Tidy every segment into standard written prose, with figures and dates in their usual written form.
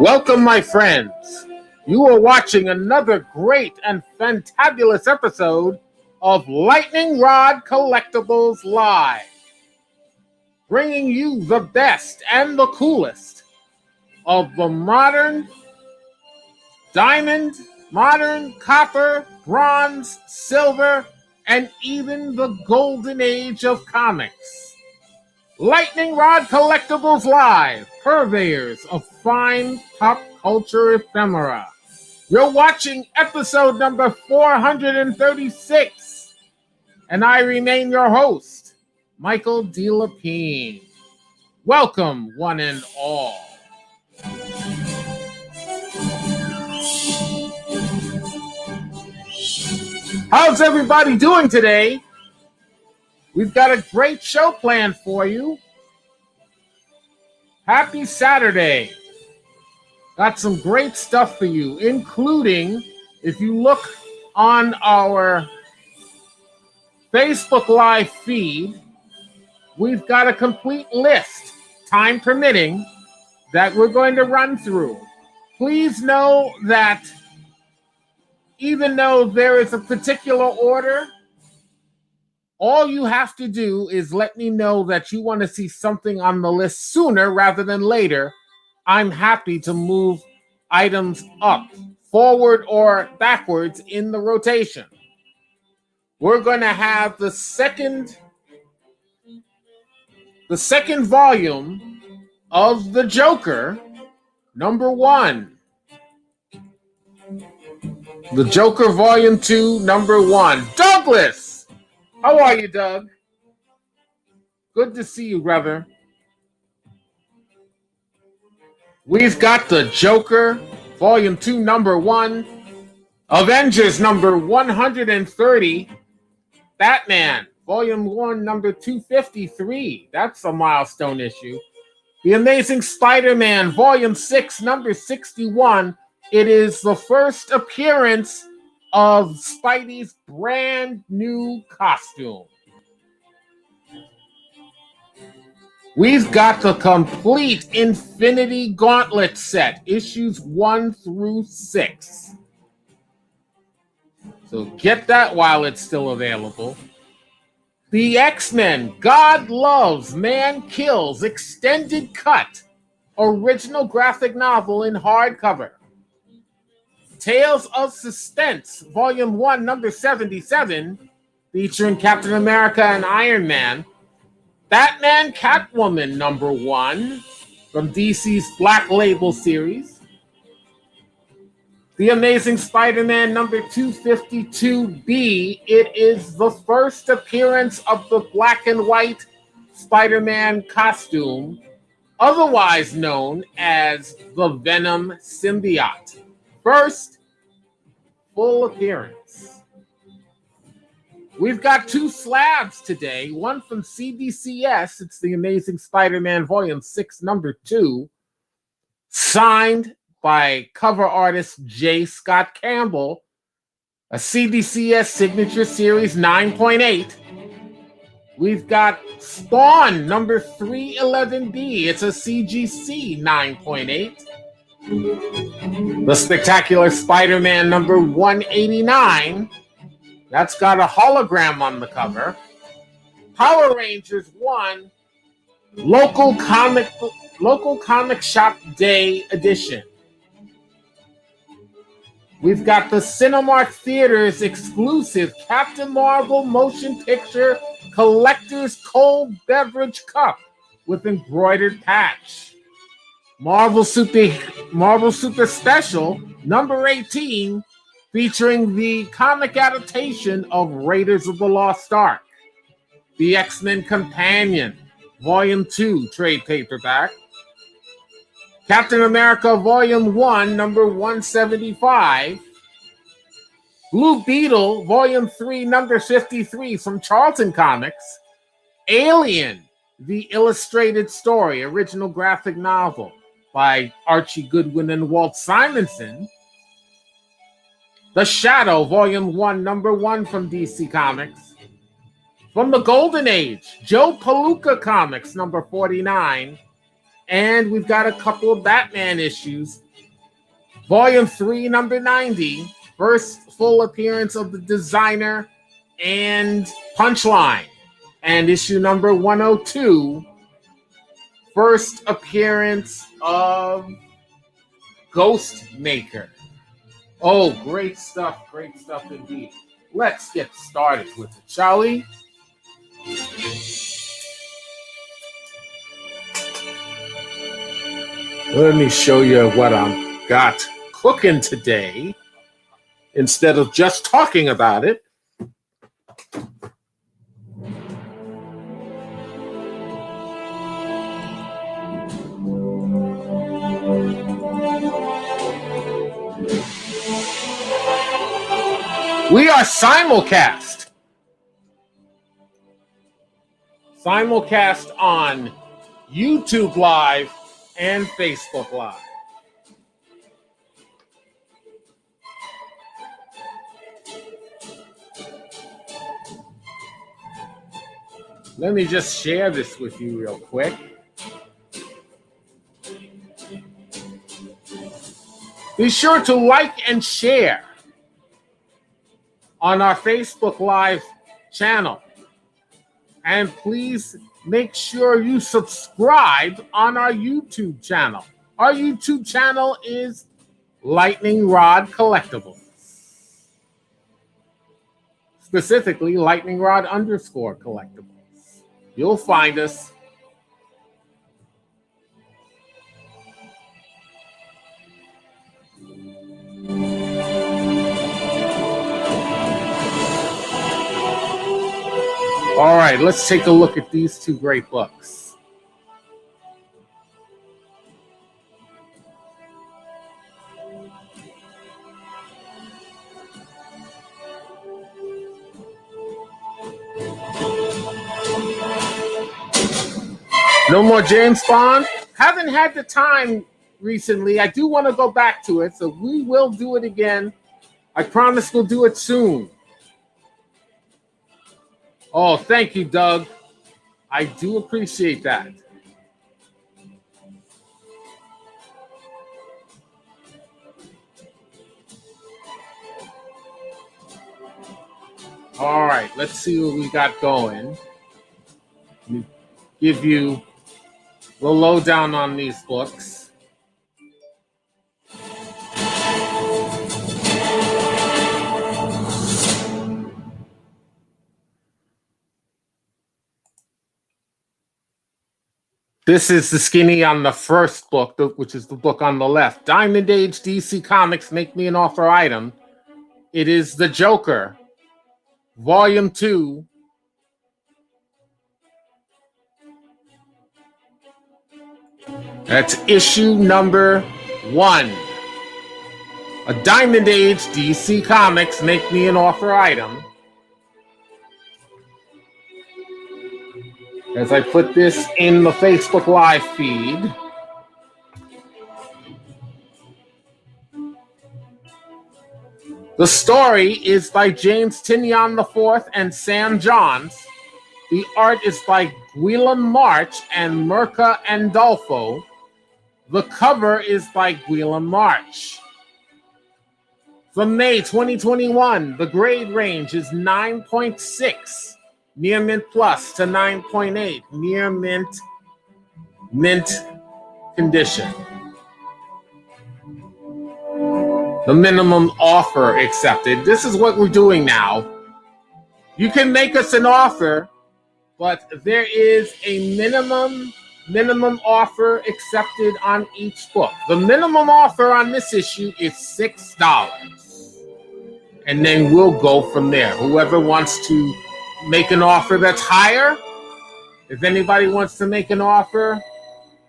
Welcome, my friends. You are watching another great and fantabulous episode of Lightning Rod Collectibles Live, bringing you the best and the coolest of the modern diamond, modern copper, bronze, silver, and even the golden age of comics. Lightning Rod Collectibles Live, purveyors of fine pop culture ephemera. You're watching episode number 436, and I remain your host, Michael D. Lapine. Welcome, one and all. How's everybody doing today? We've got a great show planned for you. Happy Saturday. Got some great stuff for you, including, if you look on our Facebook Live feed, we've got a complete list, time permitting, that we're going to run through. Please know that even though there is a particular order, all you have to do is let me know that you want to see something on the list sooner rather than later. I'm happy to move items up, forward or backwards in the rotation. We're going to have the second volume of The Joker, number 1. The Joker, volume 2, number 1. Douglas! How are you, Doug? Good to see you, brother. We've got The Joker, Volume 2, Number 1, Avengers, Number 130, Batman, Volume 1, Number 253. That's a milestone issue. The Amazing Spider-Man, Volume 6, Number 61. It is the first appearance of Spidey's brand new costume. We've got the complete Infinity Gauntlet set, issues 1 through 6. So get that while it's still available. The X-Men, God Loves, Man Kills, extended cut, original graphic novel in hardcover. Tales of Suspense, Volume 1, Number 77, featuring Captain America and Iron Man. Batman Catwoman, Number 1, from DC's Black Label series. The Amazing Spider-Man, Number 252B. It is the first appearance of the black and white Spider-Man costume, otherwise known as the Venom symbiote. First full appearance. We've got 2 slabs today, one from CBCS, it's the Amazing Spider-Man Volume 6, Number 2, signed by cover artist J. Scott Campbell, a CBCS Signature Series 9.8. We've got Spawn, Number 311B, it's a CGC 9.8. The Spectacular Spider-Man number 189. That's got a hologram on the cover. Power Rangers 1. Local comic shop day edition. We've got the Cinemark Theaters exclusive Captain Marvel motion picture collector's cold beverage cup with embroidered patch. Marvel Super Special, number 18, featuring the comic adaptation of Raiders of the Lost Ark, The X-Men Companion, Volume 2, trade paperback, Captain America Volume 1, number 175, Blue Beetle Volume 3, number 53 from Charlton Comics, Alien, the illustrated story, original graphic novel by Archie Goodwin and Walt Simonson, The Shadow Volume 1, number 1 from DC Comics, from the Golden Age, Joe Palooka Comics, number 49, and we've got a couple of Batman issues. Volume 3, number 90, first full appearance of the designer and Punchline. And issue number 102, first appearance of Ghostmaker. Oh, great stuff indeed. Let's get started with it, shall we? Let me show you what I've got cooking today instead of just talking about it. We are simulcast. Simulcast on YouTube Live and Facebook Live. Let me just share this with you real quick. Be sure to like and share on our Facebook Live channel. And please make sure you subscribe on our YouTube channel. Our YouTube channel is Lightning Rod Collectibles. Specifically, Lightning Rod _collectibles. You'll find us. All right, let's take a look at these two great books. No more James Bond. Haven't had the time recently. I do want to go back to it, so we will do it again. I promise we'll do it soon. Oh, thank you, Doug. I do appreciate that. All right, let's see what we got going. Let me give you the lowdown on these books. This is the skinny on the first book, which is the book on the left. Diamond Age DC Comics Make Me an Offer item. It is The Joker, Volume 2. That's issue number 1. A Diamond Age DC Comics Make Me an Offer item. As I put this in the Facebook Live feed. The story is by James Tynion IV and Sam Johns. The art is by Gwilym March and Mirka Andolfo. The cover is by Gwilym March. From May 2021, the grade range is 9.6. Near mint plus to 9.8, near mint condition. The minimum offer accepted. This is what we're doing now. You can make us an offer, but there is a minimum offer accepted on each book. The minimum offer on this issue is $6. and then we'll go from there. Whoever wants to make an offer that's higher, if anybody wants to make an offer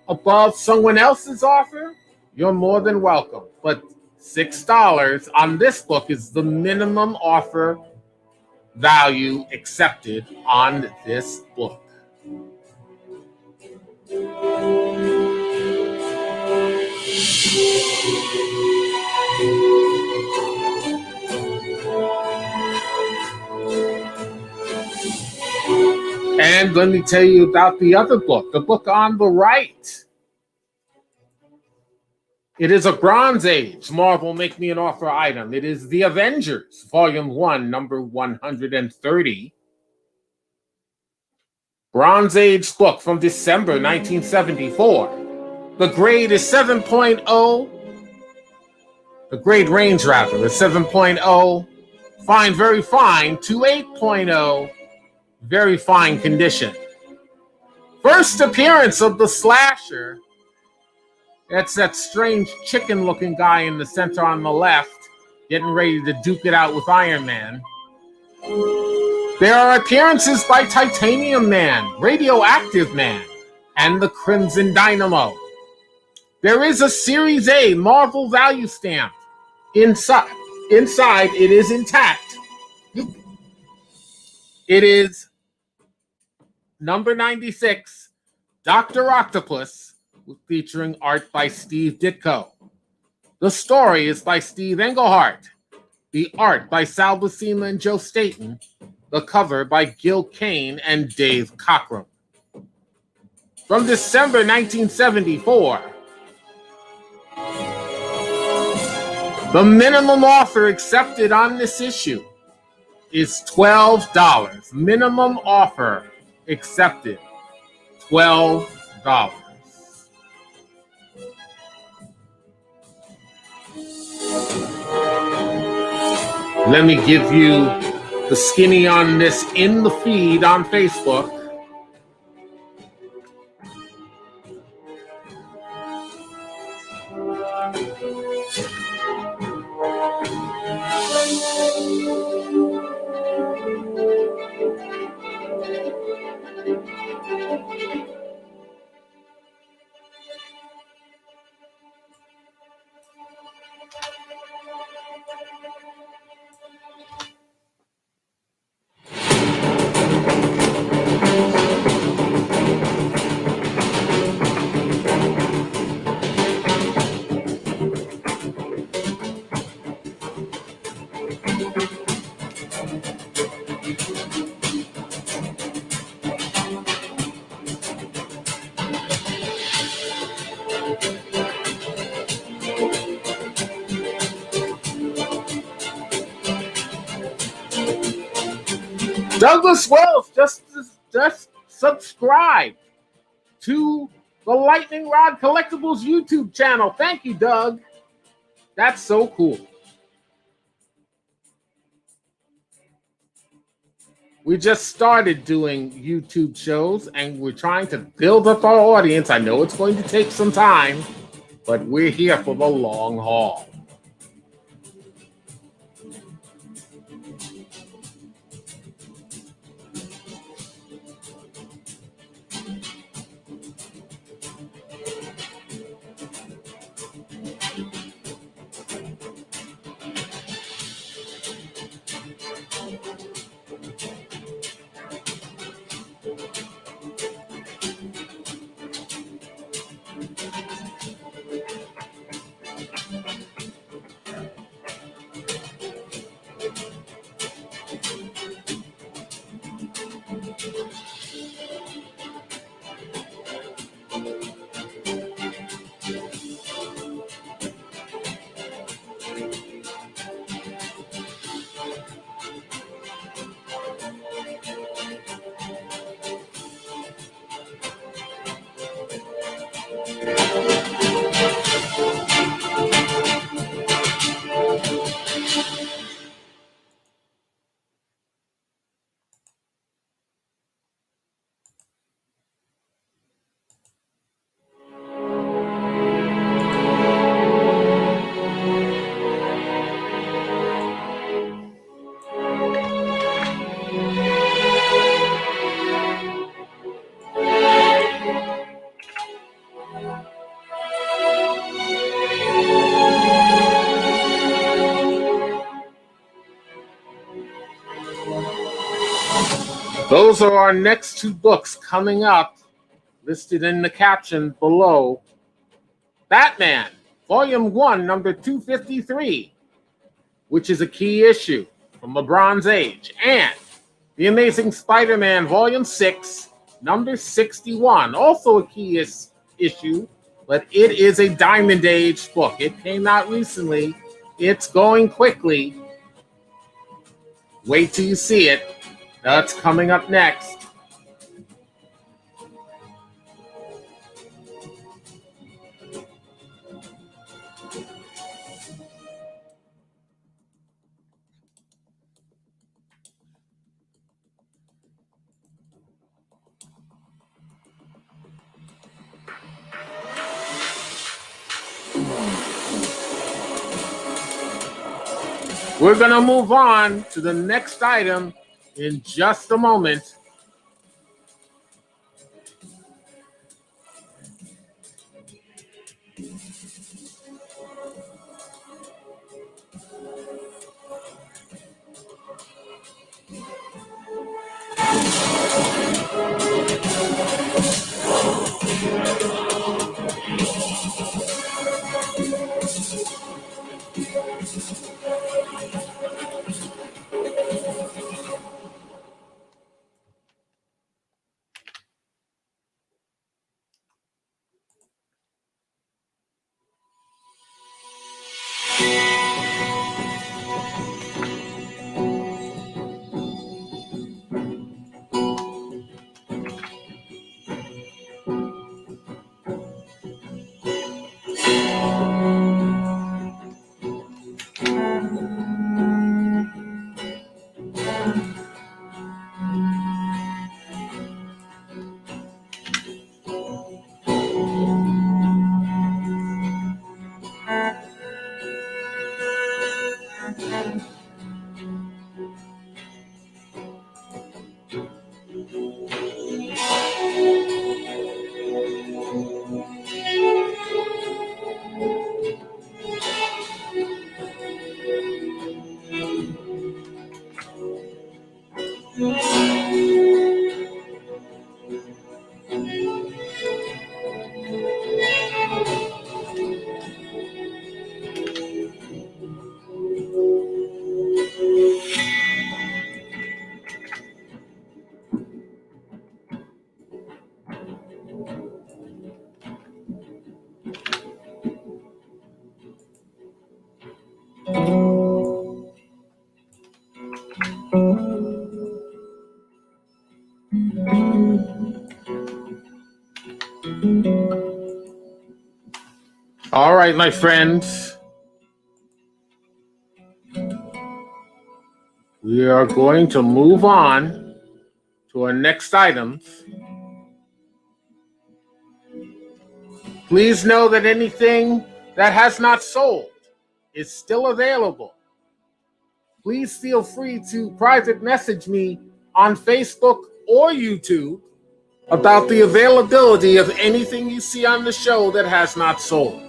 above someone else's offer, you're more than welcome. But $6 on this book is the minimum offer value accepted on this book. And let me tell you about the other book, the book on the right. It is a Bronze Age Marvel Make Me an Offer item. It is The Avengers, Volume 1, number 130. Bronze Age book from December 1974. The grade is 7.0. The grade range, rather, is 7.0. Fine, very fine, to 8.0. Very fine condition. First appearance of the slasher. That's that strange chicken-looking guy in the center on the left, getting ready to duke it out with Iron Man. There are appearances by Titanium Man, Radioactive Man, and the Crimson Dynamo. There is a Series A Marvel value stamp. Inside it is intact. It is number 96, Dr. Octopus, featuring art by Steve Ditko. The story is by Steve Englehart. The art by Sal Buscema and Joe Staton. The cover by Gil Kane and Dave Cockrum. From December 1974. The minimum offer accepted on this issue is $12. Minimum offer accepted, $12. Let me give you the skinny on this in the feed on Facebook. Douglas Wells just subscribe to the Lightning Rod Collectibles YouTube channel. Thank you, Doug. That's so cool. We just started doing YouTube shows and we're trying to build up our audience. I know it's going to take some time, but we're here for the long haul. Those are our next two books coming up, listed in the caption below. Batman, Volume 1, number 253, which is a key issue from the Bronze Age, and The Amazing Spider-Man, Volume 6, number 61, also a key issue, but it is a Diamond Age book. It came out recently. It's going quickly. Wait till you see it. That's coming up next. We're going to move on to the next item in just a moment. All right, my friends. We are going to move on to our next items. Please know that anything that has not sold is still available. Please feel free to private message me on Facebook or YouTube about the availability of anything you see on the show that has not sold.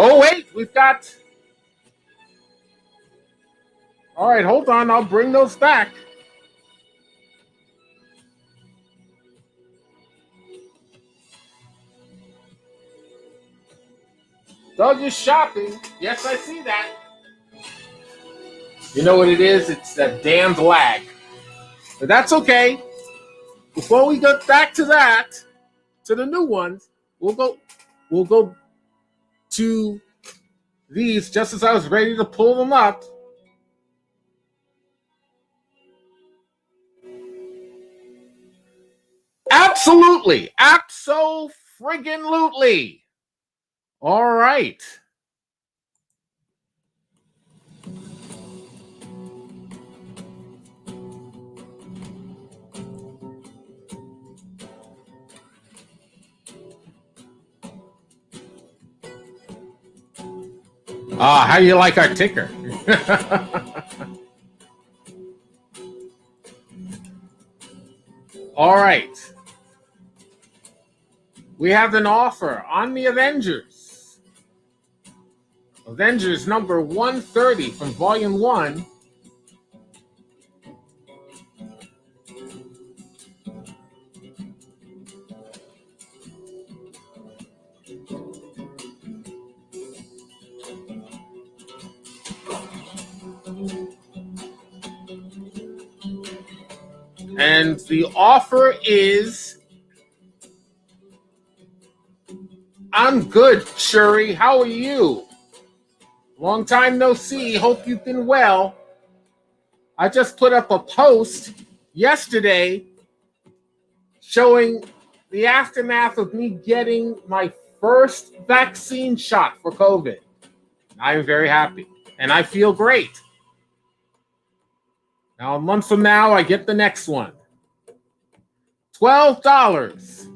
Oh, wait, we've got... All right, hold on. I'll bring those back. Doug is shopping. Yes, I see that. You know what it is? It's that damned lag. But that's okay. Before we get back to that, to the new ones, we'll go to these just as I was ready to pull them up. Absolutely. Abso-friggin-lutely. All right. How do you like our ticker? All right. We have an offer on the Avengers. Avengers number 130 from Volume 1. And the offer is, I'm good, Shuri. How are you? Long time no see. Hope you've been well. I just put up a post yesterday showing the aftermath of me getting my first vaccine shot for COVID. I'm very happy, and I feel great. Now, a month from now, I get the next one. $12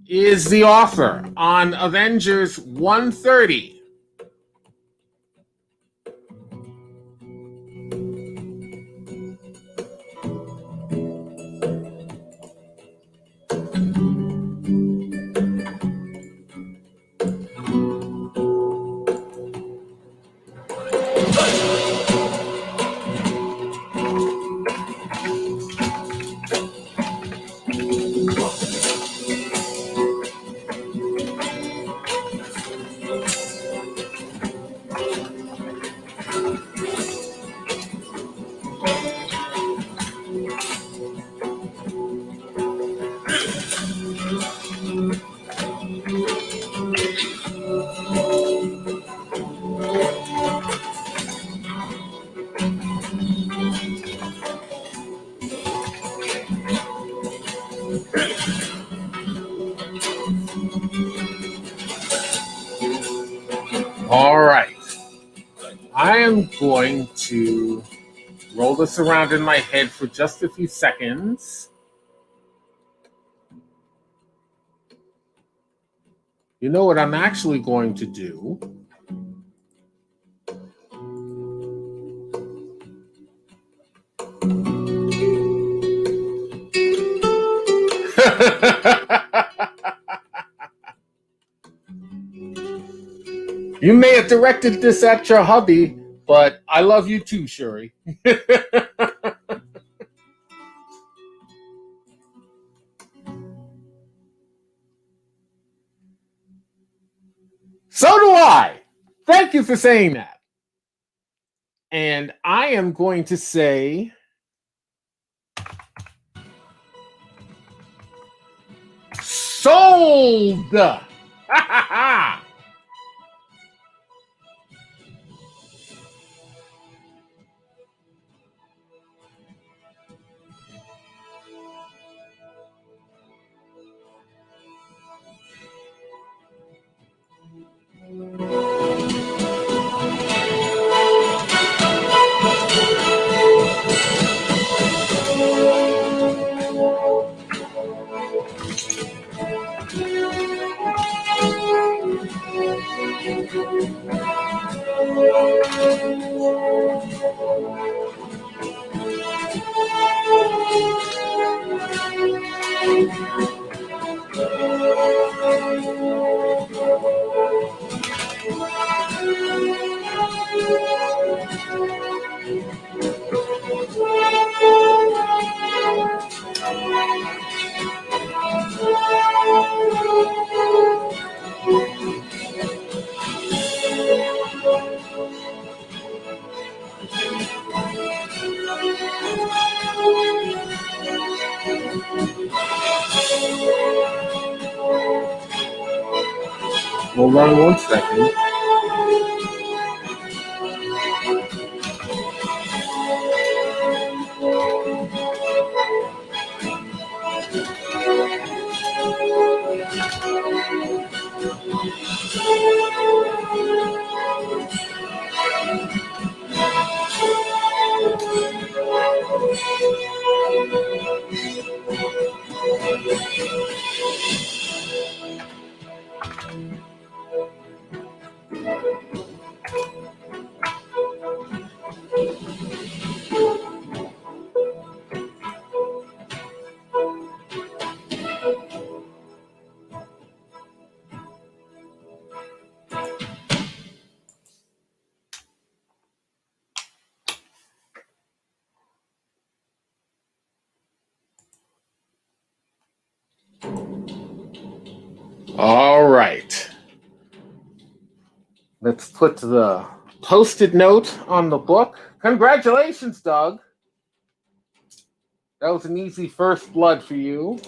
is the offer on Avengers 130. All right. I am going to roll this around in my head for just a few seconds. You know what I'm actually going to do? You may have directed this at your hubby, but I love you too, Shuri. So do I. Thank you for saying that. And I am going to say sold. Hold on 1 second. All right. Let's put the Post-it note on the book. Congratulations, Doug. That was an easy first blood for you.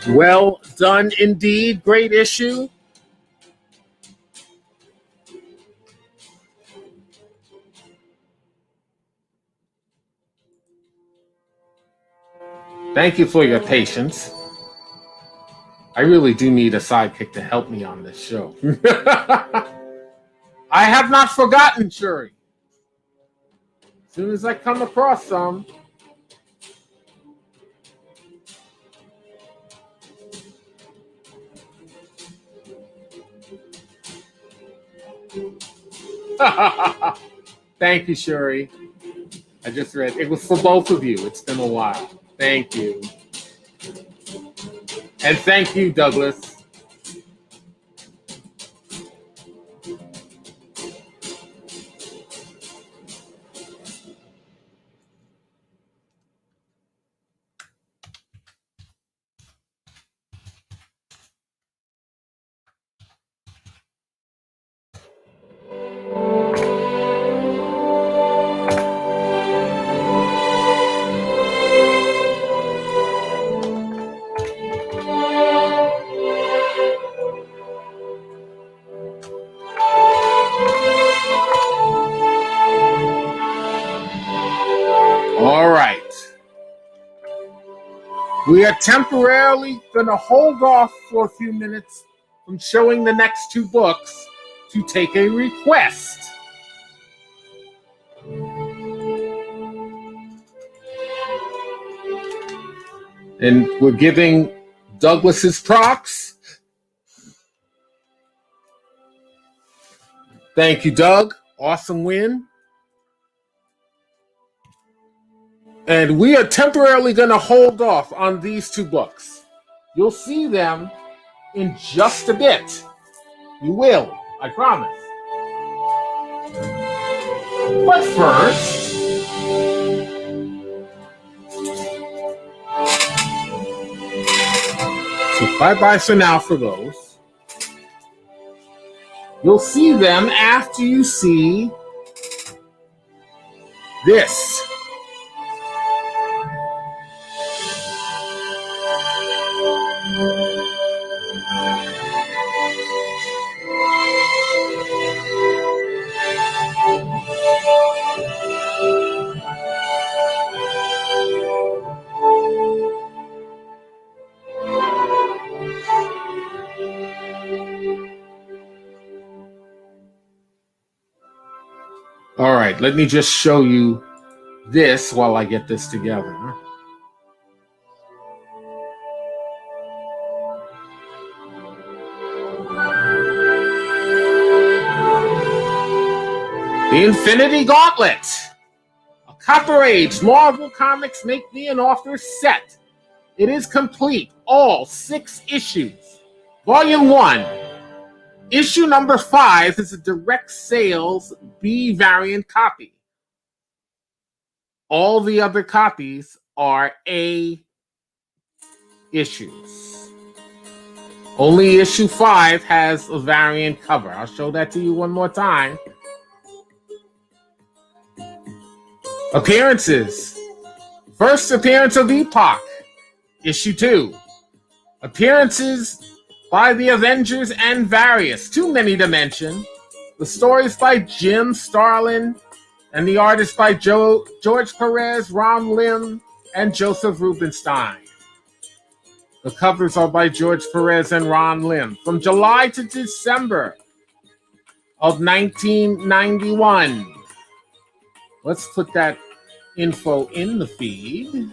Well done indeed. Great issue. Thank you for your patience. I really do need a sidekick to help me on this show. I have not forgotten, Shuri. As soon as I come across some. Thank you, Shuri. I just read. It was for both of you. It's been a while. Thank you. And thank you, Douglas. All right. We are temporarily going to hold off for a few minutes from showing the next two books to take a request. And we're giving Douglas's props. Thank you, Doug. Awesome win. And we are temporarily going to hold off on these two books. You'll see them in just a bit. You will, I promise. But first, so bye-bye for now for those. You'll see them after you see this. All right, let me just show you this while I get this together. The Infinity Gauntlet. A Copper Age Marvel Comics Make Me an Author set. It is complete. All 6 issues. Volume 1. Issue number 5 is a direct sales B variant copy. All the other copies are A issues. Only issue 5 has a variant cover. I'll show that to you one more time. Appearances. First appearance of Epoch, issue 2. Appearances by the Avengers and Various, too many to mention. The stories by Jim Starlin and the artists by George Perez, Ron Lim, and Joseph Rubinstein. The covers are by George Perez and Ron Lim. From July to December of 1991. Let's put that info in the feed.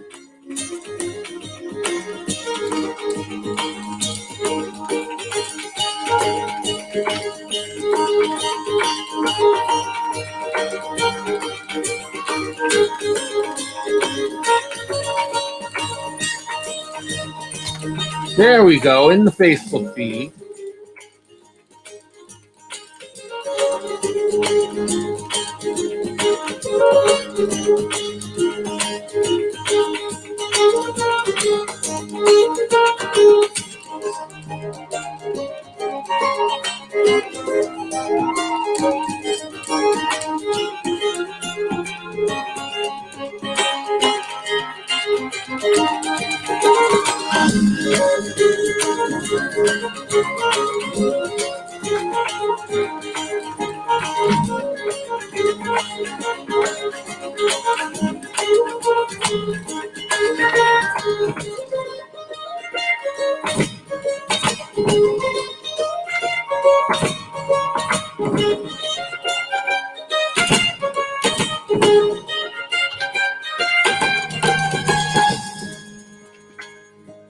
There we go, in the Facebook feed.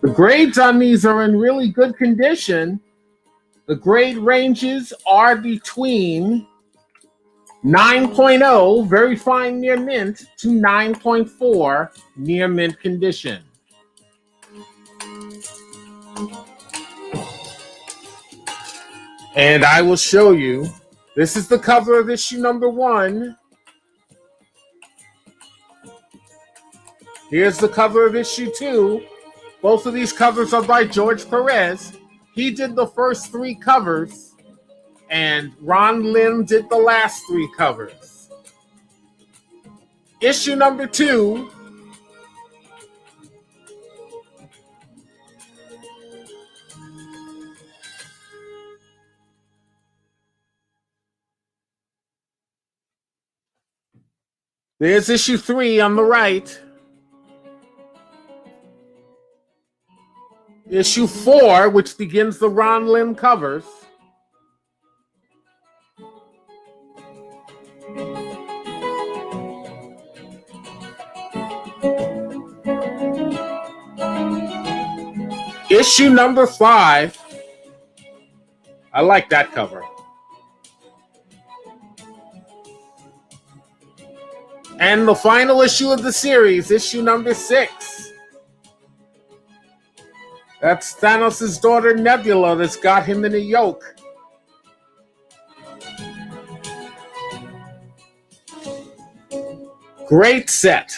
The grades on these are in really good condition. The grade ranges are between 9.0, very fine near mint, to 9.4, near mint condition. And I will show you. This is the cover of issue number 1. Here's the cover of issue 2. Both of these covers are by George Perez. He did the first 3 covers, and Ron Lim did the last 3 covers. Issue number 2. There's issue 3 on the right. Issue 4, which begins the Ron Lim covers. Issue number 5. I like that cover. And the final issue of the series, issue number 6. That's Thanos' daughter Nebula that's got him in a yoke. Great set.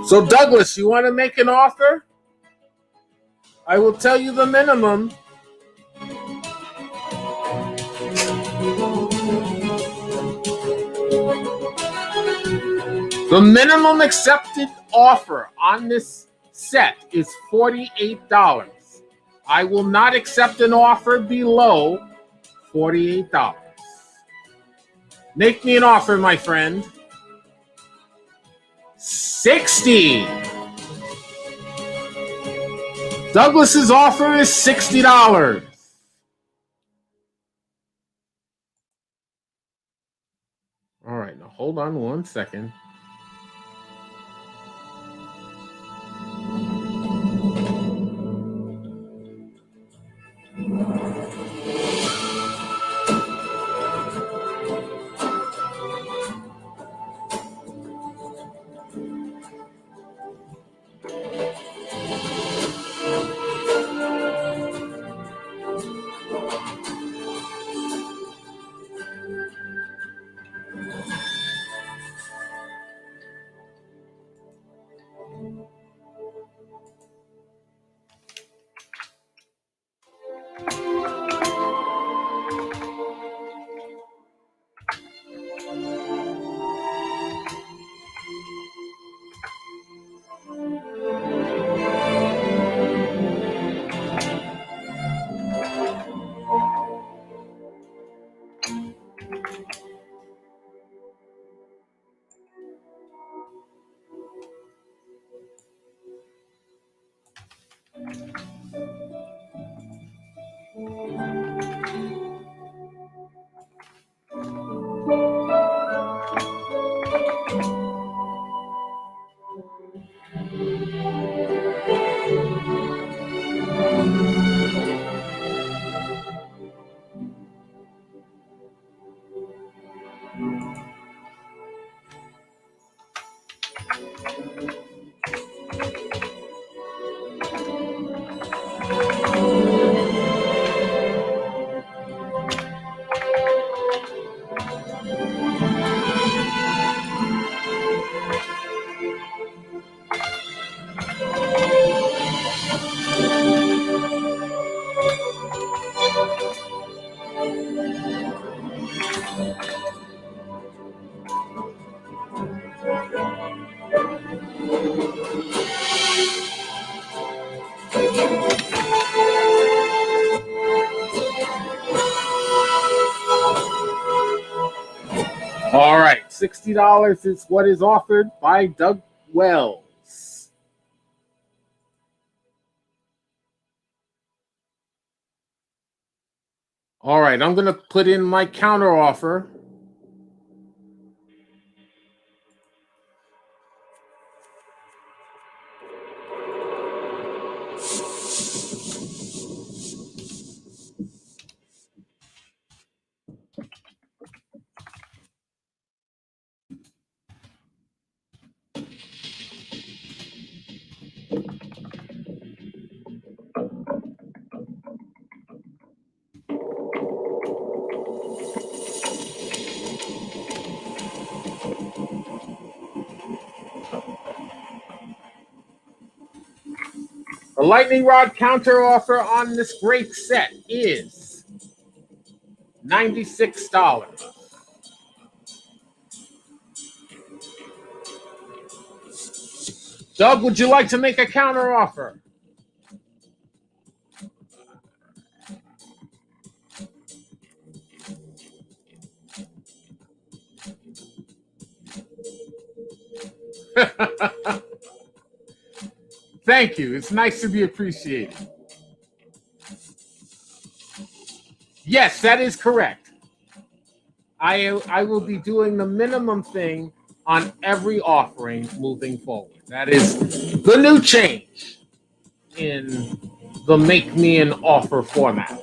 So Douglas, you want to make an offer? I will tell you the minimum. The minimum accepted offer on this set is $48. I will not accept an offer below $48. Make me an offer, my friend. $60. Douglas's offer is $60. All right, now hold on one second. All right, $60 is what is offered by Doug Wells. All right, I'm going to put in my counter offer. The lightning rod counter offer on this great set is $96. Doug, would you like to make a counter offer? Thank you. It's nice to be appreciated. Yes, that is correct. I will be doing the minimum thing on every offering moving forward. That is the new change in the make me an offer format.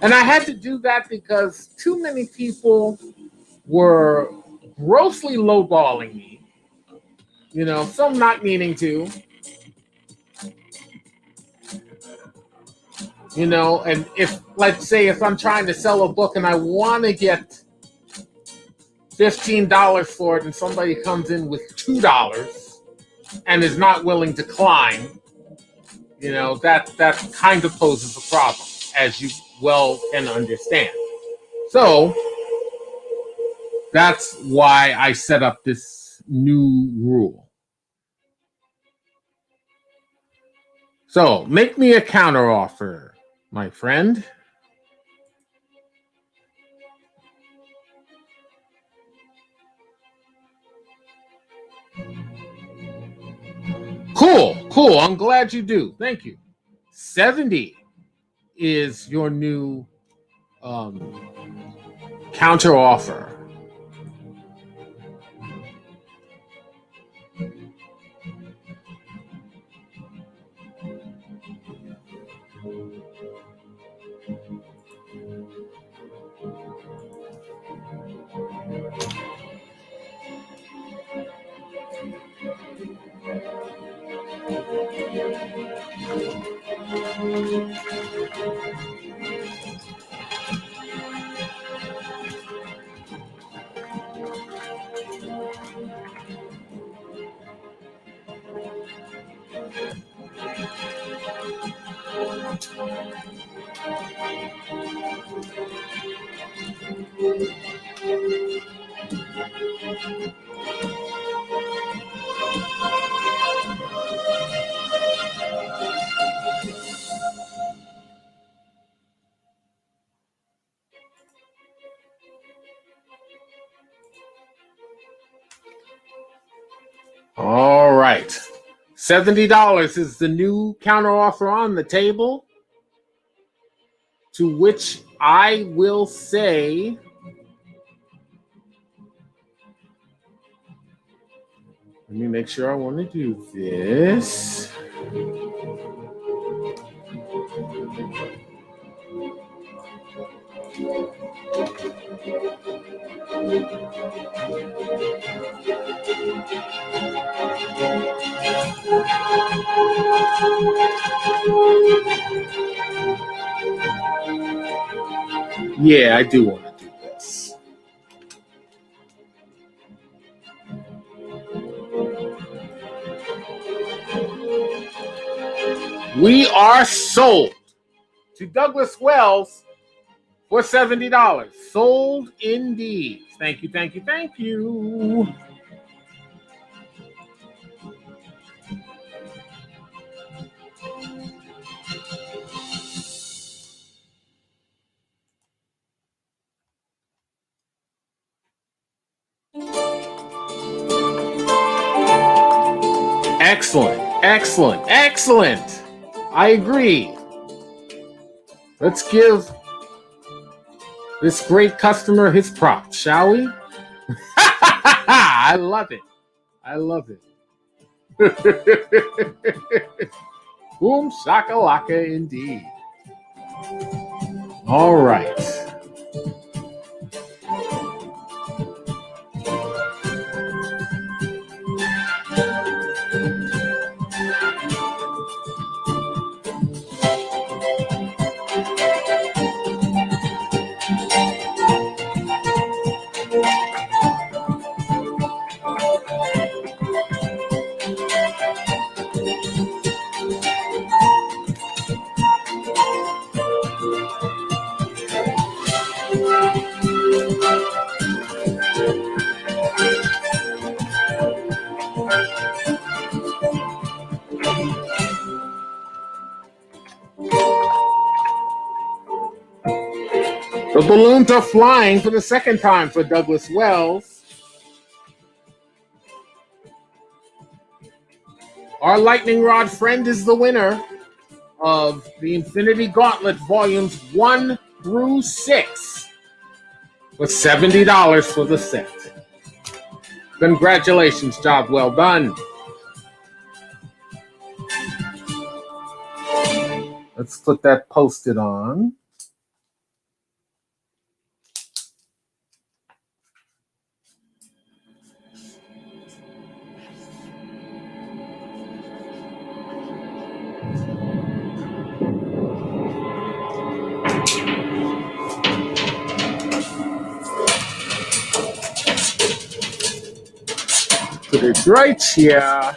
And I had to do that because too many people were grossly lowballing me. You know, some not meaning to. You know, and if, let's say, if I'm trying to sell a book and I want to get $15 for it and somebody comes in with $2 and is not willing to climb, you know, that kind of poses a problem, as you well can understand. So that's why I set up this new rule. So make me a counter offer, my friend. Cool. I'm glad you do. Thank you. 70 is your new counter offer. All right. $70 is the new counter offer on the table, to which I will say, let me make sure I want to do this. Yeah, I do want to do this. We are sold to Douglas Wells for $70. Sold indeed. Thank you. Excellent, excellent, excellent. I agree. Let's give this great customer his props, shall we? I love it. I love it. Boom shakalaka indeed. All right. The balloons are flying for the second time for Douglas Wells. Our lightning rod friend is the winner of the Infinity Gauntlet Volumes 1 through 6 with $70 for the set. Congratulations, job well done. Let's put that Post-it on. Put it right here.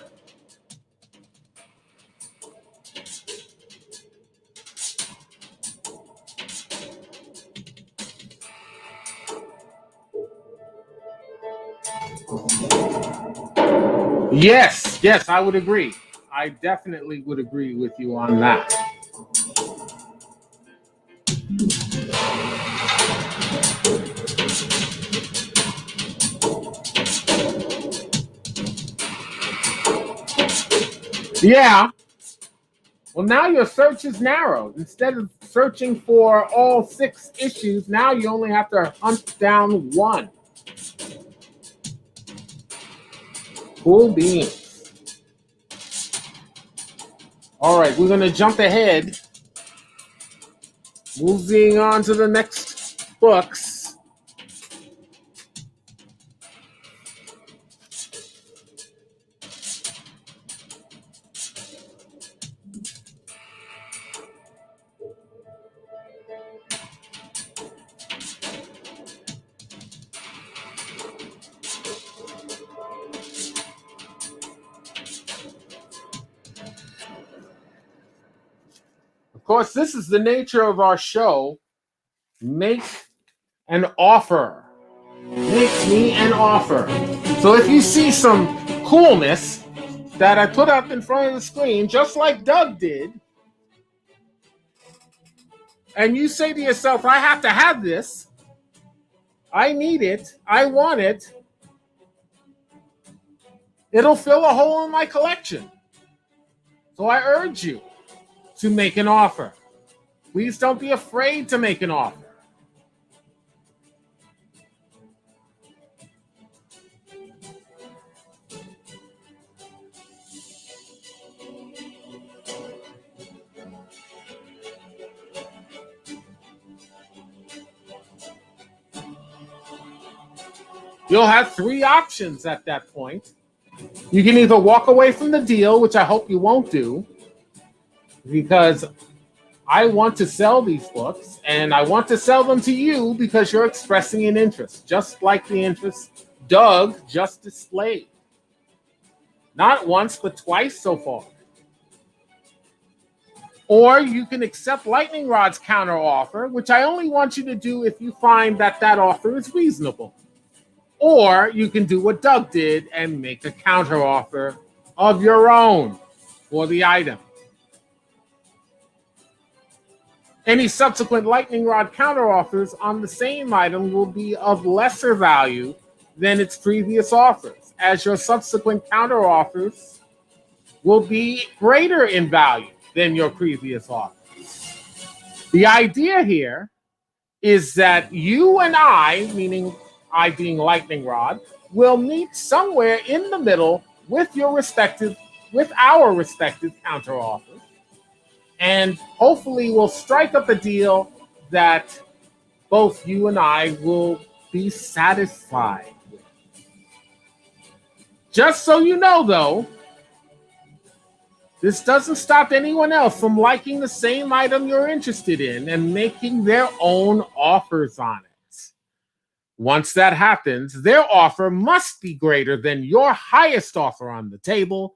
Yes, I would agree. I definitely would agree with you on that. Yeah. Well, now your search is narrowed. Instead of searching for all 6 issues, now you only have to hunt down 1. Cool beans. All right, we're going to jump ahead. Moving on to the next books. Of course, this is the nature of our show. Make an offer. Make me an offer. So if you see some coolness that I put up in front of the screen, just like Doug did, and you say to yourself, I have to have this, I need it, I want it, it'll fill a hole in my collection. So I urge you to make an offer. Please don't be afraid to make an offer. You'll have 3 options at that point. You can either walk away from the deal, which I hope you won't do, because I want to sell these books, and I want to sell them to you because you're expressing an interest, just like the interest Doug just displayed. Not once, but twice so far. Or you can accept Lightning Rod's counter offer, which I only want you to do if you find that that offer is reasonable. Or you can do what Doug did and make a counter offer of your own for the item. Any subsequent Lightning Rod counteroffers on the same item will be of lesser value than its previous offers, as your subsequent counteroffers will be greater in value than your previous offer. The idea here is that you and I, meaning I being Lightning Rod, will meet somewhere in the middle with our respective counteroffers, and hopefully we'll strike up a deal that both you and I will be satisfied with. Just so you know, though, this doesn't stop anyone else from liking the same item you're interested in and making their own offers on it. Once that happens, their offer must be greater than your highest offer on the table.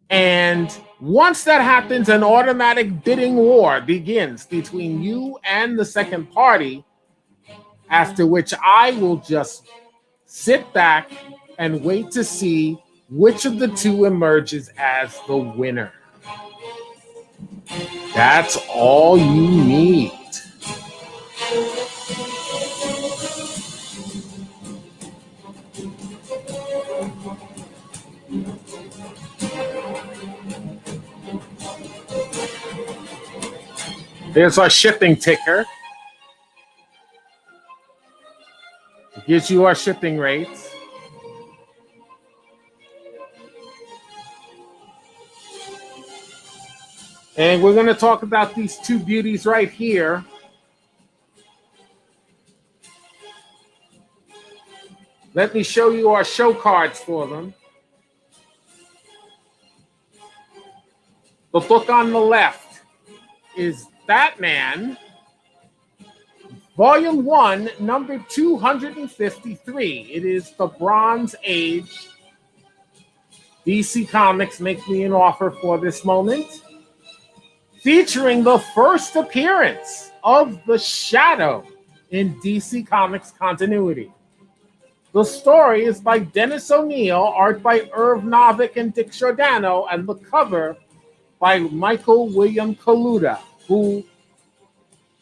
And once that happens, an automatic bidding war begins between you and the second party, after which I will just sit back and wait to see which of the two emerges as the winner. That's all you need. There's our shipping ticker. It gives you our shipping rates. And we're going to talk about these two beauties right here. Let me show you our show cards for them. The book on the left is Batman, Volume 1, number 253. It is the Bronze Age. DC Comics make me an offer for this moment, featuring the first appearance of the Shadow in DC Comics continuity. The story is by Dennis O'Neil, art by Irv Novick and Dick Giordano, and the cover by Michael William Kaluta, who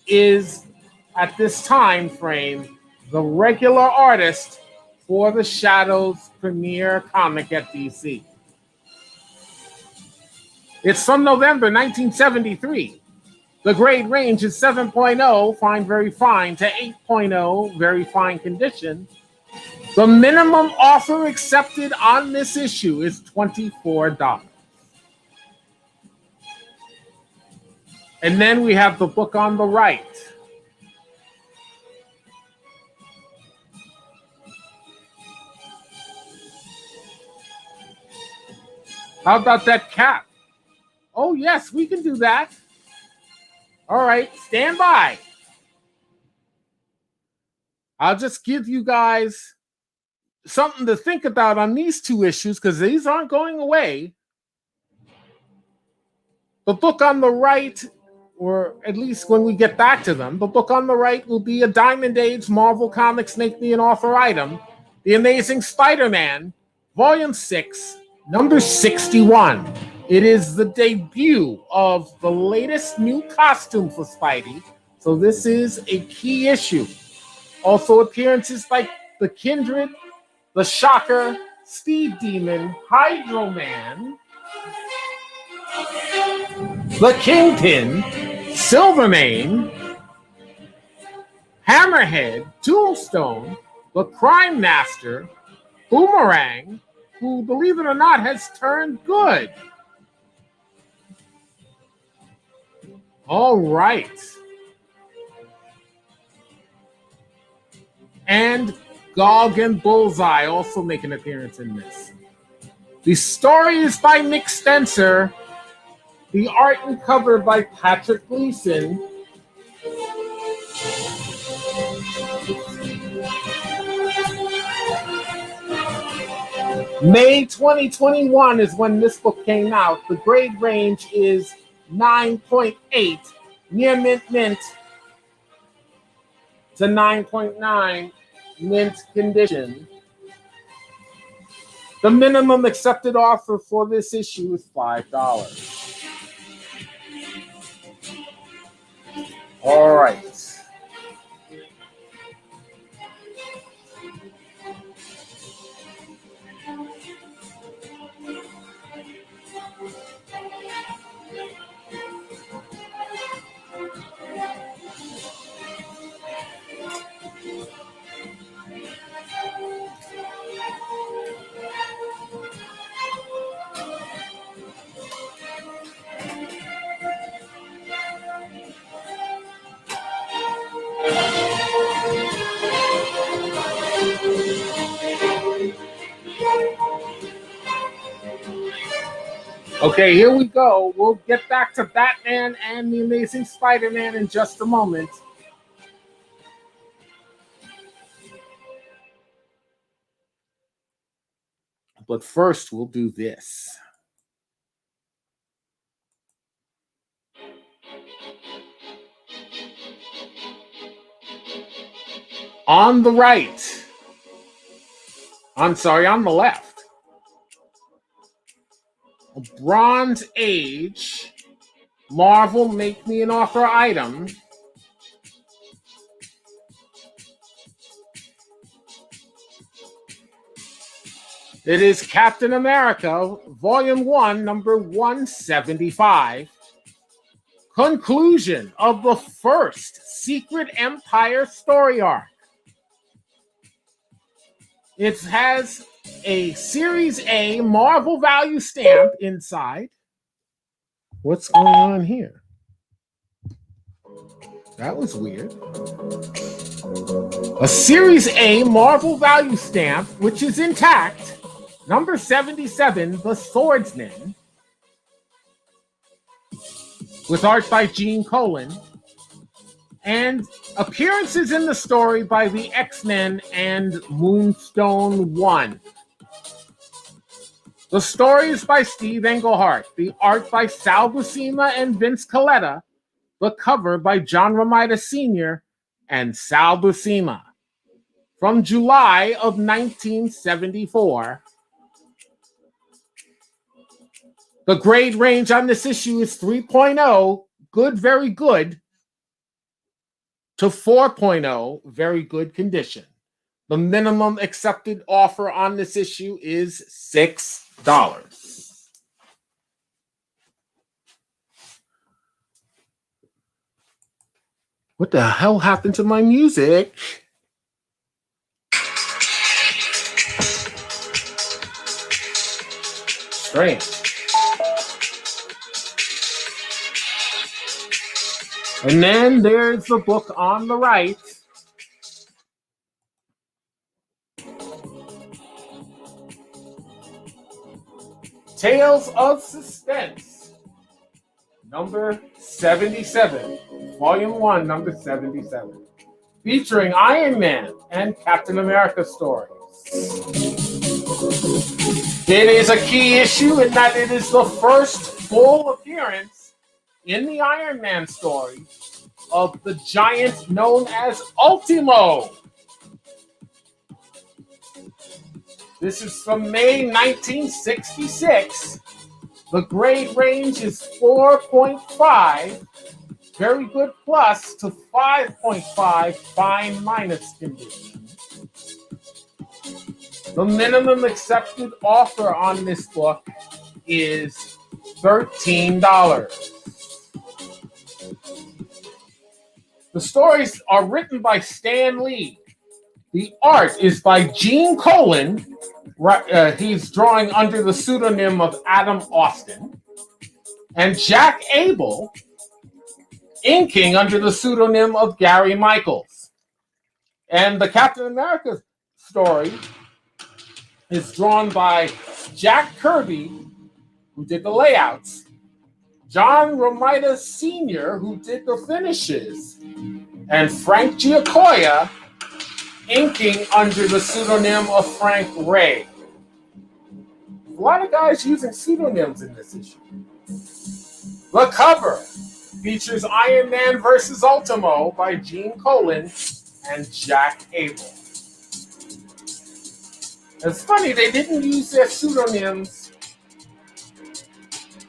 is, at this time frame, the regular artist for the Shadow's premiere comic at DC. It's from November 1973. The grade range is 7.0, fine, very fine, to 8.0, very fine condition. The minimum offer accepted on this issue is $24. And then we have the book on the right. How about that cap? Oh, yes, we can do that. All right, stand by. I'll just give you guys something to think about on these two issues because these aren't going away. The book on the right, or at least when we get back to them, the book on the right will be a Diamond Age Marvel Comics Make Me an Offer item, The Amazing Spider-Man, Volume 6, number 61. It is the debut of the latest new costume for Spidey, so this is a key issue. Also appearances by the Kindred, the Shocker, Speed Demon, Hydro Man, the Kingpin, Silvermane, Hammerhead, Tombstone, the Crime Master, Boomerang, who, believe it or not, has turned good. All right. And Gog and Bullseye also make an appearance in this. The story is by Nick Spencer. The art and cover by Patrick Gleason. May 2021 is when this book came out. The grade range is 9.8, near mint to 9.9 mint condition. The minimum accepted offer for this issue is $5. All right. Okay, here we go. We'll get back to Batman and the Amazing Spider-Man in just a moment. But first, we'll do this. On the right, on the left, a Bronze Age Marvel Make Me an Offer item. It is Captain America, Volume 1, number 175. Conclusion of the first Secret Empire story arc. It has a Series A Marvel value stamp inside. What's going on here? That was weird. A Series A Marvel value stamp, which is intact. Number 77, The Swordsman, with art by Gene Colan, and appearances in the story by the X-Men and Moonstone 1. The story is by Steve Englehart, the art by Sal Buscema and Vince Colletta, the cover by John Romita Sr. and Sal Buscema. From July of 1974. The grade range on this issue is 3.0, good, very good, to 4.0, very good condition. The minimum accepted offer on this issue is $6. What the hell happened to my music? Strange. And then there's the book on the right. Tales of Suspense, number 77, Volume 1, number 77, featuring Iron Man and Captain America stories. It is a key issue in that it is the first full appearance in the Iron Man story of the giant known as Ultimo. This is from May 1966. The grade range is 4.5, very good plus, to 5.5, fine minus condition. The minimum accepted offer on this book is $13. The stories are written by Stan Lee. The art is by Gene Colan. He's drawing under the pseudonym of Adam Austin. And Jack Abel, inking under the pseudonym of Gary Michaels. And the Captain America story is drawn by Jack Kirby, who did the layouts, John Romita Sr., who did the finishes, and Frank Giacoia, inking under the pseudonym of Frank Ray. A lot of guys using pseudonyms in this issue. The cover features Iron Man vs. Ultimo by Gene Colan and Jack Abel. It's funny, they didn't use their pseudonyms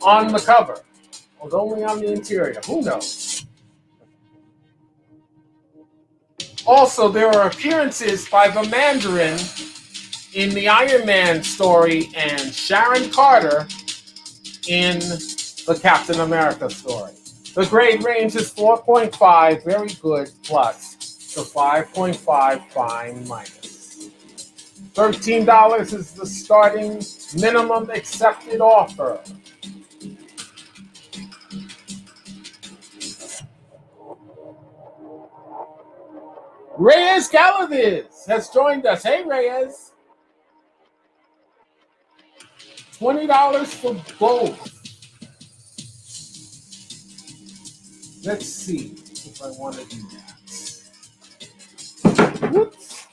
on the cover. It was only on the interior. Who knows? Also, there are appearances by the Mandarin in the Iron Man story and Sharon Carter in the Captain America story. The grade range is 4.5, very good, plus, to 5.5, fine, minus. $13 is the starting minimum accepted offer. Reyes Galaviz has joined us. Hey, Reyes. $20 for both. Let's see if I want to do that. Whoops.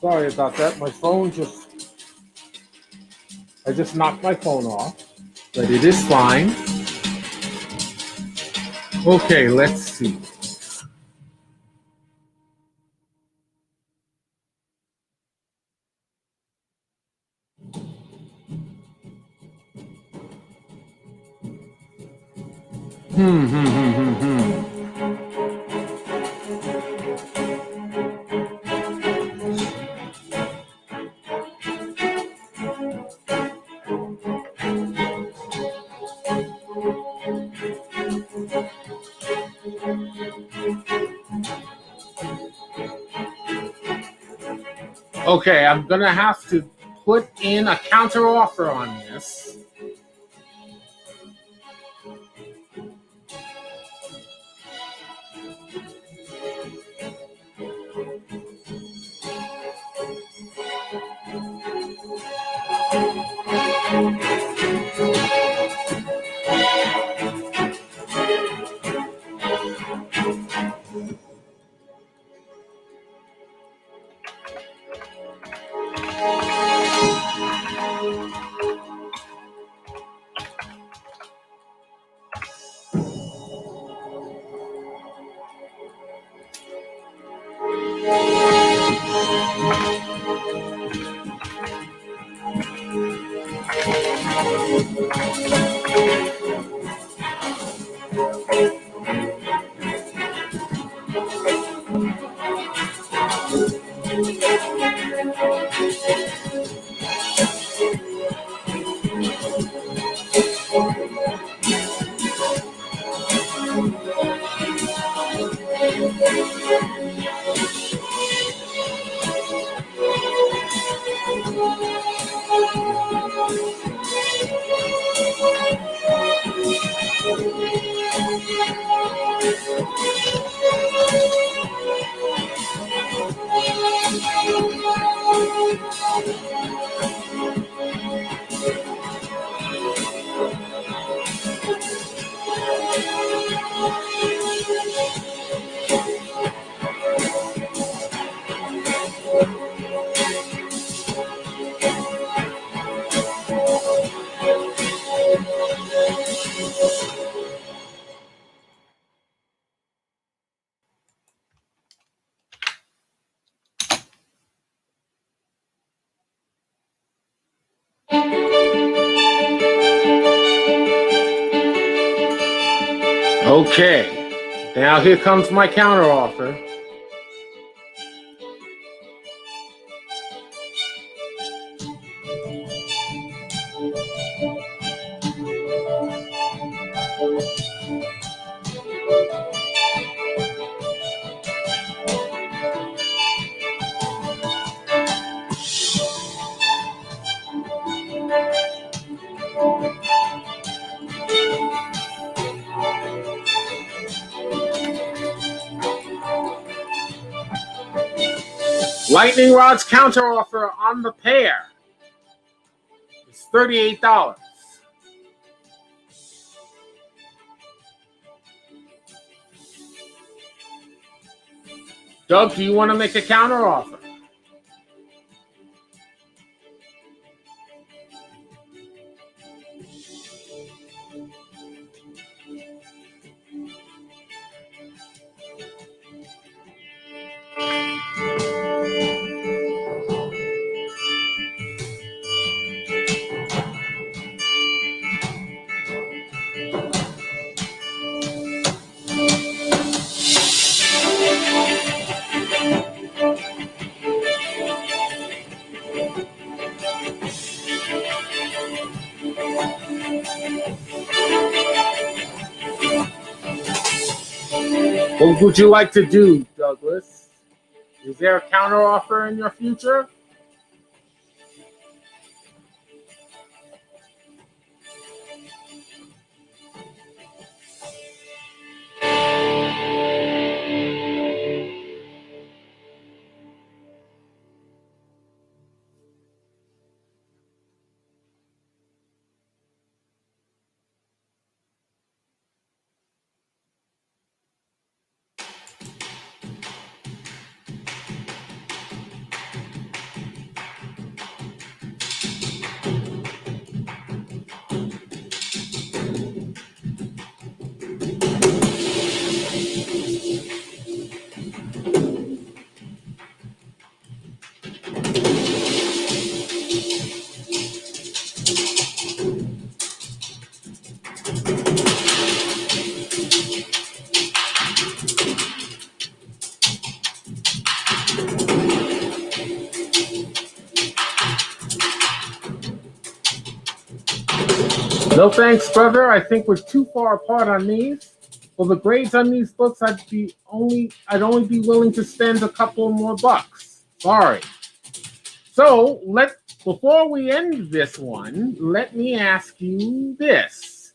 Sorry about that. My phone I just knocked my phone off, but it is fine. Okay, let's see. Hmm. Okay, I'm gonna have to put in a counter offer on this. Okay, now here comes my counter offer. Lightning Rod's counter offer on the pair is $38. Doug, do you want to make a counter offer? What would you like to do, Douglas? Is there a counter offer in your future? No thanks, brother. I think we're too far apart on these. For the grades on these books, I'd only be willing to spend a couple more bucks. Sorry. So before we end this one, let me ask you this.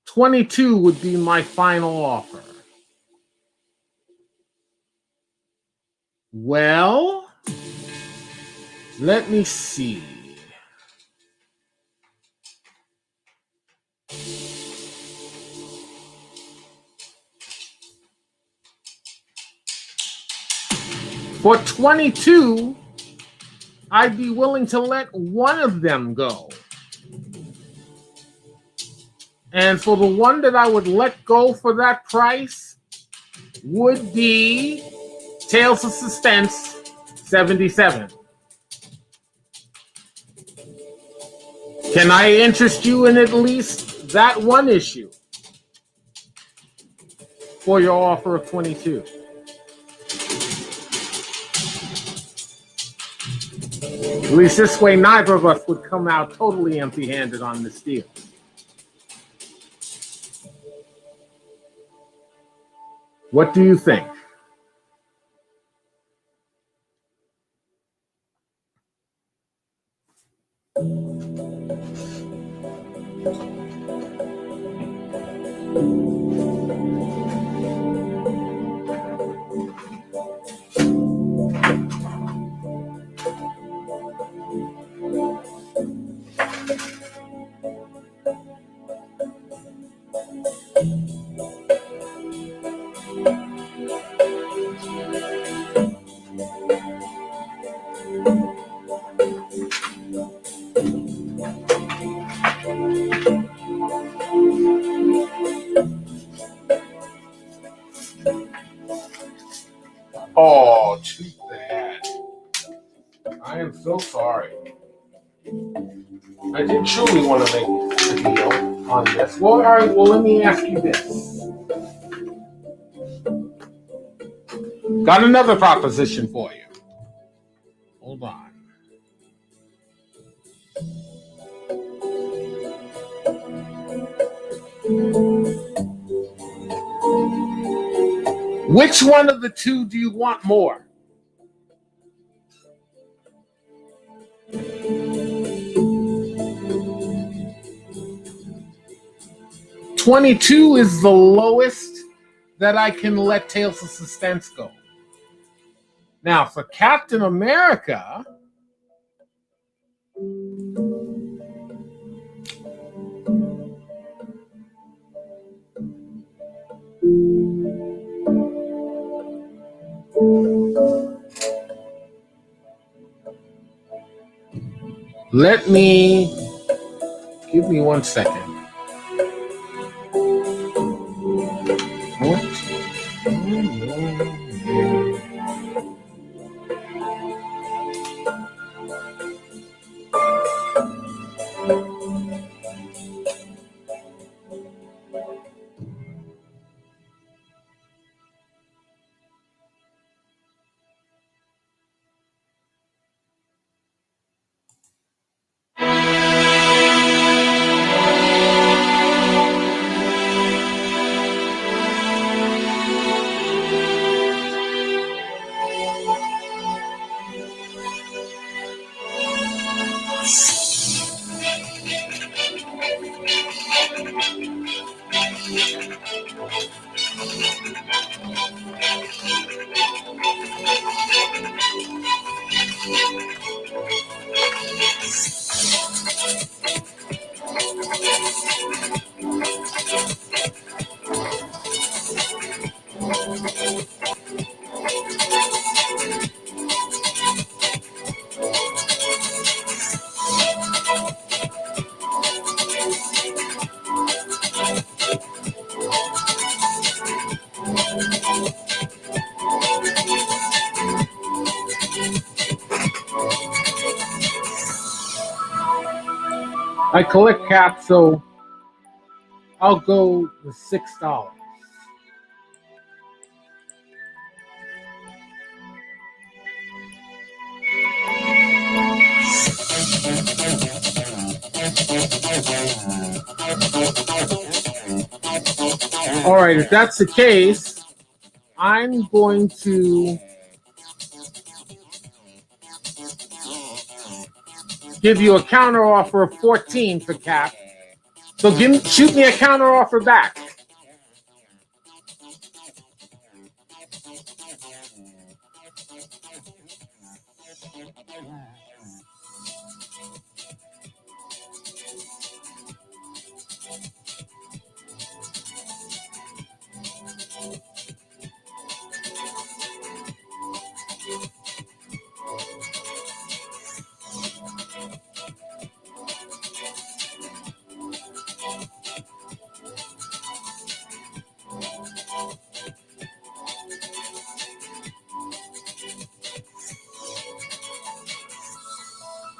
22 would be my final offer. Well, let me see. For 22, I'd be willing to let one of them go. And for the one that I would let go for that price would be Tales of Suspense 77. Can I interest you in at least that one issue for your offer of 22? At least this way, neither of us would come out totally empty-handed on this deal. What do you think? Oh, too bad. I am so sorry. I did truly want to make a deal on this. Well, all right, well, let me ask you this. Got another proposition for you. Hold on. Which one of the two do you want more? $22 is the lowest that I can let Tales of Suspense go. Now, for Captain America, give me 1 second. What? I collect caps, so I'll go with $6. All right, if that's the case, I'm going to give you a counter offer of 14 for cap. So shoot me a counter offer back.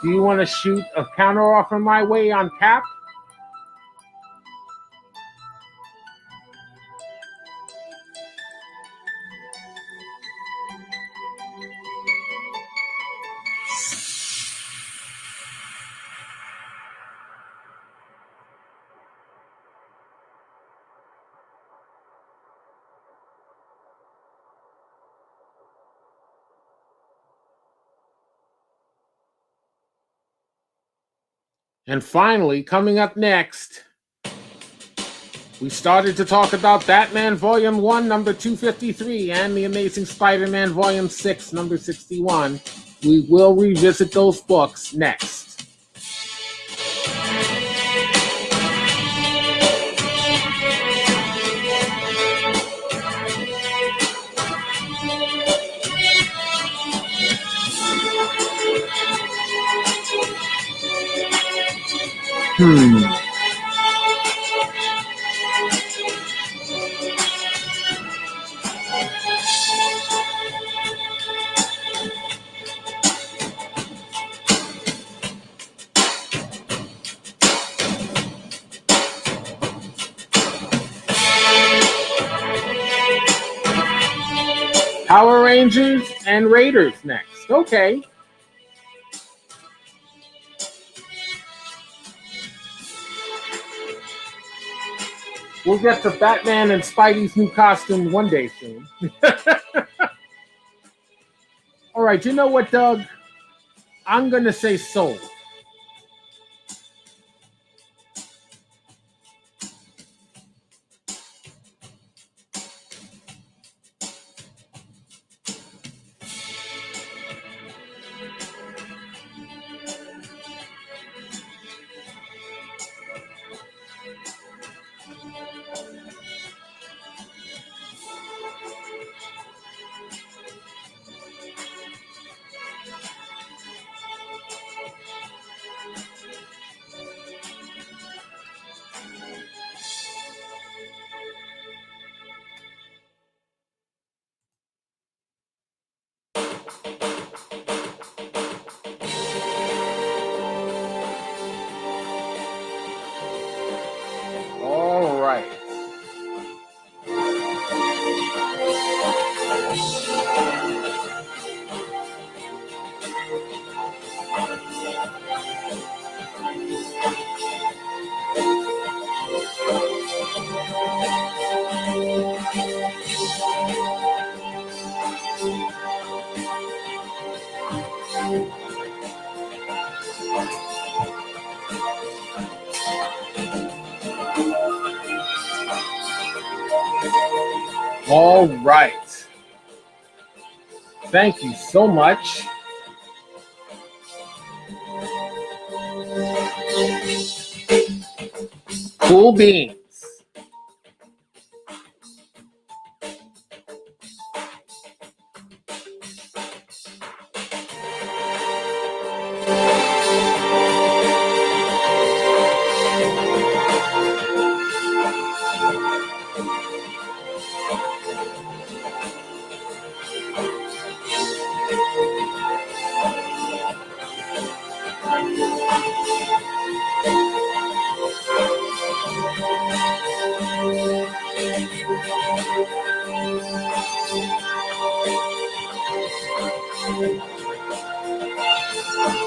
Do you want to shoot a counter offer my way on cap? And finally, coming up next, we started to talk about Batman Volume 1, number 253, and The Amazing Spider-Man Volume 6, number 61. We will revisit those books next. Power Rangers and Raiders next. Okay. We'll get to Batman and Spidey's new costume one day soon. All right, you know what, Doug? I'm going to say sold. All right. All right. Thank you so much. Cool beans.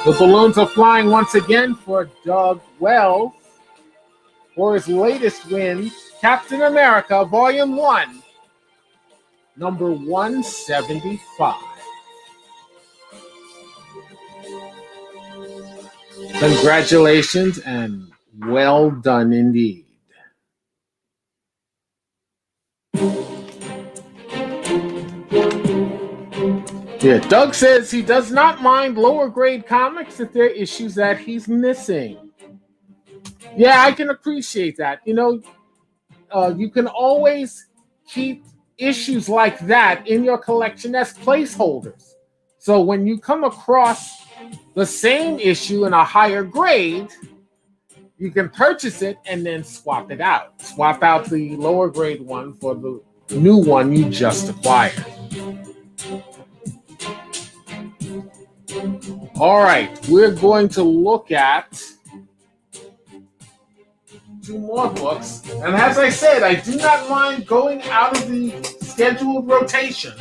The balloons are flying once again for Doug Wells for his latest win, Captain America Volume 1, number 175. Congratulations and well done indeed. Yeah, Doug says he does not mind lower grade comics if there are issues that he's missing. Yeah, I can appreciate that. You know, you can always keep issues like that in your collection as placeholders. So when you come across the same issue in a higher grade, you can purchase it and then swap it out. Swap out the lower grade one for the new one you just acquired. All right, we're going to look at 2 more books. And as I said, I do not mind going out of the scheduled rotation.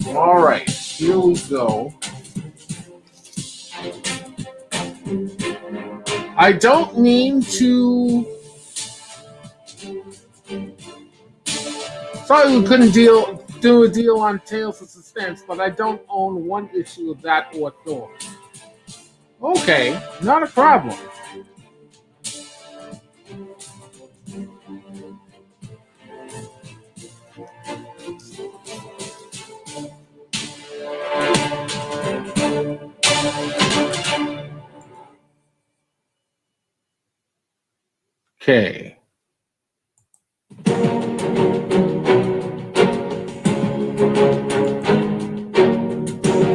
All right, here we go. I don't mean to... Sorry we couldn't do a deal on Tales of Suspense, but I don't own one issue of that or Thor. Okay, not a problem. Okay.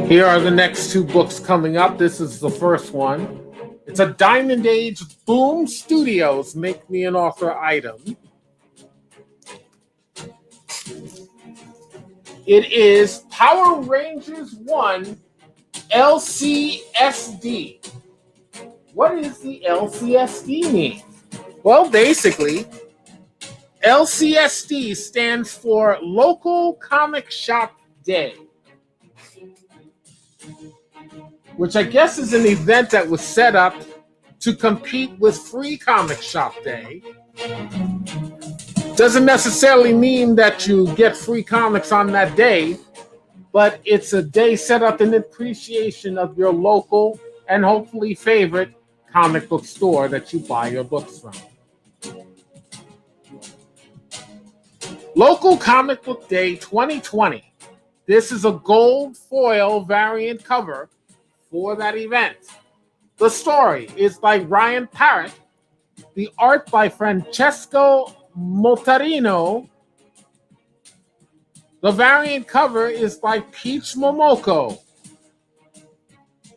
Here are the next 2 books coming up. This is the first one. It's a Diamond Age Boom Studios Make Me an Author item. It is Power Rangers 1 LCSD. What does the LCSD mean? Well, basically, LCSD stands for Local Comic Shop Day, which I guess is an event that was set up to compete with Free Comic Shop Day. Doesn't necessarily mean that you get free comics on that day, but it's a day set up in appreciation of your local and hopefully favorite comic book store that you buy your books from. Local Comic Book Day 2020. This is a gold foil variant cover for that event. The story is by Ryan Parrott, the art by Francesco Montarino. The variant cover is by Peach Momoko.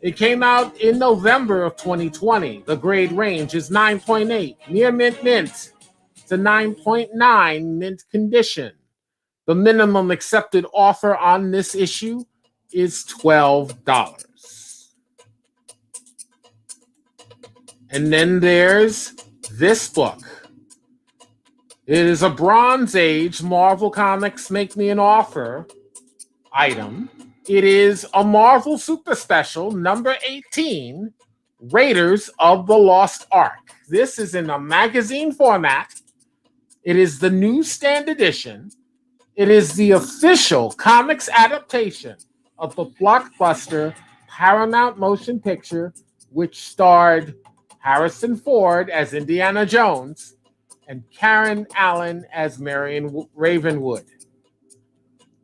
It came out in November of 2020. The grade range is 9.8, near mint to 9.9 mint condition. The minimum accepted offer on this issue is $12. And then there's this book. It is a Bronze Age Marvel Comics Make Me an Offer item. It is a Marvel Super Special, number 18, Raiders of the Lost Ark. This is in a magazine format. It is the newsstand edition. It is the official comics adaptation of the blockbuster Paramount motion picture, which starred Harrison Ford as Indiana Jones and Karen Allen as Marion Ravenwood.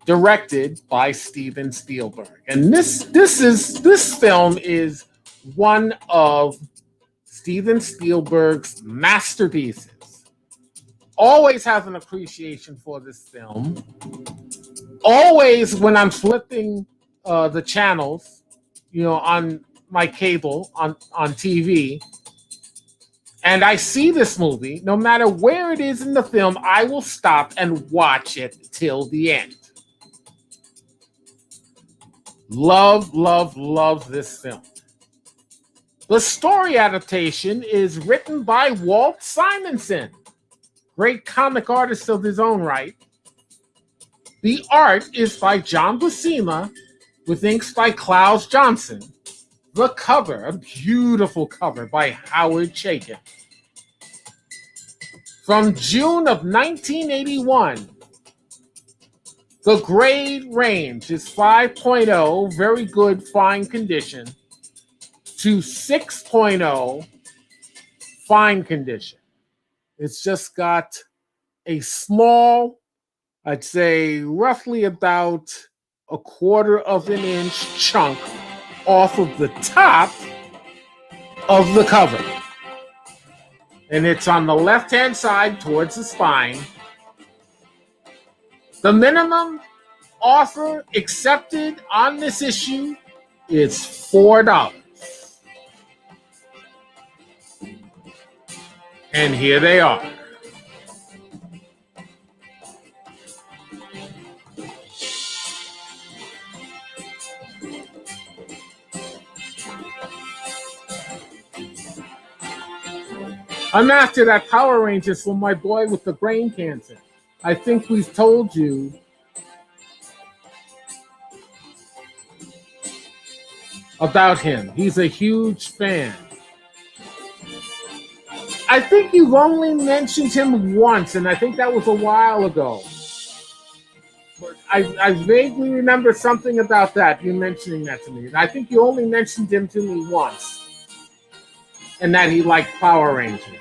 Directed by Steven Spielberg. And this film is one of Steven Spielberg's masterpieces. Always have an appreciation for this film. Always when I'm flipping the channels, on my cable, on TV, and I see this movie, no matter where it is in the film, I will stop and watch it till the end. Love, love, love this film. The story adaptation is written by Walt Simonson, great comic artist of his own right. The art is by John Buscema with inks by Klaus Johnson. The cover, a beautiful cover by Howard Chaykin. From June of 1981, the grade range is 5.0, very good, fine condition, to 6.0, fine condition. It's just got a small, I'd say roughly about a quarter of an inch chunk off of the top of the cover. And it's on the left-hand side towards the spine. The minimum offer accepted on this issue is $4. And here they are. I'm after that Power Rangers for my boy with the brain cancer. I think we've told you about him. He's a huge fan. I think you've only mentioned him once, and I think that was a while ago. But I vaguely remember something about that, you mentioning that to me. I think you only mentioned him to me once, and that he liked Power Rangers.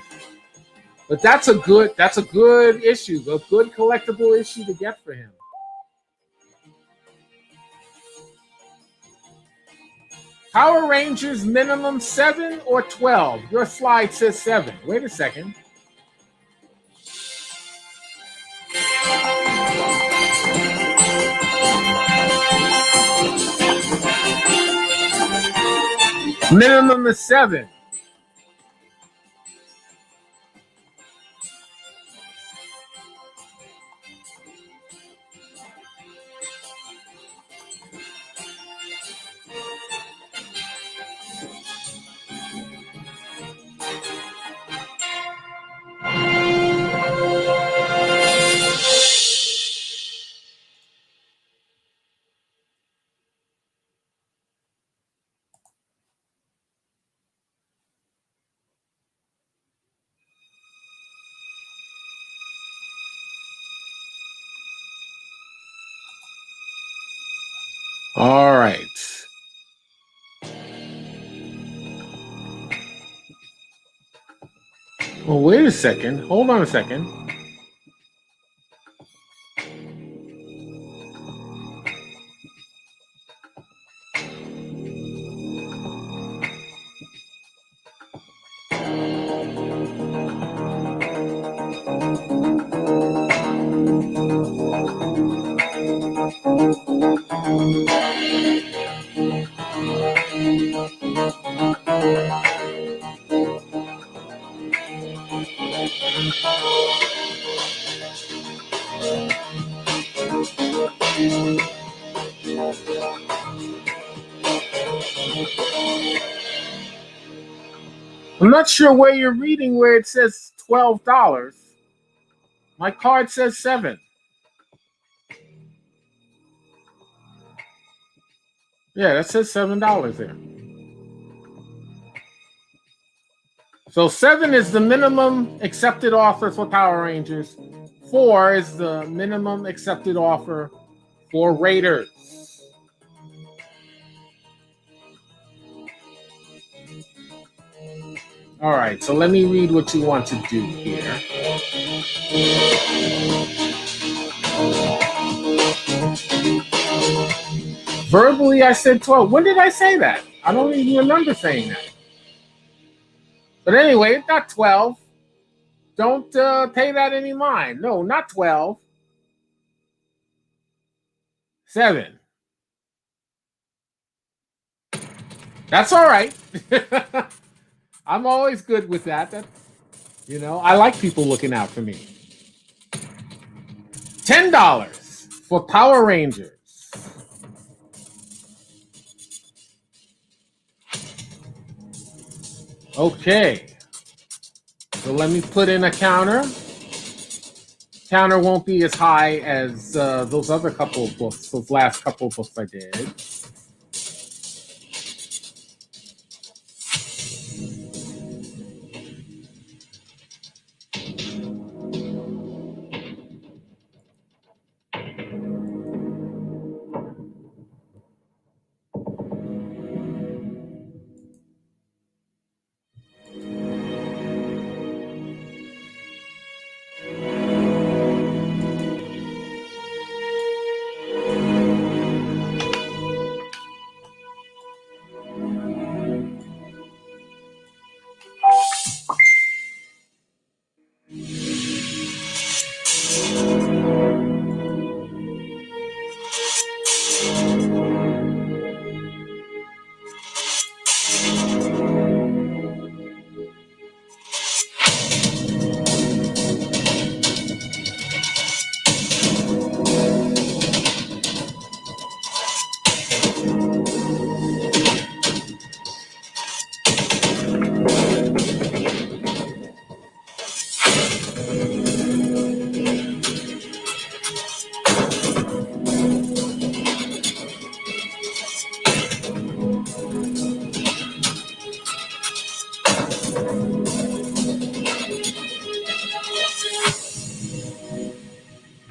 But that's a good issue, a good collectible issue to get for him. Power Rangers minimum 7 or 12. Your slide says 7. Wait a second. Minimum is 7. All right. Well, wait a second. Hold on a second. I'm not sure where you're reading where it says $12. My card says 7. Yeah, that says $7 there. So 7 is the minimum accepted offer for Power Rangers. 4 is the minimum accepted offer for Raiders. All right, so let me read what you want to do here. Verbally, I said 12. When did I say that? I don't even remember saying that. But anyway, it's not 12. Don't pay that any mind. No, not 12. 7. That's all right. I'm always good with that. I like people looking out for me. $10 for Power Rangers. Okay. So let me put in a counter. counter won't be as high as those other couple of books, those last couple of books I did.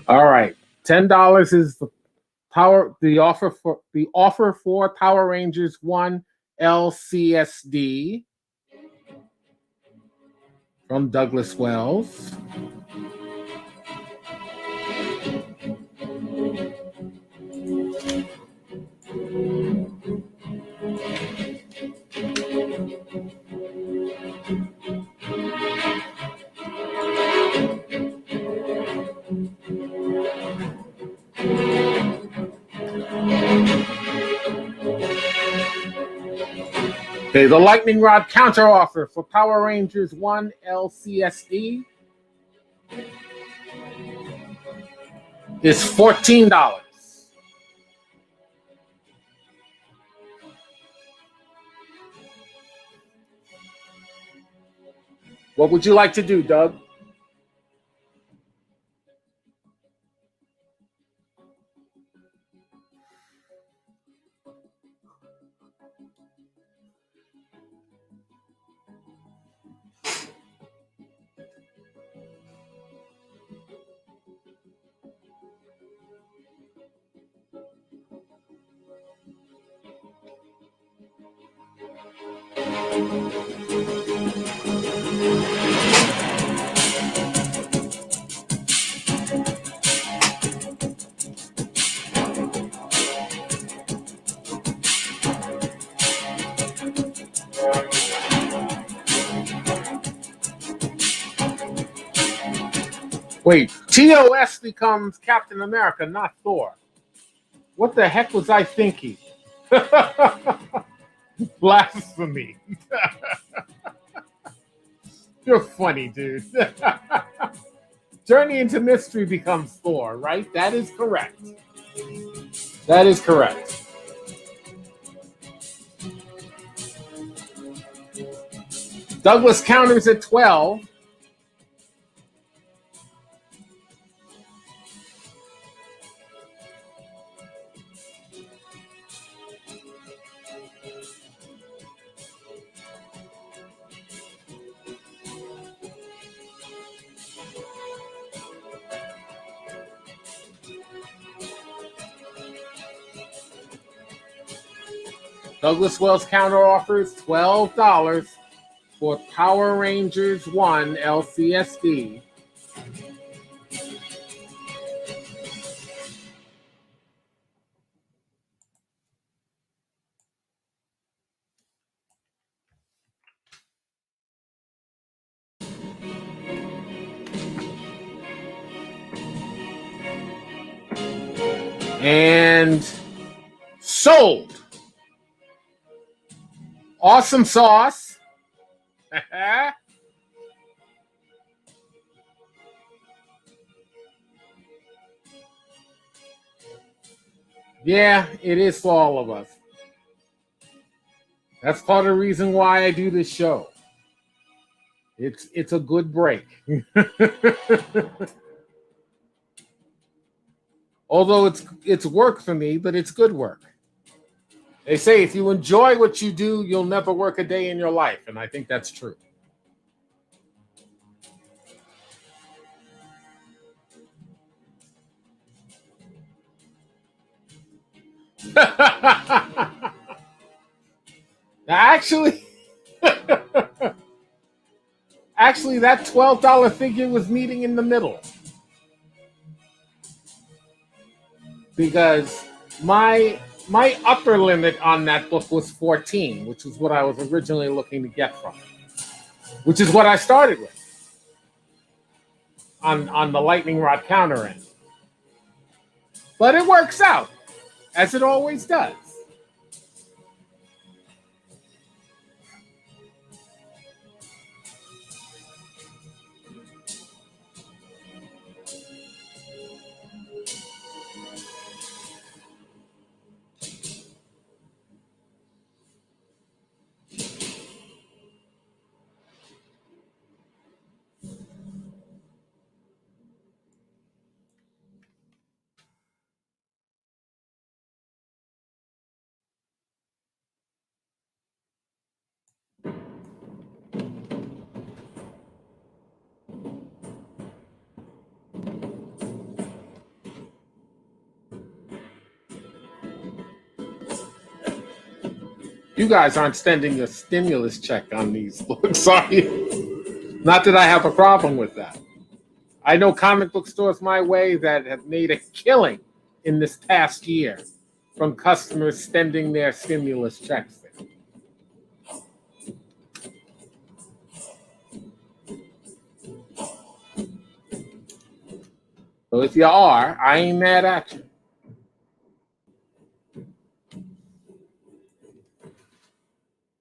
All right, $10 is the offer for Power Rangers 1 LCSD from Douglas Wells. Okay, the Lightning Rod counter offer for Power Rangers 1 LCSD is $14. What would you like to do, Doug? Wait, TOS becomes Captain America, not Thor. What the heck was I thinking? Blasphemy. You're funny, dude. Journey into Mystery becomes Thor, right? That is correct. That is correct. Douglas counters at 12. Douglas Wells counter offers $12 for Power Rangers 1 LCSD. And sold. Awesome sauce. Yeah, it is for all of us. That's part of the reason why I do this show. It's a good break. Although it's work for me, but it's good work. They say if you enjoy what you do, you'll never work a day in your life, and I think that's true. Actually, actually, that $12 figure was meeting in the middle because my upper limit on that book was 14, which is what I was originally looking to get from it, which is what I started with on the lightning rod counter end. But it works out, as it always does. You guys aren't spending a stimulus check on these books, are you? Not that I have a problem with that. I know comic book stores my way that have made a killing in this past year from customers spending their stimulus checks there. So if you are, I ain't mad at you.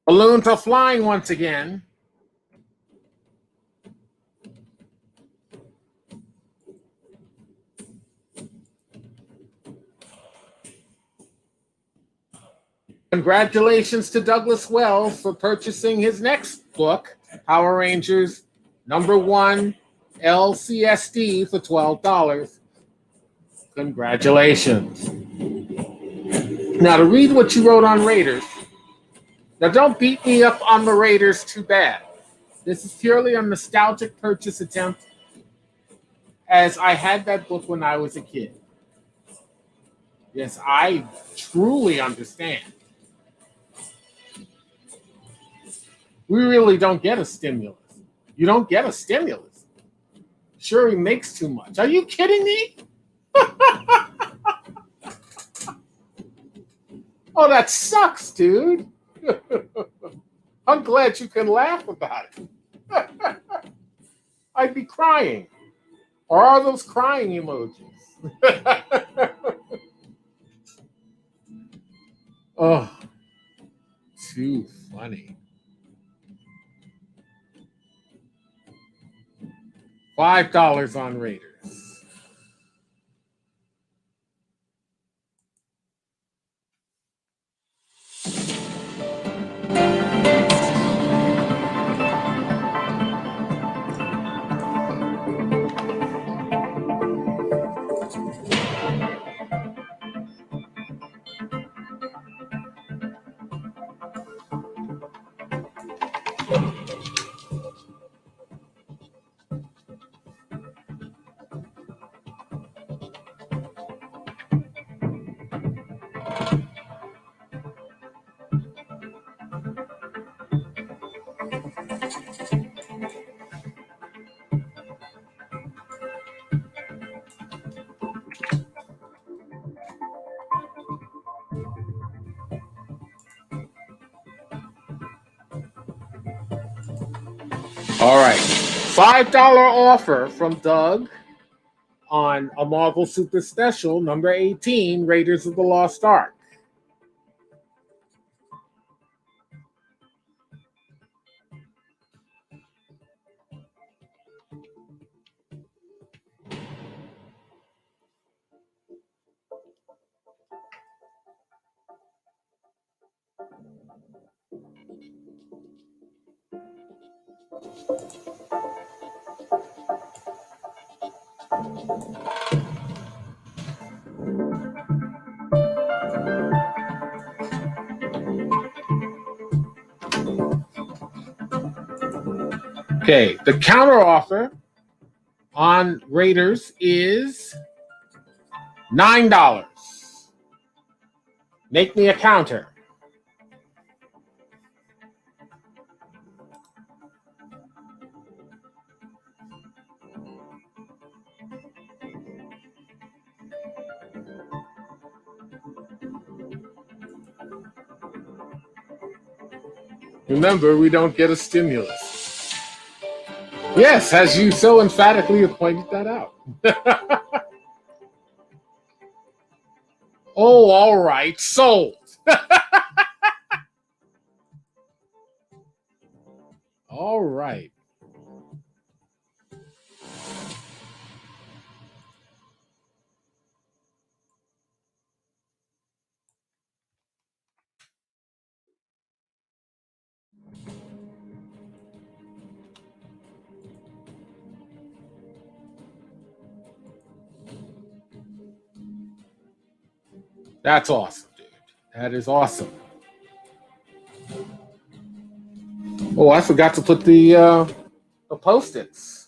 Balloons are flying once again. Congratulations to Douglas Wells for purchasing his next book, Power Rangers #1 LCSD, for $12. Congratulations. Now, to read what you wrote on Raiders, now don't beat me up on the Raiders too bad. This is purely a nostalgic purchase attempt, as I had that book when I was a kid. Yes, I truly understand. We really don't get a stimulus. You don't get a stimulus. Sure, he makes too much. Are you kidding me? Oh, that sucks, dude. I'm glad you can laugh about it. I'd be crying. Or are those crying emojis? Oh, too funny. $5 on Raiders. All right. $5 offer from Doug on a Marvel Super Special, #18, Raiders of the Lost Ark. Okay, the counter offer on Raiders is $9. Make me a counter. Remember, we don't get a stimulus. Yes, as you so emphatically have pointed that out. Oh, all right, sold. All right. That's awesome, dude. That is awesome. Oh, I forgot to put the Post-its.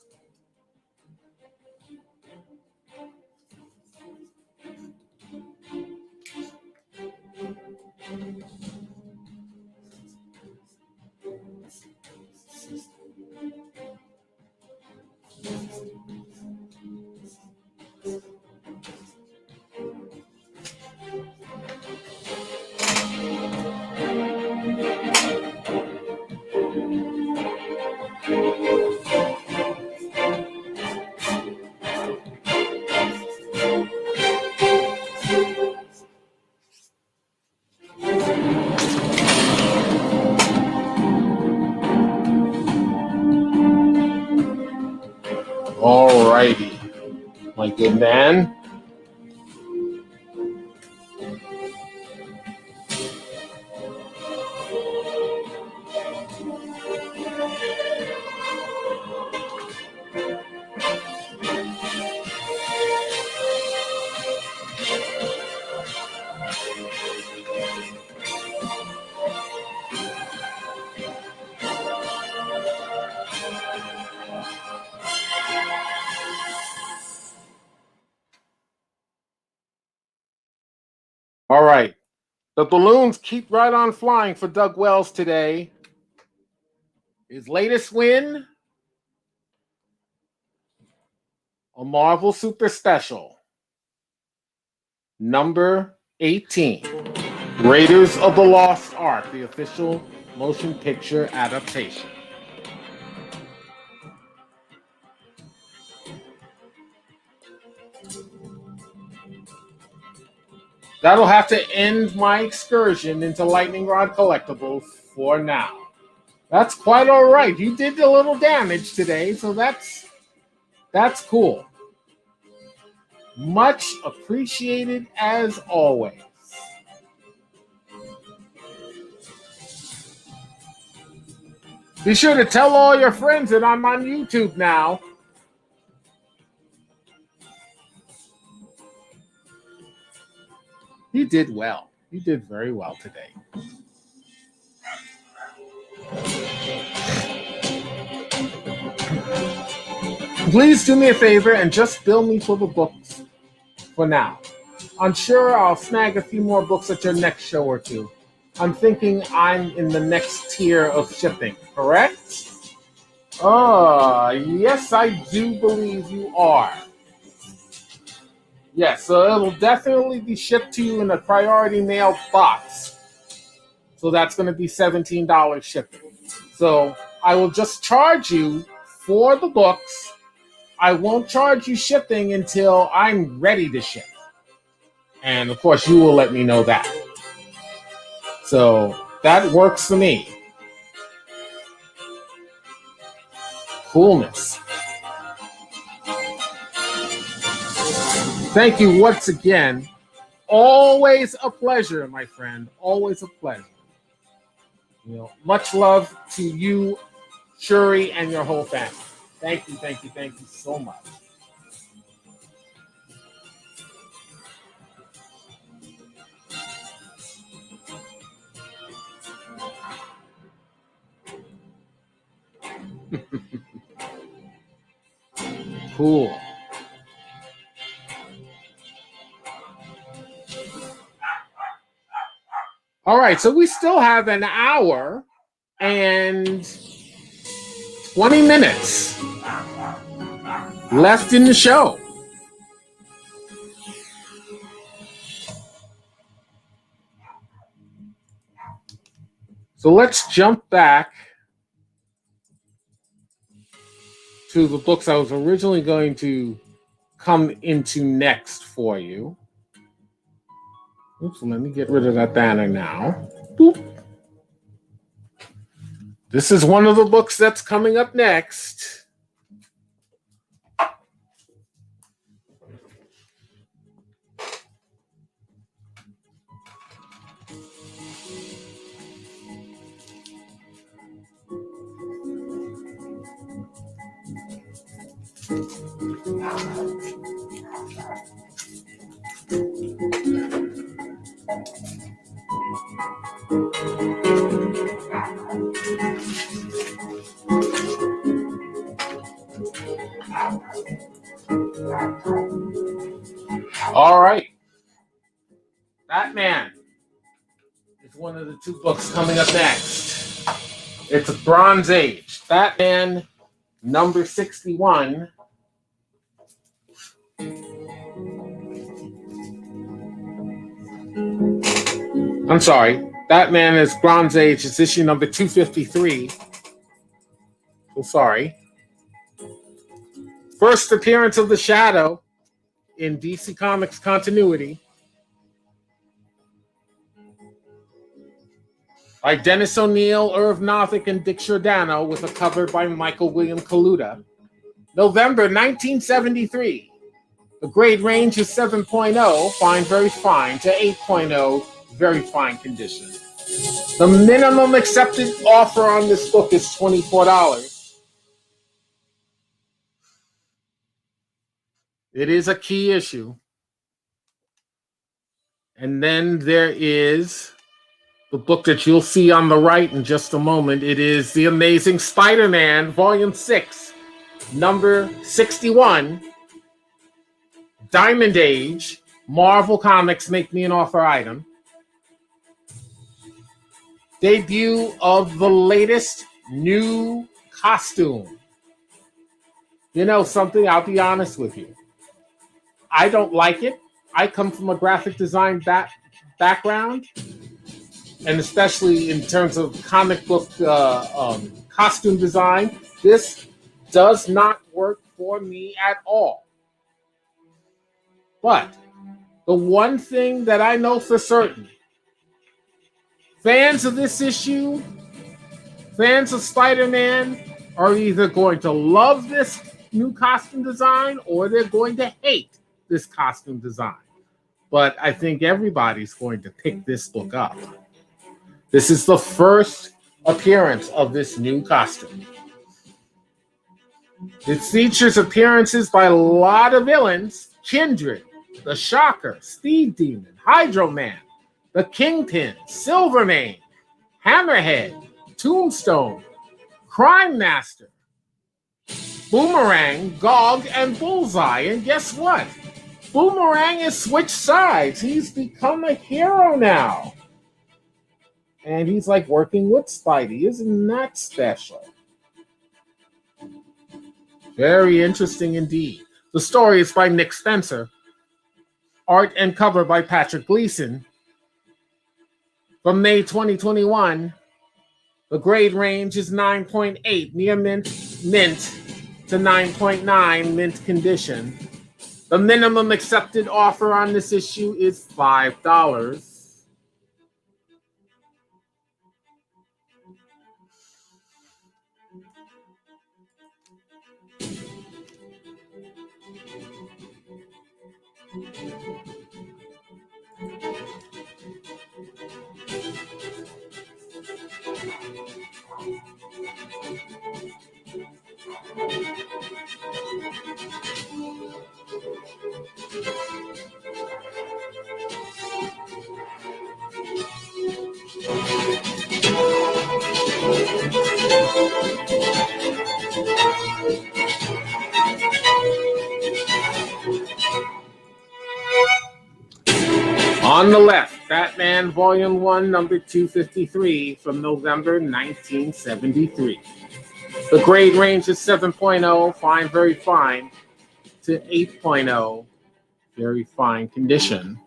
All righty, my good man. All right. The balloons keep right on flying for Doug Wells today. His latest win, a Marvel Super Special, number 18, Raiders of the Lost Ark, the official motion picture adaptation. That'll have to end my excursion into Lightning Rod Collectibles for now. That's quite all right. You did a little damage today, so that's cool. Much appreciated as always. Be sure to tell all your friends that I'm on YouTube now. You did well. You did very well today. Please do me a favor and just bill me for the books for now. I'm sure I'll snag a few more books at your next show or two. I'm thinking I'm in the next tier of shipping, correct? Yes, I do believe you are. Yes, so it'll definitely be shipped to you in a priority mail box. So that's going to be $17 shipping. So I will just charge you for the books. I won't charge you shipping until I'm ready to ship. And of course, you will let me know that. So that works for me. Coolness. Thank you once again. Always a pleasure, my friend. Always a pleasure. You know, much love to you, Shuri, and your whole family. Thank you, thank you, thank you so much. Cool. All right, so we still have an hour and 20 minutes left in the show. So let's jump back to the books I was originally going to come into next for you. Oops, let me get rid of that banner now. Boop. This is one of the books that's coming up next. All right. Batman is one of the two books coming up next. It's a Bronze Age. Batman number 61. I'm sorry. Batman is Bronze Age. It's issue number 253. So sorry. First appearance of the Shadow in DC Comics continuity. By Dennis O'Neil, Irv Novick, and Dick Giordano, with a cover by Michael William Kaluta. November 1973. The grade range is 7.0, fine, very fine, to 8.0, very fine condition. The minimum accepted offer on this book is $24. It is a key issue. And then there is the book that you'll see on the right in just a moment. It is The Amazing Spider-Man, Volume 6, number 61, Diamond Age, Marvel Comics Make Me an Offer item. Debut of the latest new costume. You know something, I'll be honest with you. I don't like it. I come from a graphic design background, and especially in terms of comic book costume design, this does not work for me at all. But the one thing that I know for certain, fans of this issue, fans of Spider-Man, are either going to love this new costume design or they're going to hate this costume design. But I think everybody's going to pick this book up. This is the first appearance of this new costume. It features appearances by a lot of villains: Kindred, the Shocker, Speed Demon, Hydro Man, the Kingpin, Silvermane, Hammerhead, Tombstone, Crime Master, Boomerang, Gog, and Bullseye. And guess what? Boomerang has switched sides. He's become a hero now. And he's like working with Spidey. Isn't that special? Very interesting indeed. The story is by Nick Spencer. Art and cover by Patrick Gleason. From May 2021, the grade range is 9.8, near mint to 9.9, mint condition. The minimum accepted offer on this issue is $5. On the left, Batman Volume 1, number 253 from November 1973. The grade range is 7.0, fine, very fine, to 8.0, very fine condition.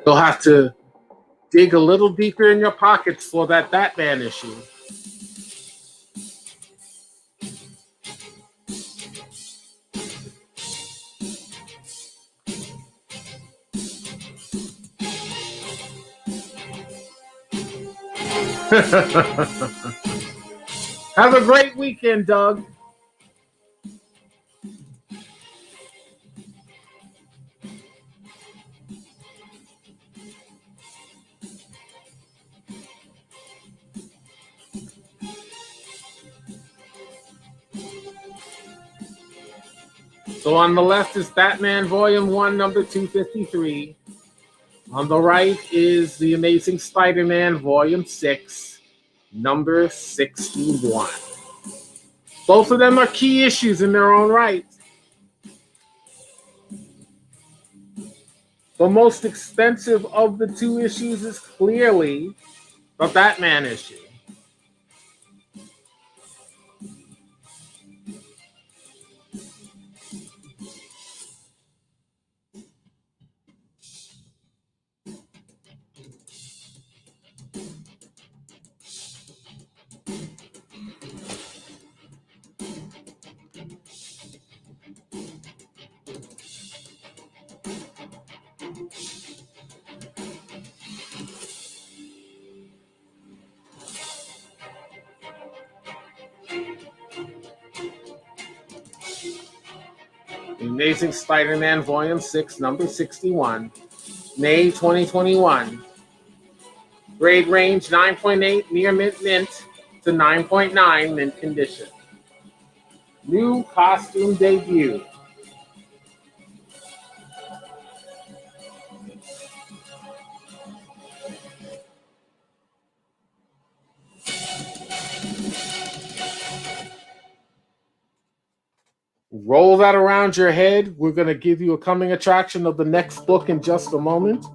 You'll have to dig a little deeper in your pockets for that Batman issue. Have a great weekend, Doug. So on the left is Batman Volume 1, number 253. On the right is The Amazing Spider-Man Volume 6, number 61. Both of them are key issues in their own right. The most expensive of the two issues is clearly the Batman issue. The Amazing Spider-Man Volume 6, number 61, May 2021. Grade range 9.8, near mint to 9.9, mint condition. New costume debut. Roll that around your head. We're going to give you a coming attraction of the next book in just a moment.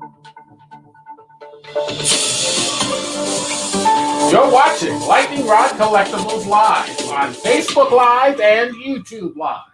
You're watching Lightning Rod Collectibles Live on Facebook Live and YouTube Live.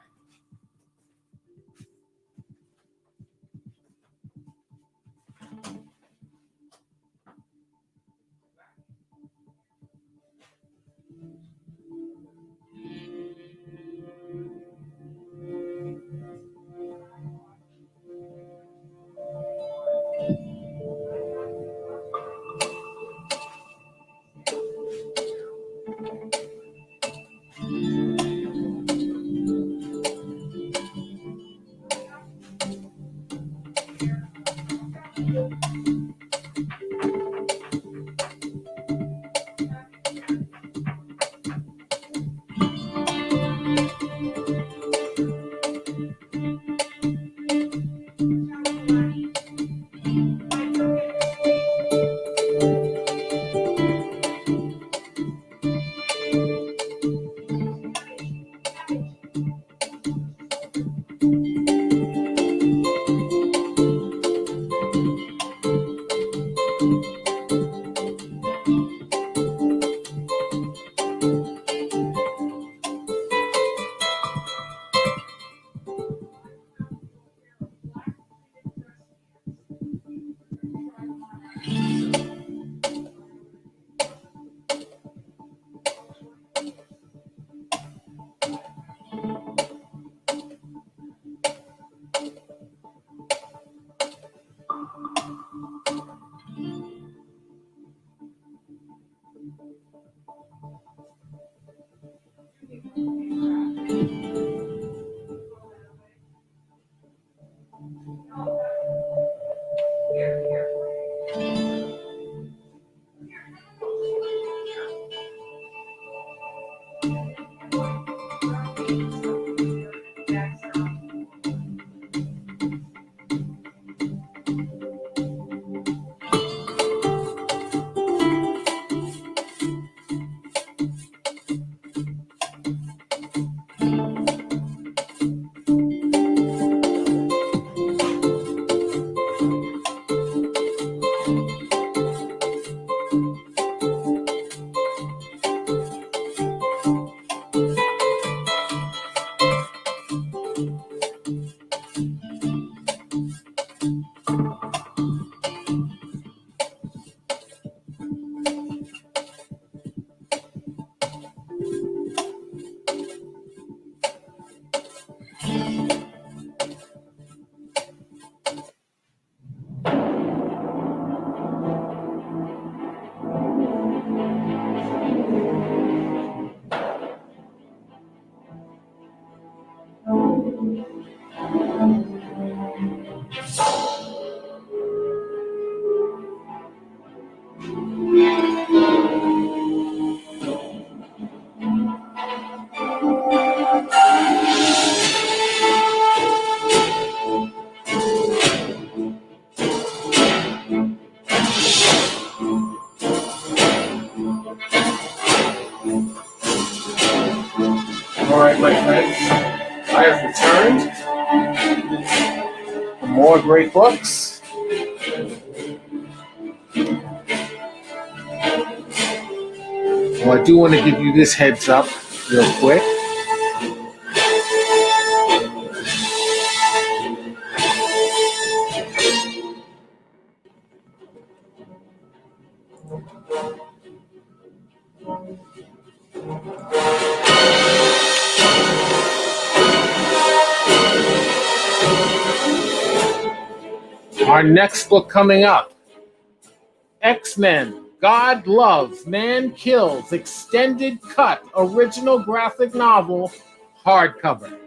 More great books. Well, I do want to give you this heads up real quick. Our next book coming up, X-Men, God Loves, Man Kills, Extended Cut, Original Graphic Novel, hardcover.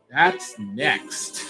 That's next.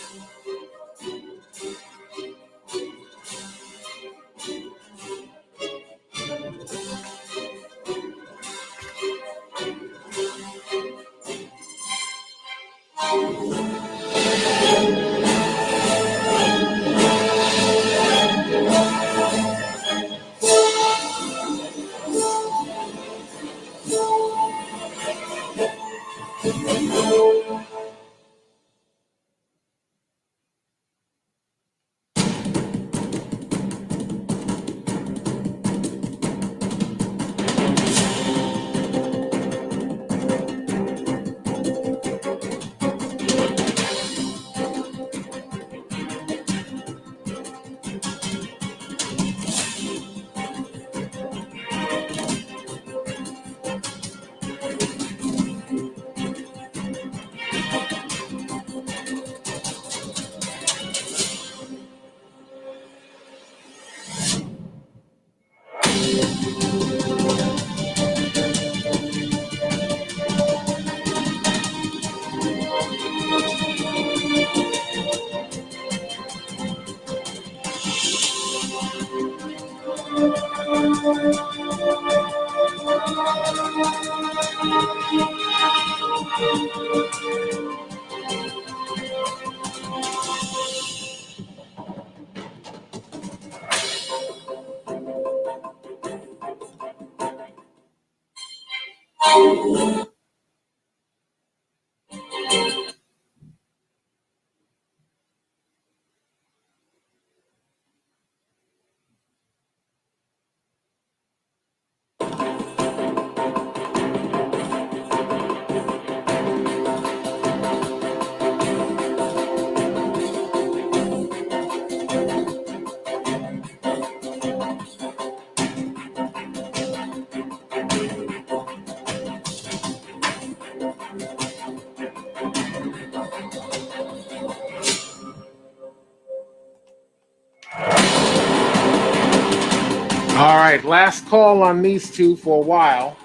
All right, last call on these two for a while.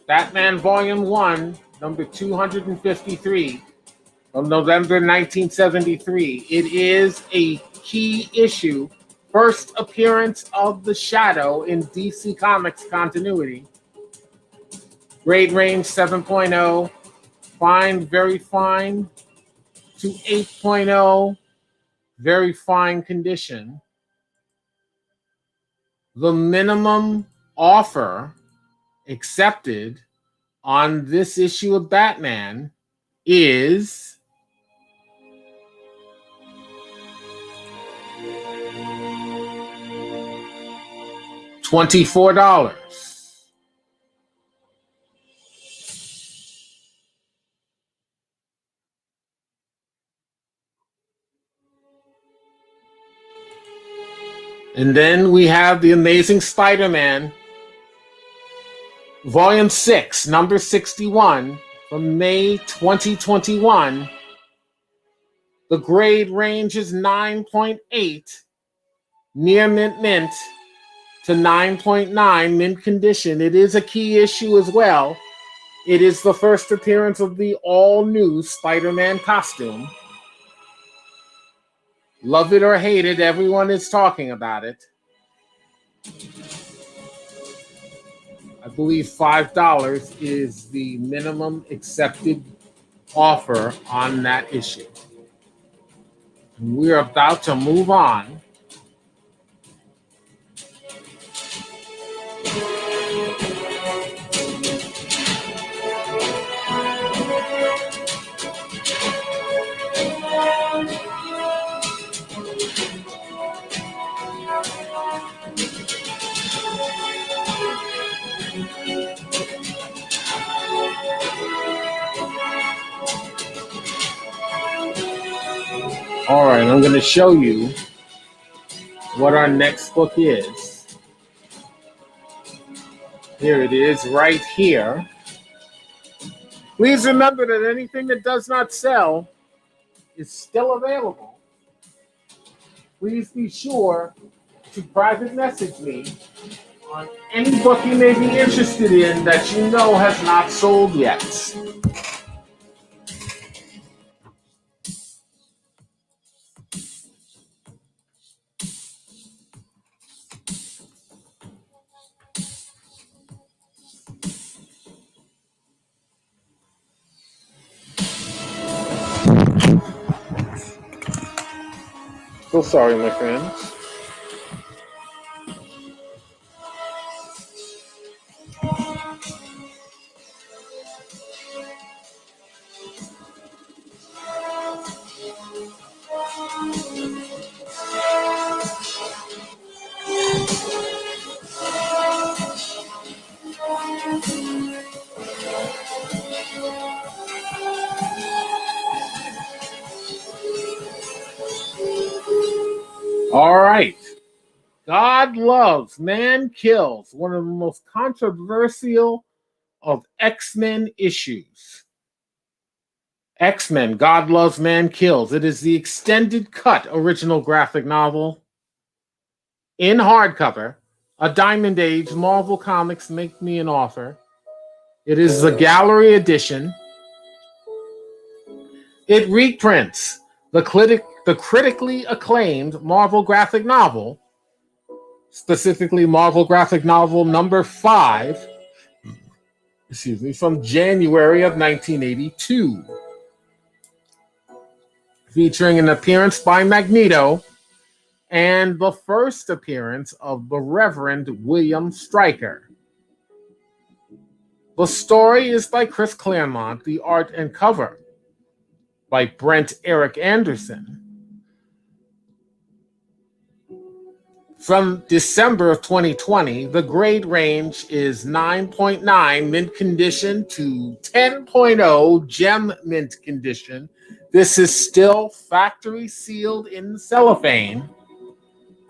Batman Volume 1, number 253, of November 1973. It is a key issue, first appearance of the Shadow in DC Comics continuity. Grade range 7.0, fine, very fine, to 8.0, very fine condition. The minimum offer accepted on this issue of Batman is $24. And then we have The Amazing Spider-Man, Volume 6, number 61, from May 2021. The grade range is 9.8, near mint to 9.9, mint condition. It is a key issue as well. It is the first appearance of the all-new Spider-Man costume. Love it or hate it, everyone is talking about it. I believe $5 is the minimum accepted offer on that issue. And we're about to move on. All right, I'm going to show you what our next book is. Here it is, right here. Please remember that anything that does not sell is still available. Please be sure to private message me on any book you may be interested in that you know has not sold yet. So sorry, my friends. All right. God Loves, Man Kills, one of the most controversial of X-Men issues. X-Men, God Loves, Man Kills. It is the extended cut original graphic novel in hardcover, a Diamond Age Marvel Comics Make Me an Offer. It is the gallery edition. It reprints the critically acclaimed Marvel graphic novel, specifically Marvel graphic novel number 5, from January of 1982, featuring an appearance by Magneto and the first appearance of the Reverend William Stryker. The story is by Chris Claremont, the art and cover by Brent Eric Anderson. From December of 2020, the grade range is 9.9 mint condition to 10.0 gem mint condition. This is still factory sealed in cellophane.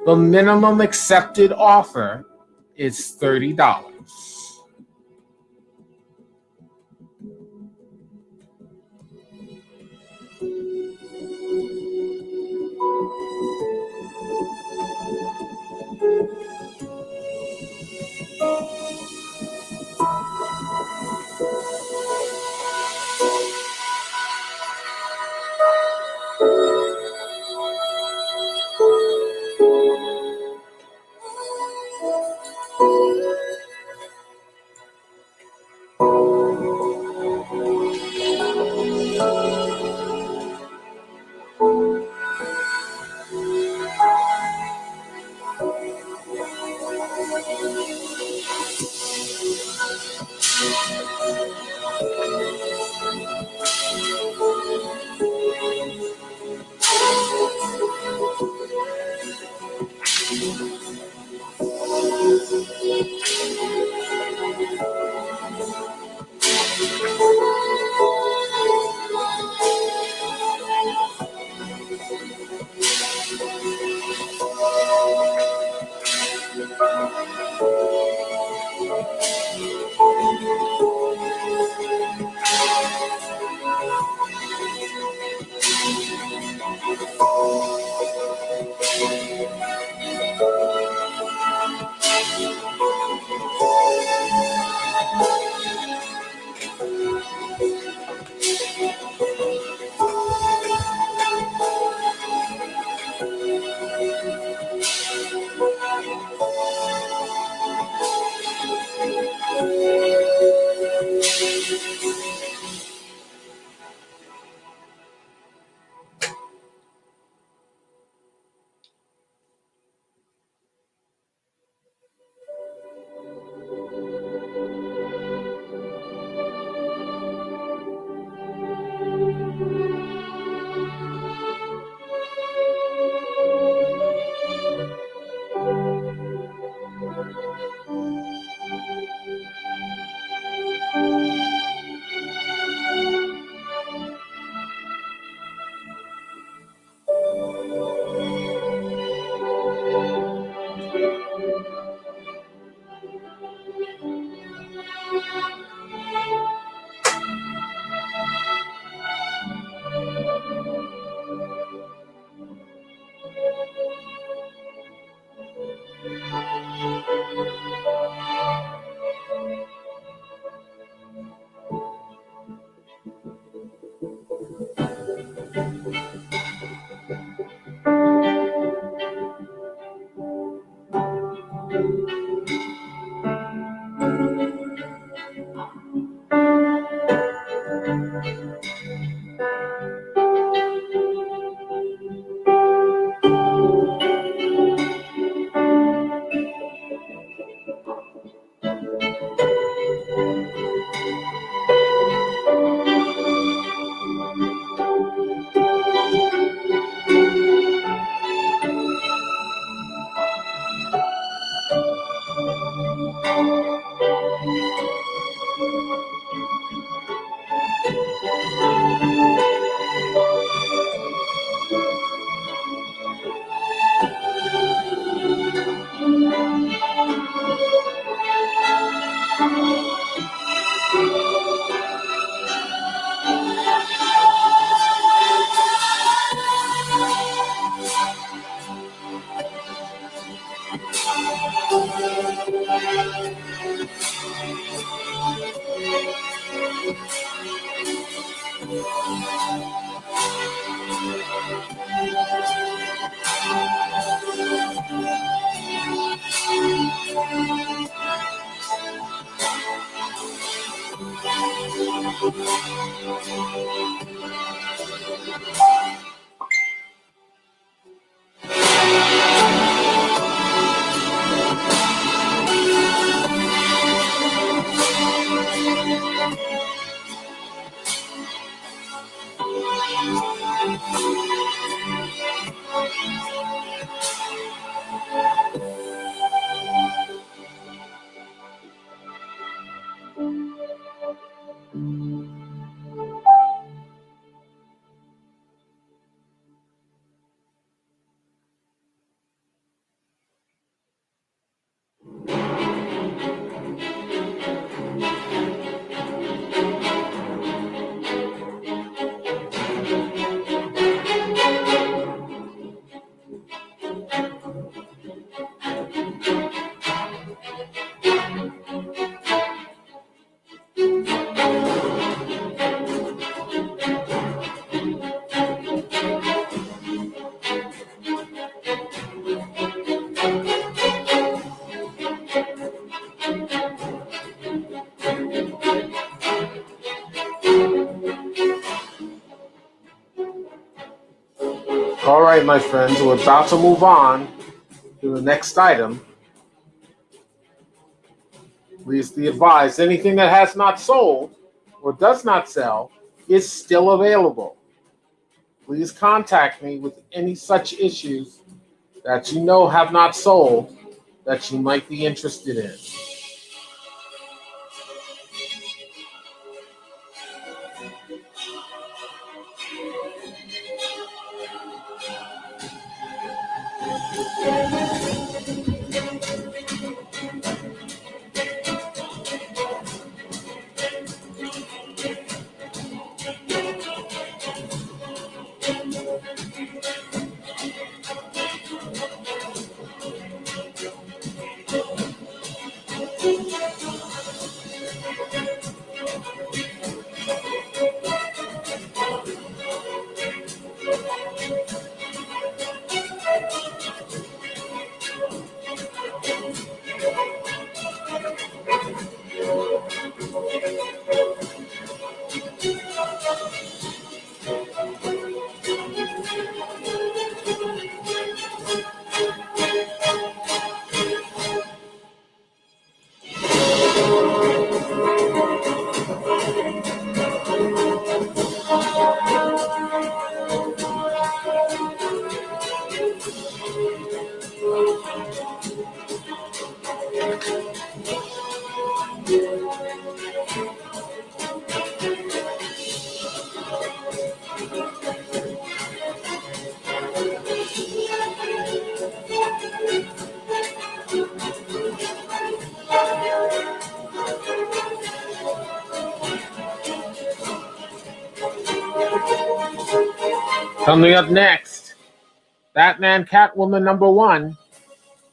The minimum accepted offer is $30. All right, my friends, we're about to move on to the next item. Please be advised, anything that has not sold or does not sell is still available. Please contact me with any such issues that you know have not sold that you might be interested in. Coming up next, Batman Catwoman #1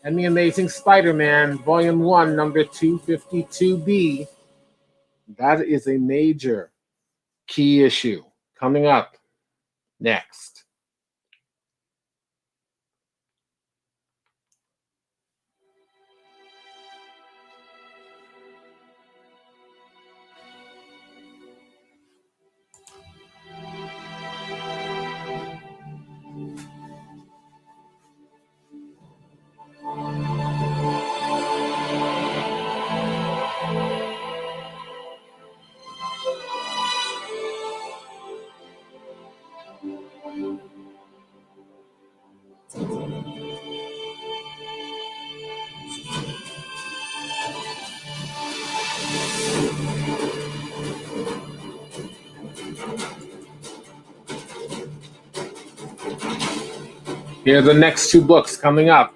and The Amazing Spider-Man Volume 1, number 252B. That is a major key issue. Coming up next. Here are the next two books coming up.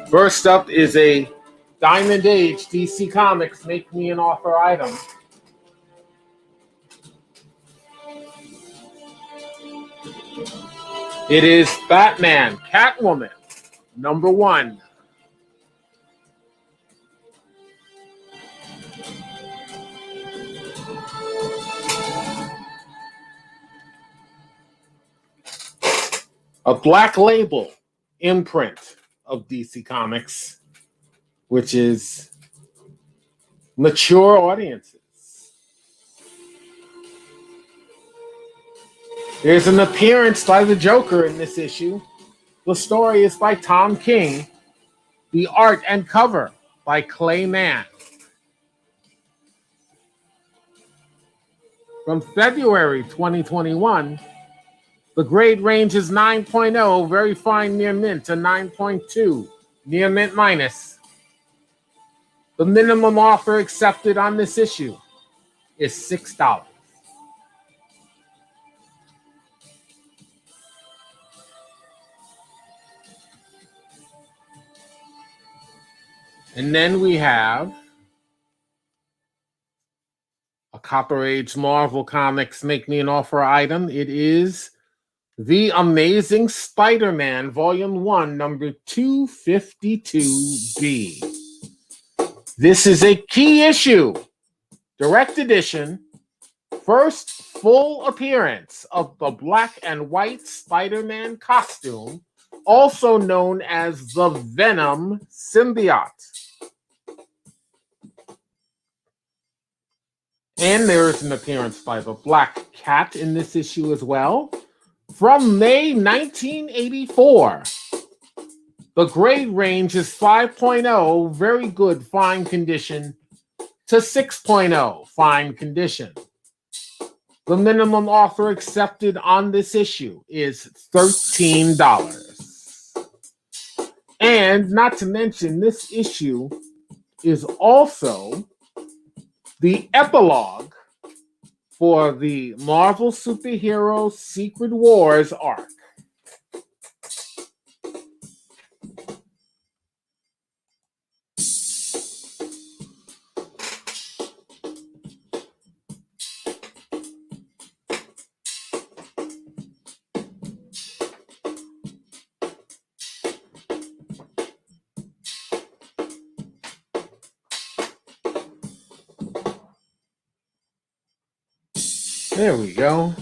First up is a Diamond Age DC Comics Make Me an Offer item. It is Batman Catwoman #1. A Black Label imprint of DC Comics, which is mature audiences. There's an appearance by the Joker in this issue. The story is by Tom King. The art and cover by Clay Mann. From February 2021, the grade range is 9.0, very fine near mint, to 9.2, near mint minus. The minimum offer accepted on this issue is $6. And then we have a Copper Age Marvel Comics Make Me an Offer item. It is The Amazing Spider-Man Volume 1, number 252B. This is a key issue, direct edition, first full appearance of the black and white Spider-Man costume, also known as the Venom symbiote. And there is an appearance by the Black Cat in this issue as well. From May 1984, the grade range is 5.0, very good, fine condition, to 6.0, fine condition. The minimum offer accepted on this issue is $13. And not to mention, this issue is also the epilogue for the Marvel Superhero Secret Wars arc. There we go.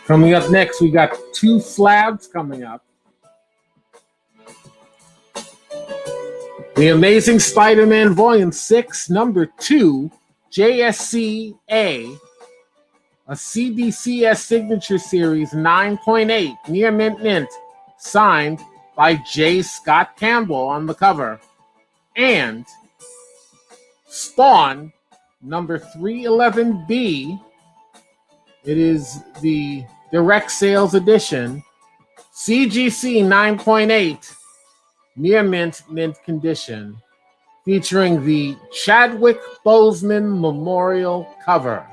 Coming up next, we got two slabs coming up. The Amazing Spider-Man Volume 6, Number 2, JSC-A, a CBCS Signature Series 9.8, near mint, signed by J. Scott Campbell on the cover. And Spawn, Number 311B, it is the Direct Sales Edition, CGC 9.8, near mint condition, featuring the Chadwick Boseman Memorial cover.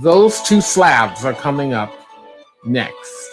Those two slabs are coming up next.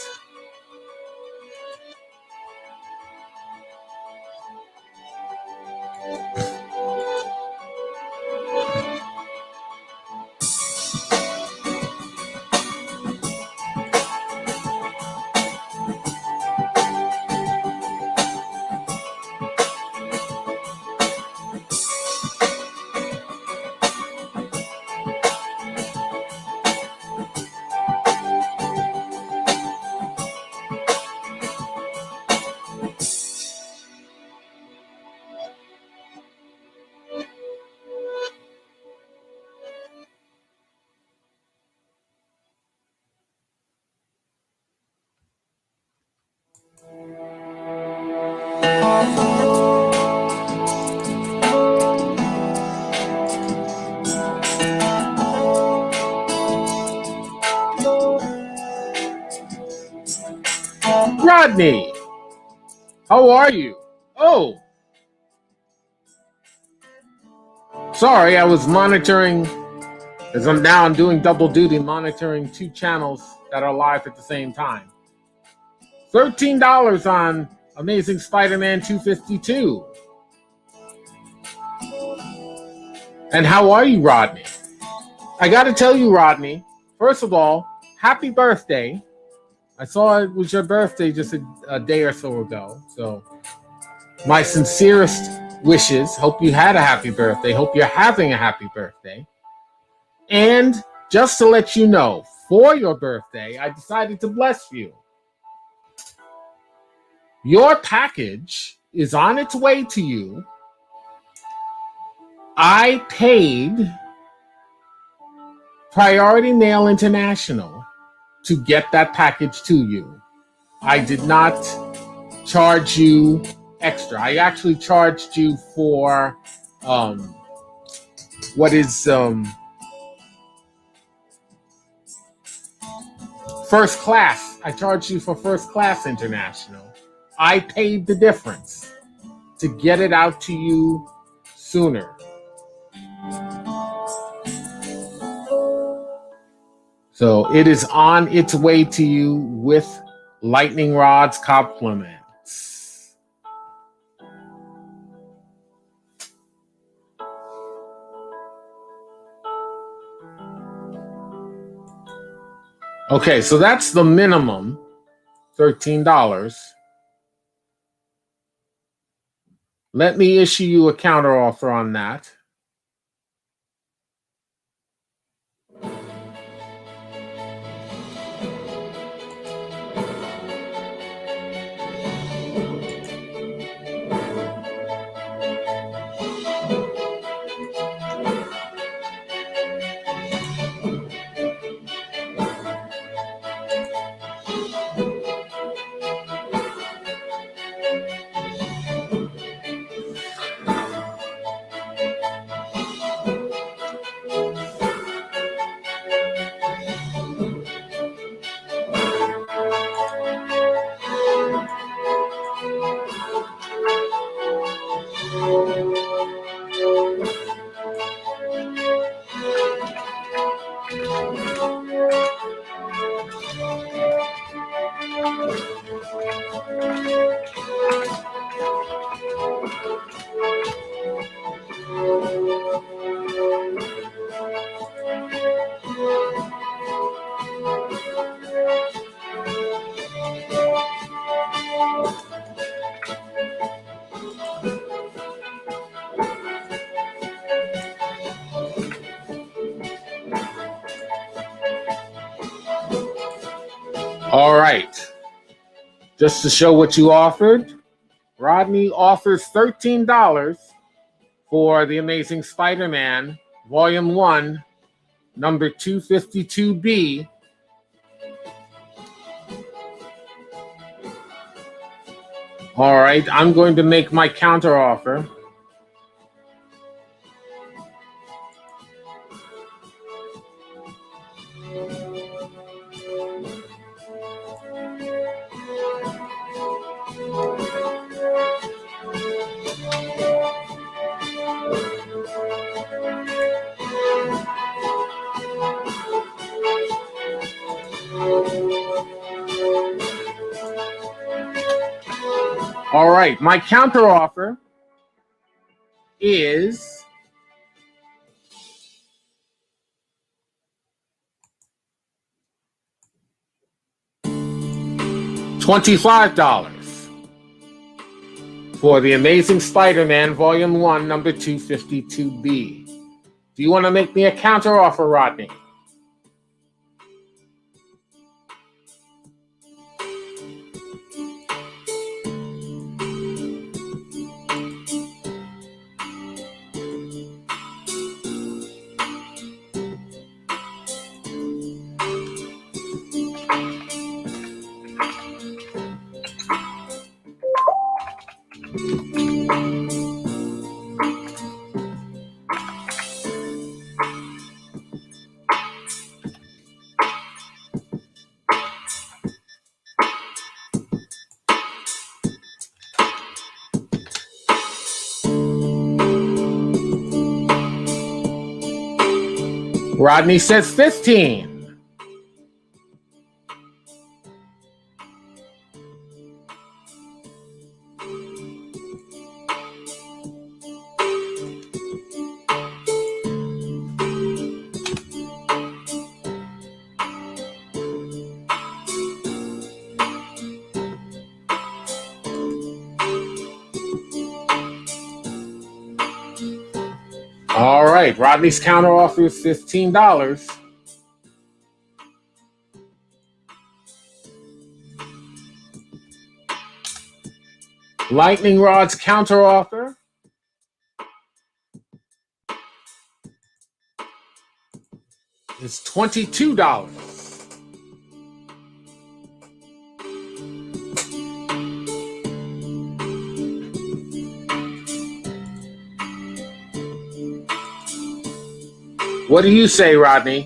Rodney, how are you? Oh, sorry, I was monitoring, as I'm doing double duty, monitoring two channels that are live at the same time. $13 on Amazing Spider-Man 252. And how are you, Rodney? I got to tell you, Rodney, first of all, happy birthday. I saw it was your birthday just a day or so ago. So my sincerest wishes. Hope you had a happy birthday. Hope you're having a happy birthday. And just to let you know, for your birthday, I decided to bless you. Your package is on its way to you. I paid Priority Mail International to get that package to you. I did not charge you extra. I actually charged you for first class. I charged you for first class international. I paid the difference to get it out to you sooner. So it is on its way to you with Lightning Rod's compliments. Okay, so that's the minimum, $13. Let me issue you a counteroffer on that. All right. Just to show what you offered, Rodney offers $13 for The Amazing Spider-Man, Volume 1, number 252B. All right, I'm going to make my counter offer. All right, my counter offer is $25 for The Amazing Spider-Man, Volume 1, number 252B. Do you want to make me a counter offer, Rodney? Rodney says 15. All right, Rodney's counter offer is $15. Lightning Rod's counter offer is $22. What do you say, Rodney?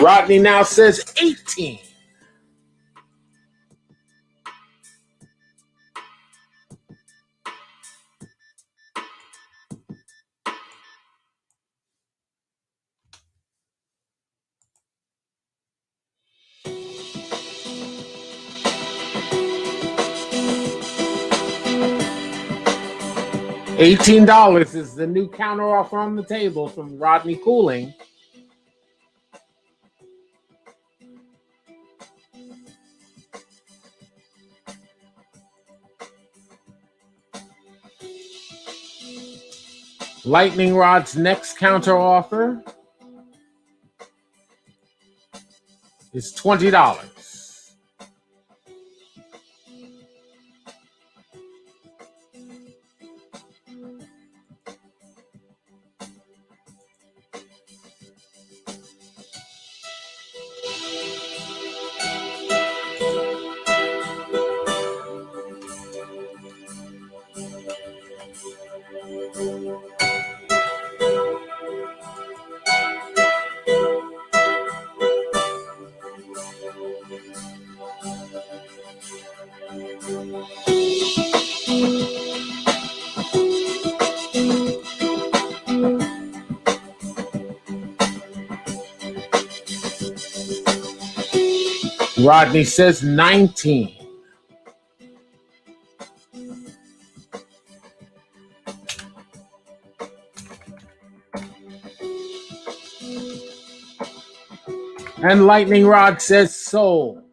Rodney now says 18. $18 is the new counter offer on the table from Rodney Cooling. Lightning Rod's next counter offer is $20. Rodney says 19. And Lightning Rod says sold.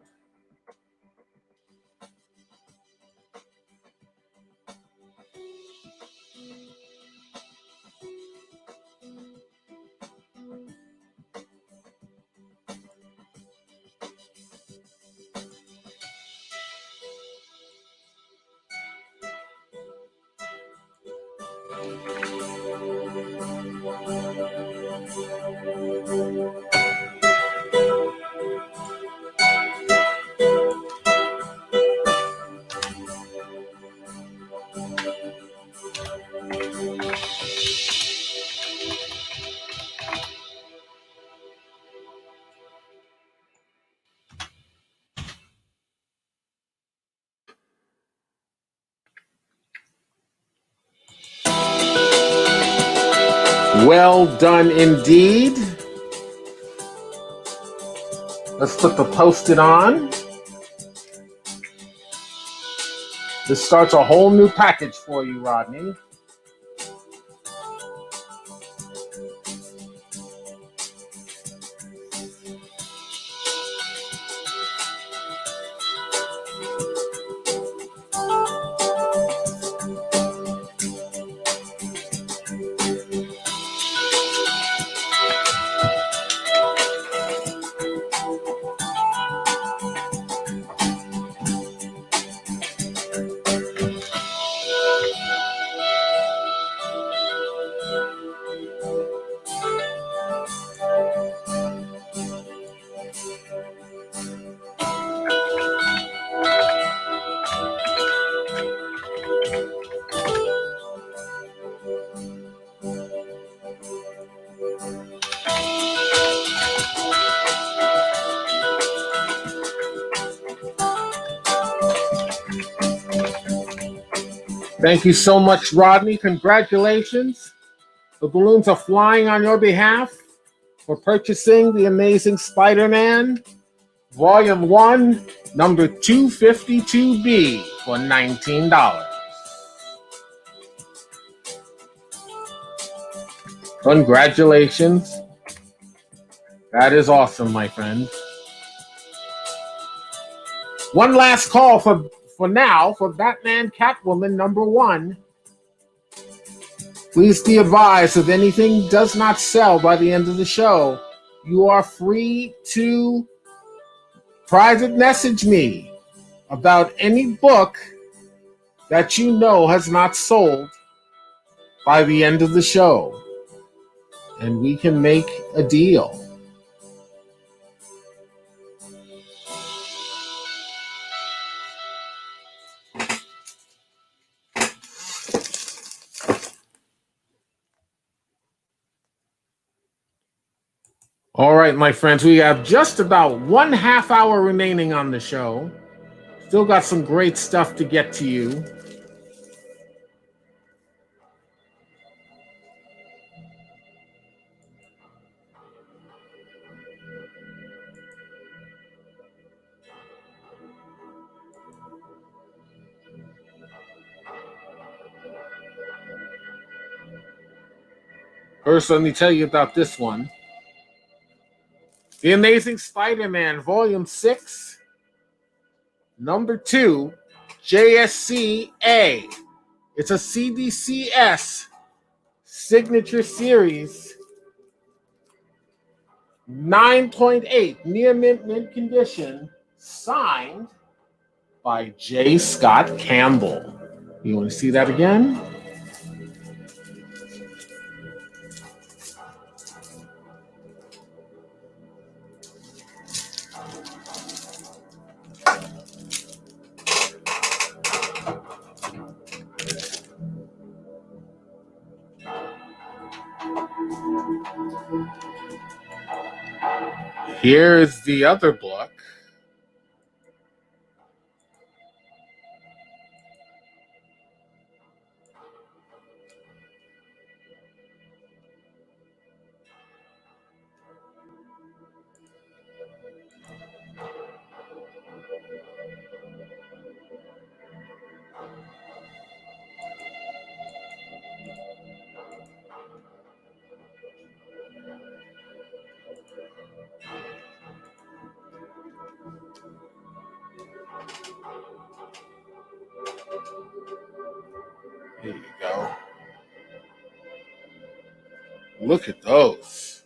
Well done indeed. Let's put the Post-it on. This starts a whole new package for you, Rodney. Thank you so much, Rodney. Congratulations. The balloons are flying on your behalf for purchasing The Amazing Spider-Man, Volume 1, number 252B for $19. Congratulations. That is awesome, my friend. One last call for now for Batman Catwoman number 1. Please be advised, if anything does not sell by the end of the show, you are free to private message me about any book that you know has not sold by the end of the show, and we can make a deal. All right, my friends, we have just about 1/2 hour remaining on the show. Still got some great stuff to get to you. First, let me tell you about this one. The Amazing Spider-Man, Volume 6, Number 2, JSC-A. It's a CBCS signature series, 9.8, near mint condition, signed by J. Scott Campbell. You want to see that again? Here's the other book. Here you go. Look at those.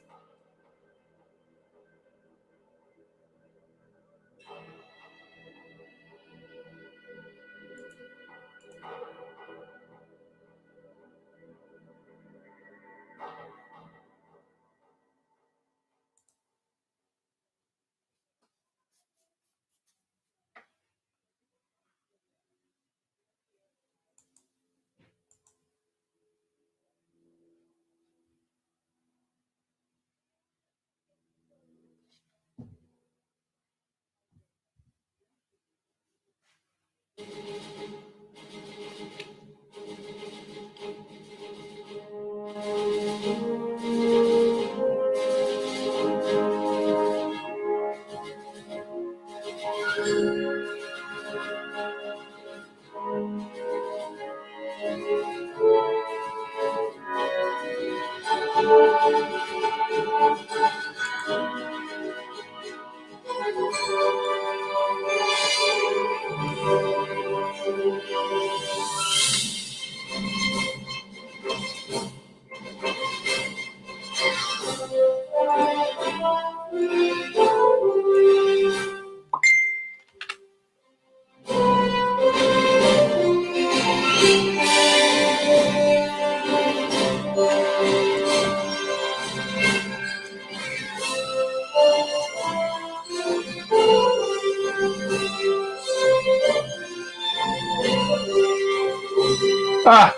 Ah,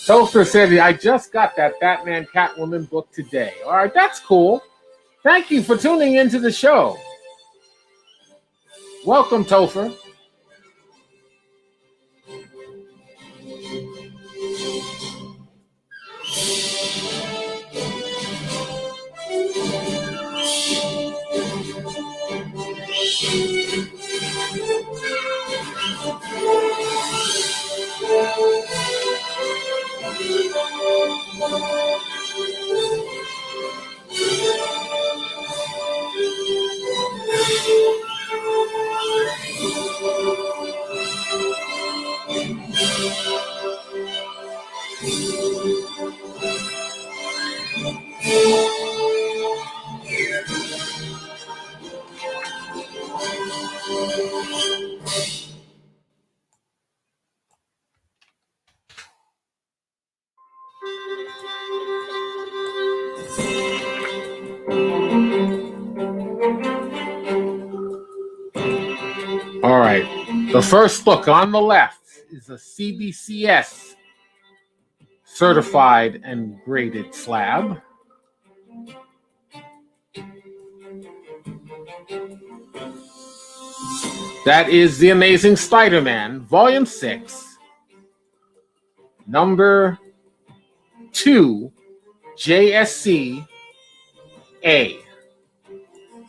Topher said, I just got that Batman Catwoman book today. All right, that's cool. Thank you for tuning into the show. Welcome, Topher. All right. The first book on the left is a CBCS certified and graded slab. That is The Amazing Spider-Man, Volume 6, Number 2, JSC A.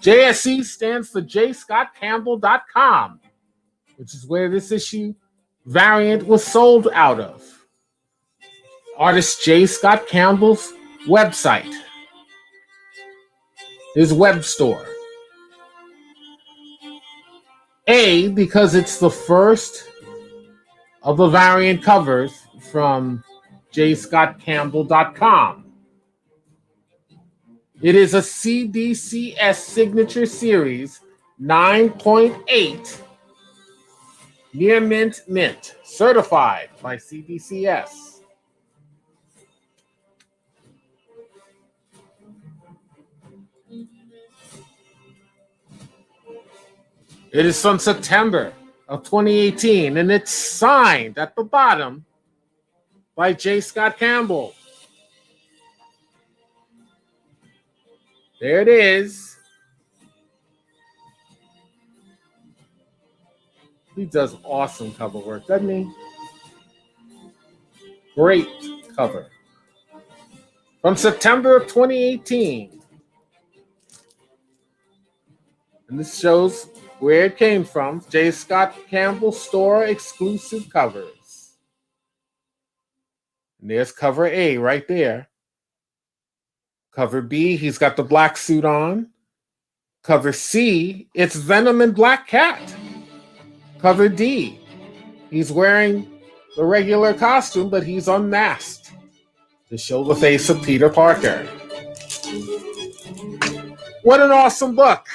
JSC stands for jscottcampbell.com, which is where this issue variant was sold out of. Artist J. Scott Campbell's website, his web store. A, because it's the first of the variant covers from jscottcampbell.com. It is a CBCS Signature Series 9.8 Near Mint, certified by CBCS. It is from September of 2018, and it's signed at the bottom by J. Scott Campbell. There it is. He does awesome cover work, doesn't he? Great cover. From September of 2018. And this shows where it came from. J. Scott Campbell store exclusive covers. And there's cover A right there. Cover B, he's got the black suit on. Cover C, it's Venom and Black Cat. Cover D, he's wearing the regular costume, but he's unmasked to show the face of Peter Parker. What an awesome book.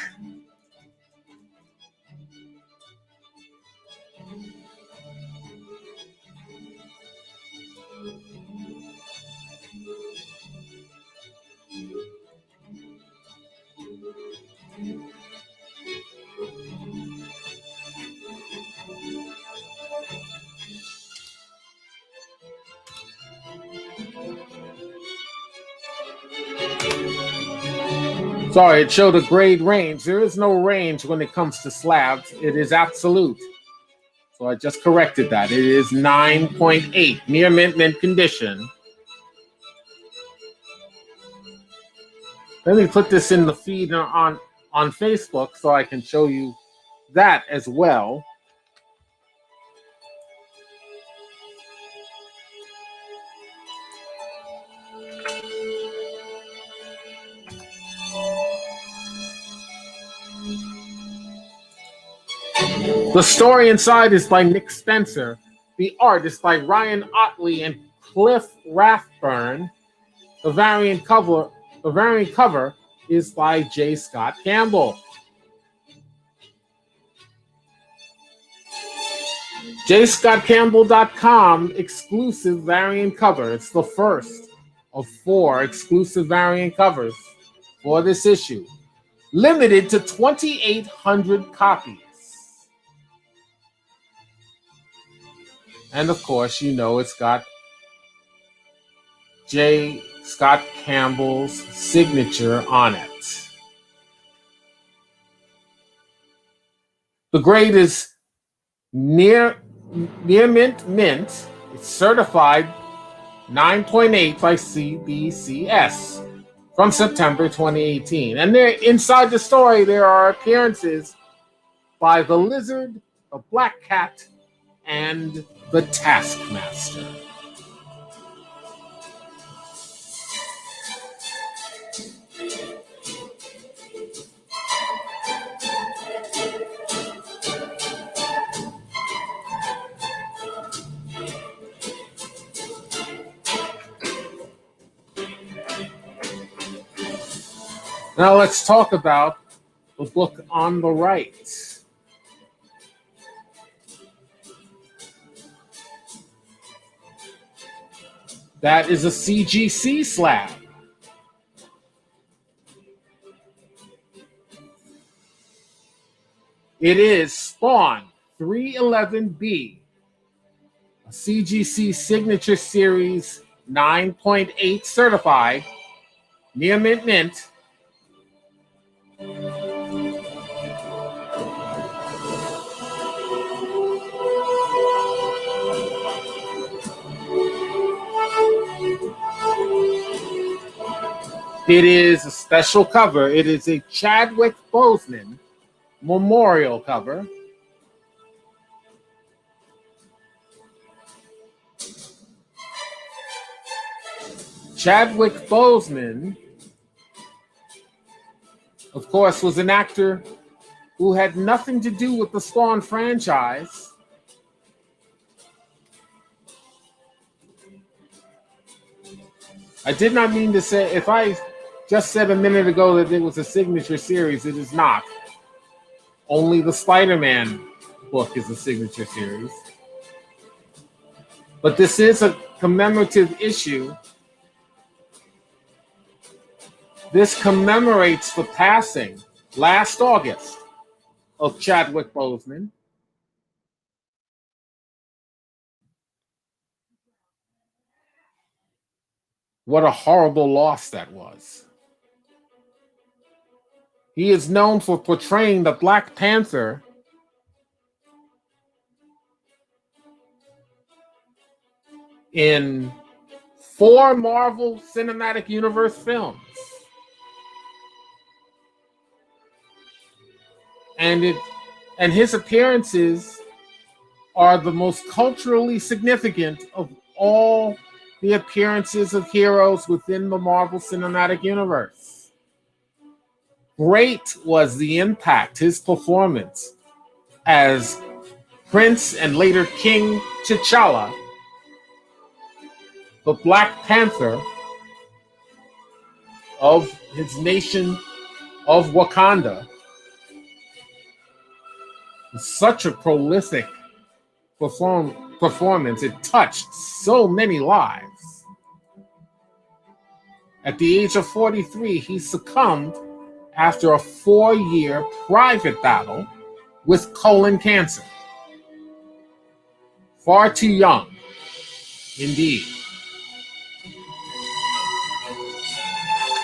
Sorry, it showed a grade range. There is no range when it comes to slabs. It is absolute. So I just corrected that. It is 9.8, near mint condition. Let me put this in the feed on Facebook so I can show you that as well. The story inside is by Nick Spencer. The art is by Ryan Otley and Cliff Rathburn. The variant cover is by J. Scott Campbell. jscottcampbell.com exclusive variant cover. It's the first of 4 exclusive variant covers for this issue. Limited to 2,800 copies. And of course, you know it's got J. Scott Campbell's signature on it. The grade is near mint. It's certified 9.8 by CBCS from September 2018. And there, inside the story, there are appearances by the Lizard, the Black Cat, and the Taskmaster. Now let's talk about the book on the right. That is a CGC slab. It is Spawn 311B, a CGC Signature Series 9.8 certified, near mint. It is a special cover. It is a Chadwick Boseman memorial cover. Chadwick Boseman, of course, was an actor who had nothing to do with the Spawn franchise. I did not mean to say, if I just said a minute ago that it was a signature series, it is not. Only the Spider-Man book is a signature series. But this is a commemorative issue. This commemorates the passing last August of Chadwick Boseman. What a horrible loss that was. He is known for portraying the Black Panther in 4 Marvel Cinematic Universe films. And his appearances are the most culturally significant of all the appearances of heroes within the Marvel Cinematic Universe. Great was the impact, his performance as Prince and later King T'Challa the Black Panther of his nation of Wakanda. Such a prolific performance. It touched so many lives. At the age of 43, he succumbed after a 4-year private battle with colon cancer. Far too young, indeed.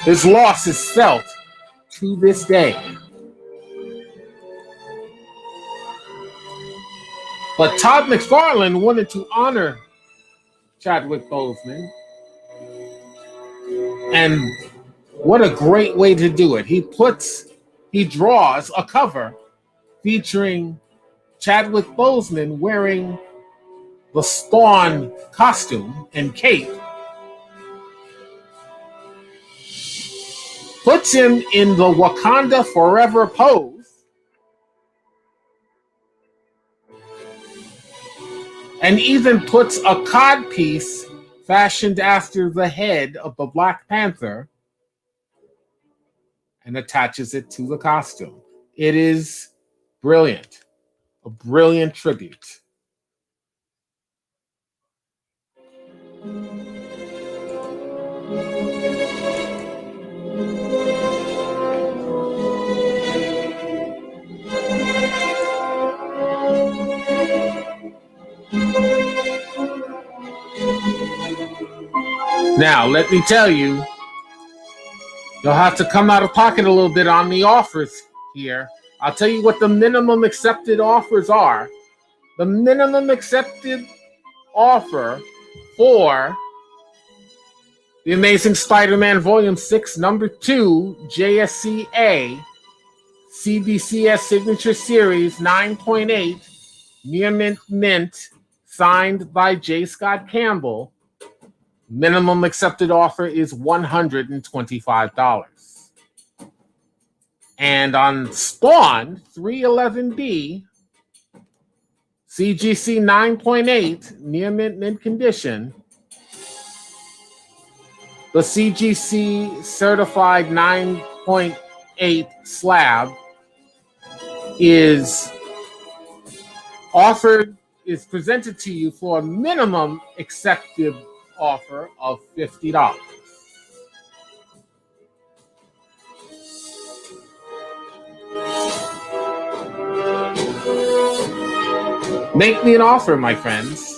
His loss is felt to this day. But Todd McFarlane wanted to honor Chadwick Boseman. And what a great way to do it. He draws a cover featuring Chadwick Boseman wearing the Spawn costume and cape. Puts him in the Wakanda Forever pose. And even puts a codpiece fashioned after the head of the Black Panther and attaches it to the costume. It is brilliant. A brilliant tribute. Now, let me tell you, you'll have to come out of pocket a little bit on the offers here. I'll tell you what the minimum accepted offers are. The minimum accepted offer for The Amazing Spider-Man Volume 6, Number 2, JSCA, CBCS Signature Series 9.8, Near Mint, signed by J. Scott Campbell. Minimum accepted offer is $125. And on Spawn 311B, CGC 9.8, near mint condition, the CGC certified 9.8 slab is presented to you for a minimum accepted offer of $50. Make me an offer, my friends.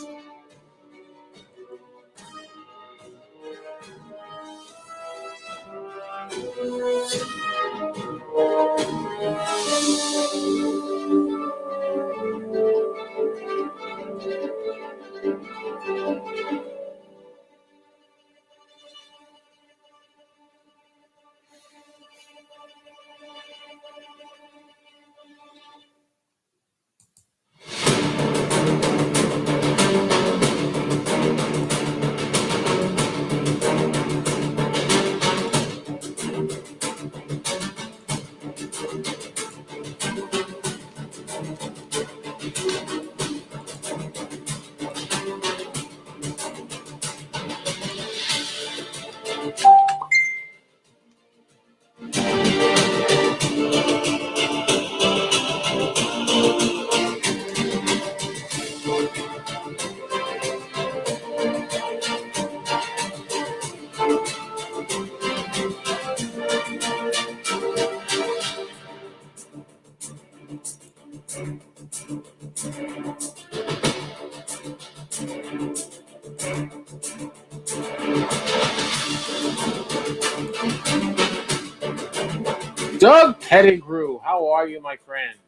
Doug Pettigrew, how are you, my friend?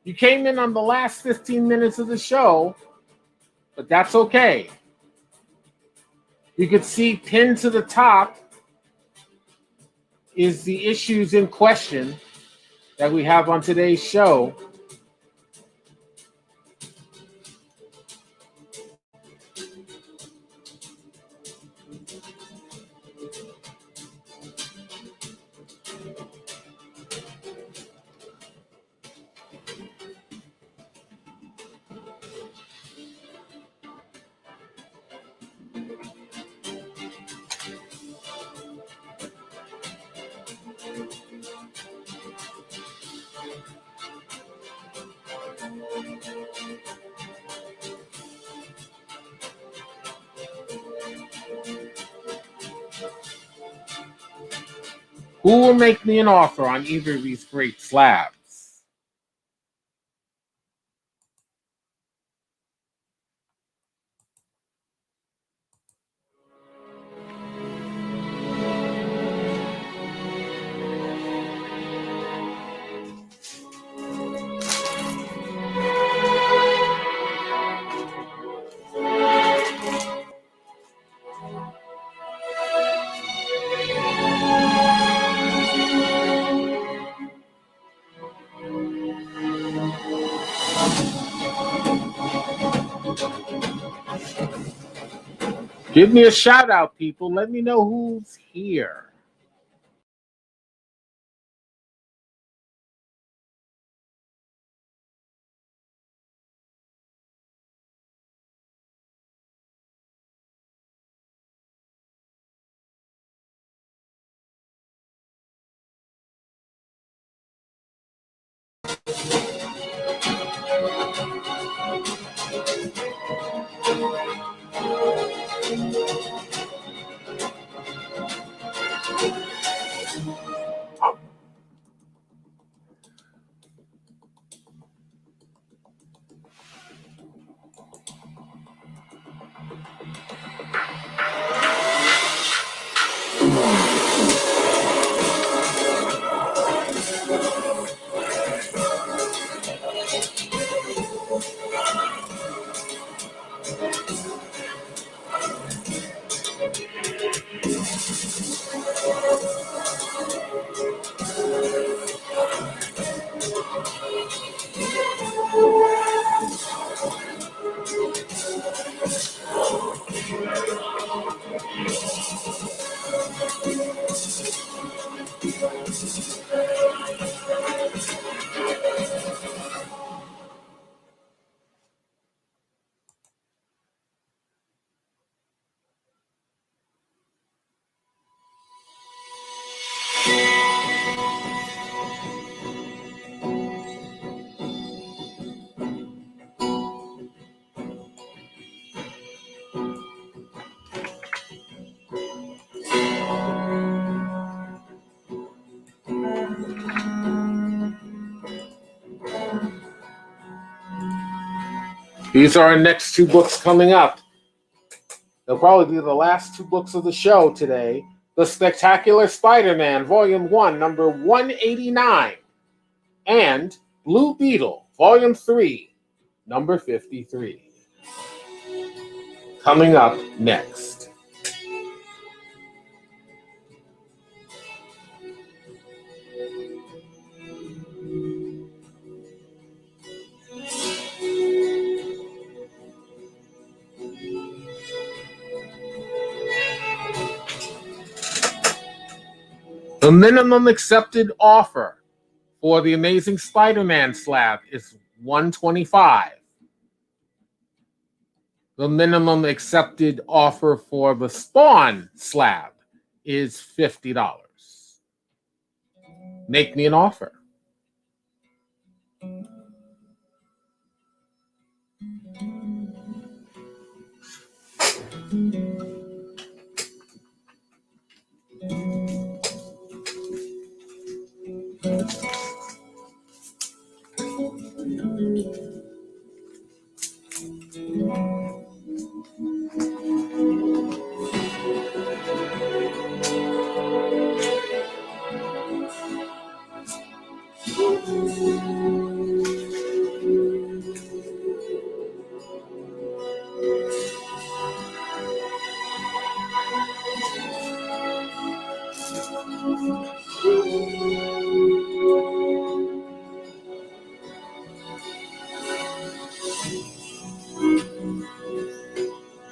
You came in on the last 15 minutes of the show, but that's okay. You could see pinned to the top is the issues in question that we have on today's show. Who will make me an offer on either of these great slabs? Give me a shout out, people. Let me know who's here. These are our next two books coming up. They'll probably be the last two books of the show today. The Spectacular Spider-Man, Volume 1, number 189, and Blue Beetle, Volume 3, number 53. Coming up next. The minimum accepted offer for the Amazing Spider-Man slab is $125. The minimum accepted offer for the Spawn slab is $50. Make me an offer.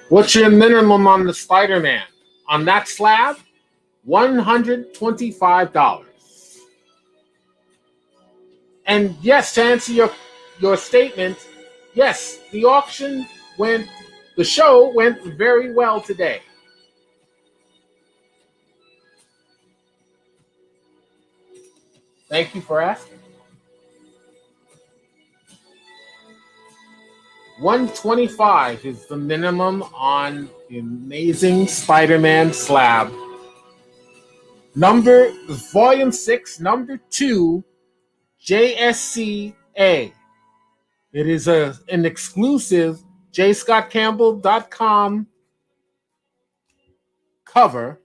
What's your minimum on the Spider-Man? On that slab, $125. And yes, to answer your statement, yes, the show went very well today. Thank you for asking. $125 is the minimum on the Amazing Spider-Man slab Volume 6, number 2, JSCA. It is an exclusive jscottcampbell.com cover,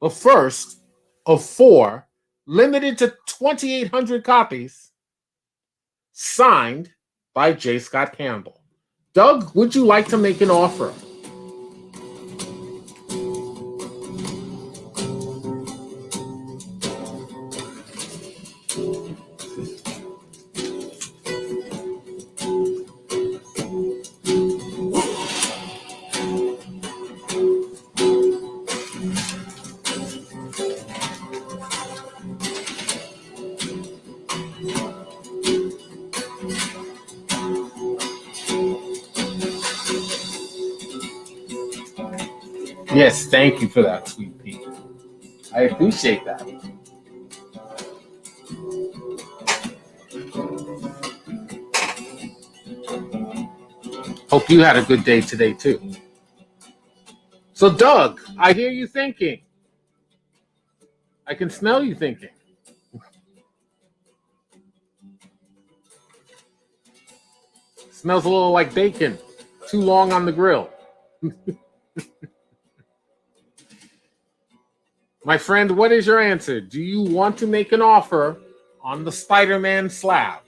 the first of 4, limited to 2,800 copies, signed by J. Scott Campbell. Doug, would you like to make an offer? Yes, thank you for that, Sweet Pea. I appreciate that. Hope you had a good day today, too. So, Doug, I hear you thinking. I can smell you thinking. Smells a little like bacon. Too long on the grill. My friend, what is your answer? Do you want to make an offer on the Spider-Man slab?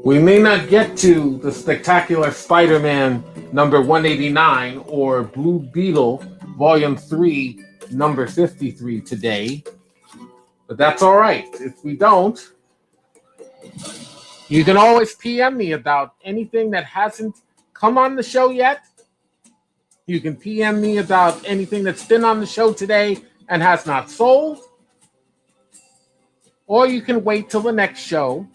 We may not get to the Spectacular Spider-Man number 189 or Blue Beetle volume 3 number 53 today, but that's all right. If we don't, you can always PM me about anything that hasn't come on the show yet. You can PM me about anything that's been on the show today and has not sold, or you can wait till the next show,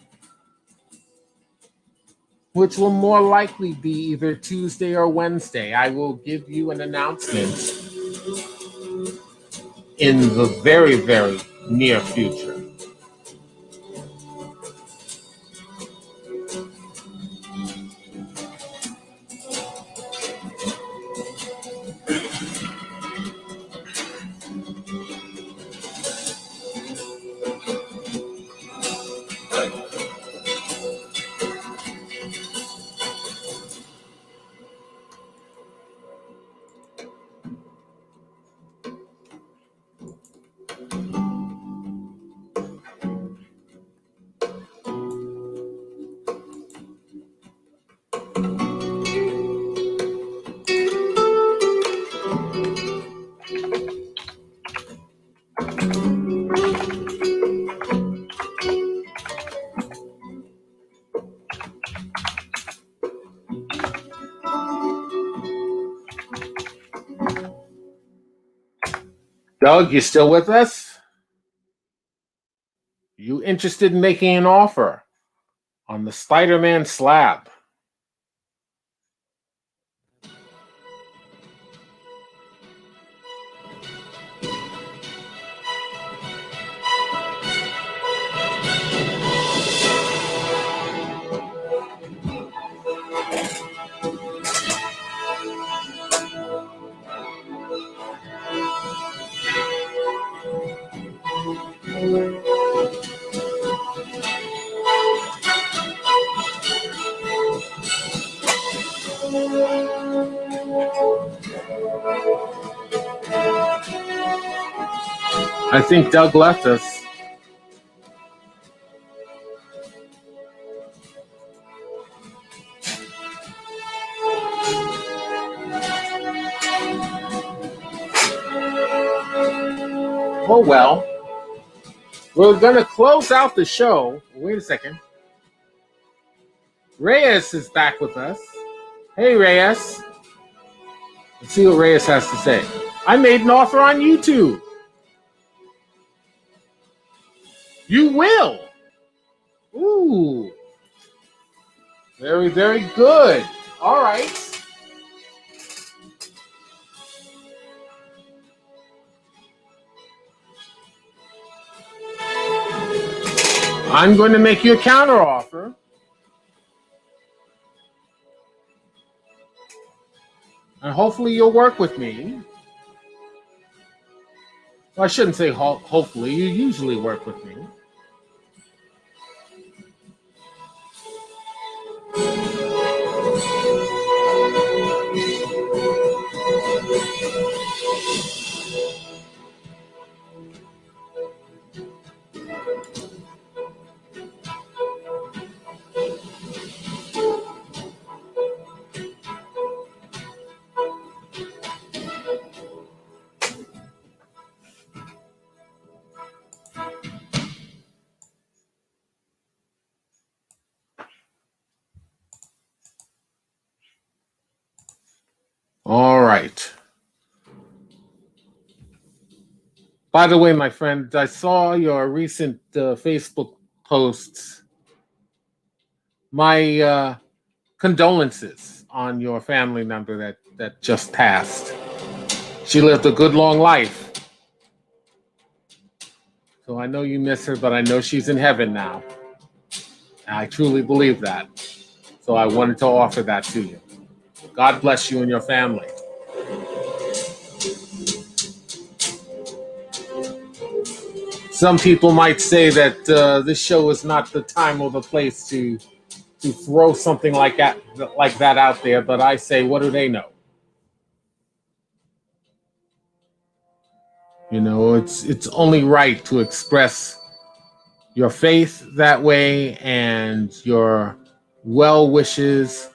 which will more likely be either Tuesday or Wednesday. I will give you an announcement in the very, very near future. Doug, you still with us? You interested in making an offer on the Spider-Man slab? I think Doug left us. Oh, well. We're going to close out the show. Wait a second. Reyes is back with us. Hey, Reyes. Let's see what Reyes has to say. I made an offer on YouTube. You will. Ooh. Very, very good. All right. I'm going to make you a counter offer. And hopefully you'll work with me. Well, I shouldn't say hopefully. You usually work with me. All right. By the way, my friend, I saw your recent Facebook posts. My condolences on your family member that just passed. She lived a good long life. So I know you miss her, but I know she's in heaven now. And I truly believe that. So I wanted to offer that to you. God bless you and your family. Some people might say that this show is not the time or the place to throw something like that out there, but I say, what do they know? You know, it's only right to express your faith that way and your well wishes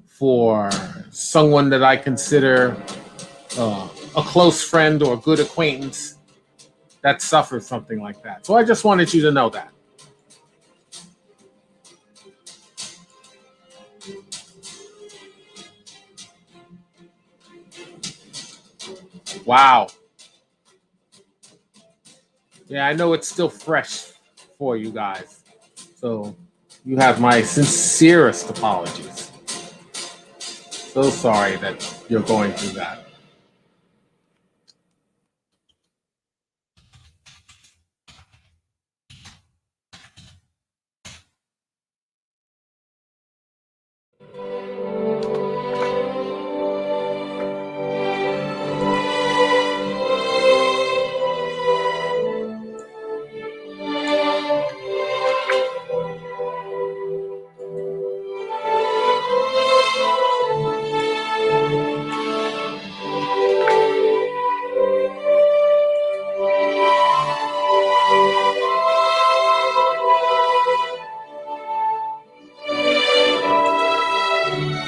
for someone that I consider a close friend or a good acquaintance that suffers something like that. So I just wanted you to know that. Wow. Yeah, I know it's still fresh for you guys. So you have my sincerest apologies. So sorry that you're going through that.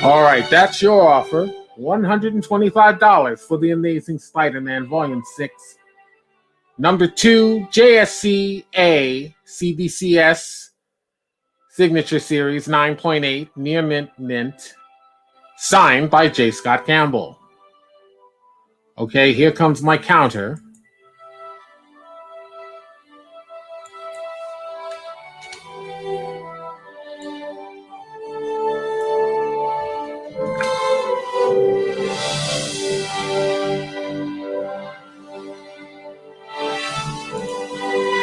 All right, that's your offer. $125 for the Amazing Spider-Man Volume 6. Number 2, JSC-A CBCS Signature Series 9.8 Near Mint. Signed by J. Scott Campbell. Okay, here comes my counter.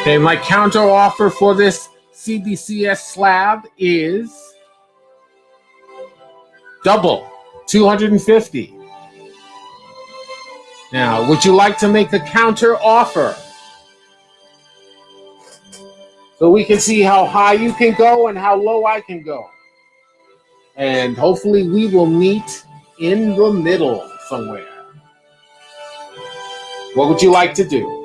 Okay, my counter offer for this CBCS slab is double, $250. Now, would you like to make a counter offer? So we can see how high you can go and how low I can go. And hopefully we will meet in the middle somewhere. What would you like to do?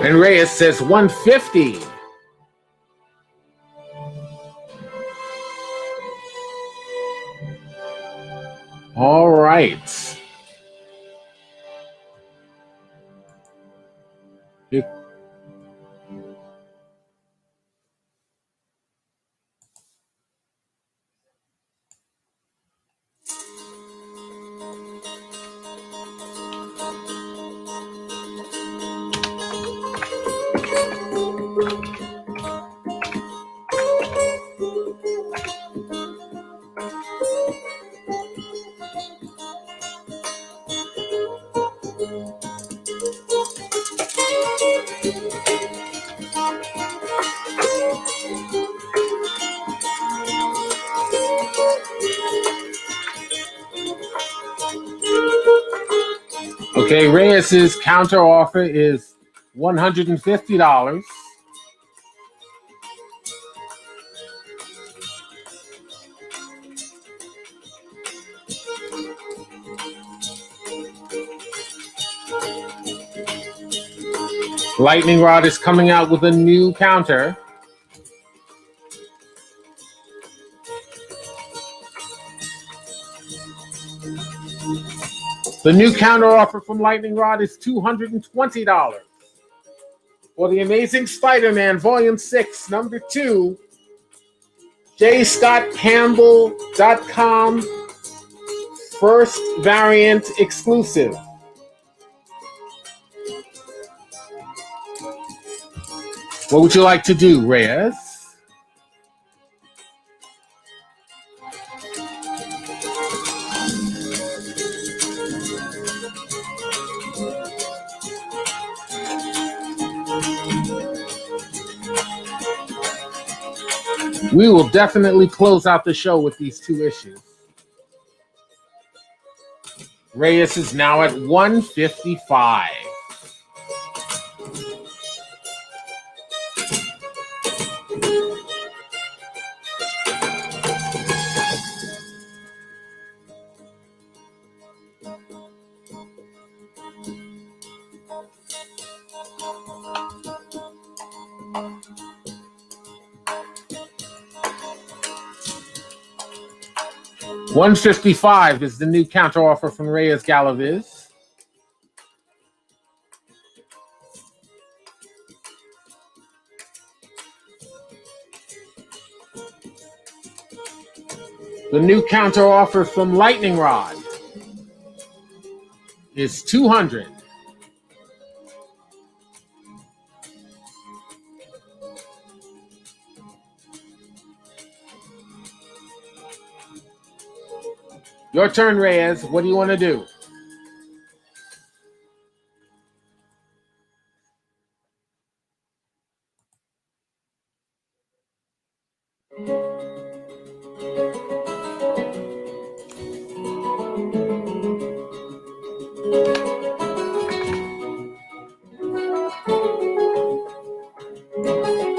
And Reyes says 150. All right. Okay, Reyes's counter offer is $150. Lightning Rod is coming out with a new counter. The new counter offer from Lightning Rod is $220. For the Amazing Spider-Man Volume 6, Number 2, jscottcampbell.com first variant exclusive. What would you like to do, Reyes? We will definitely close out the show with these two issues. Reyes is now at $155. $155 is the new counter offer from Reyes Galaviz. The new counter offer from Lightning Rod is $200. Your turn, Reyes. What do you want to do?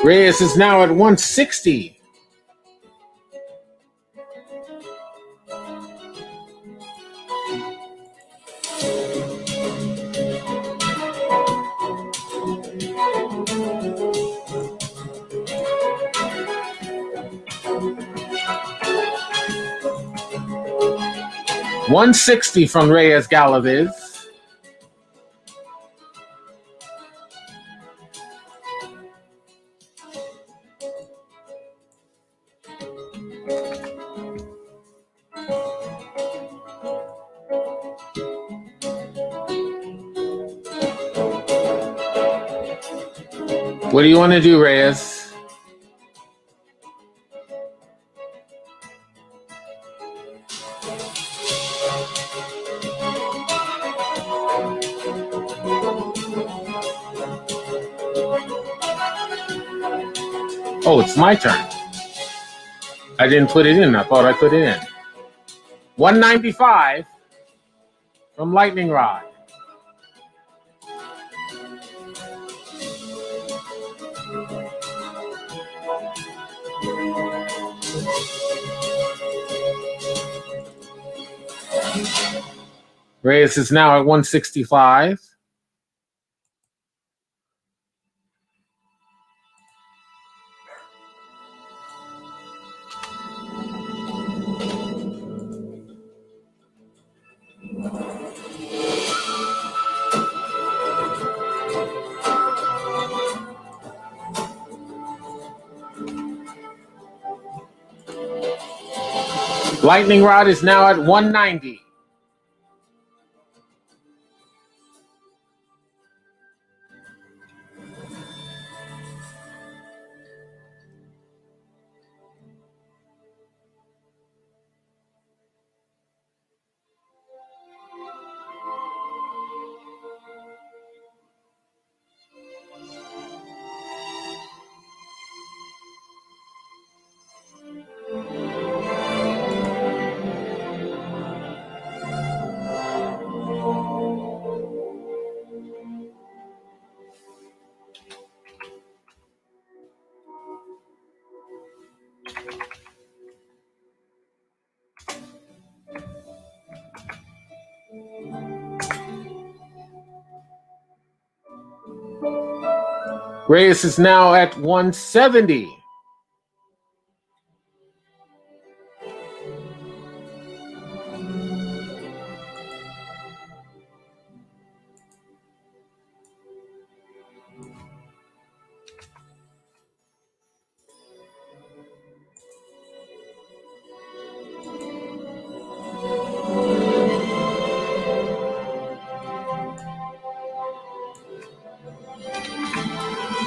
Reyes is now at $160. $160 from Reyes Galaviz. What do you want to do, Reyes? Oh, it's my turn. I didn't put it in. I thought I put it in. $195 from Lightning Rod. Reyes is now at $165. Lightning Rod is now at $190. Reyes is now at 170.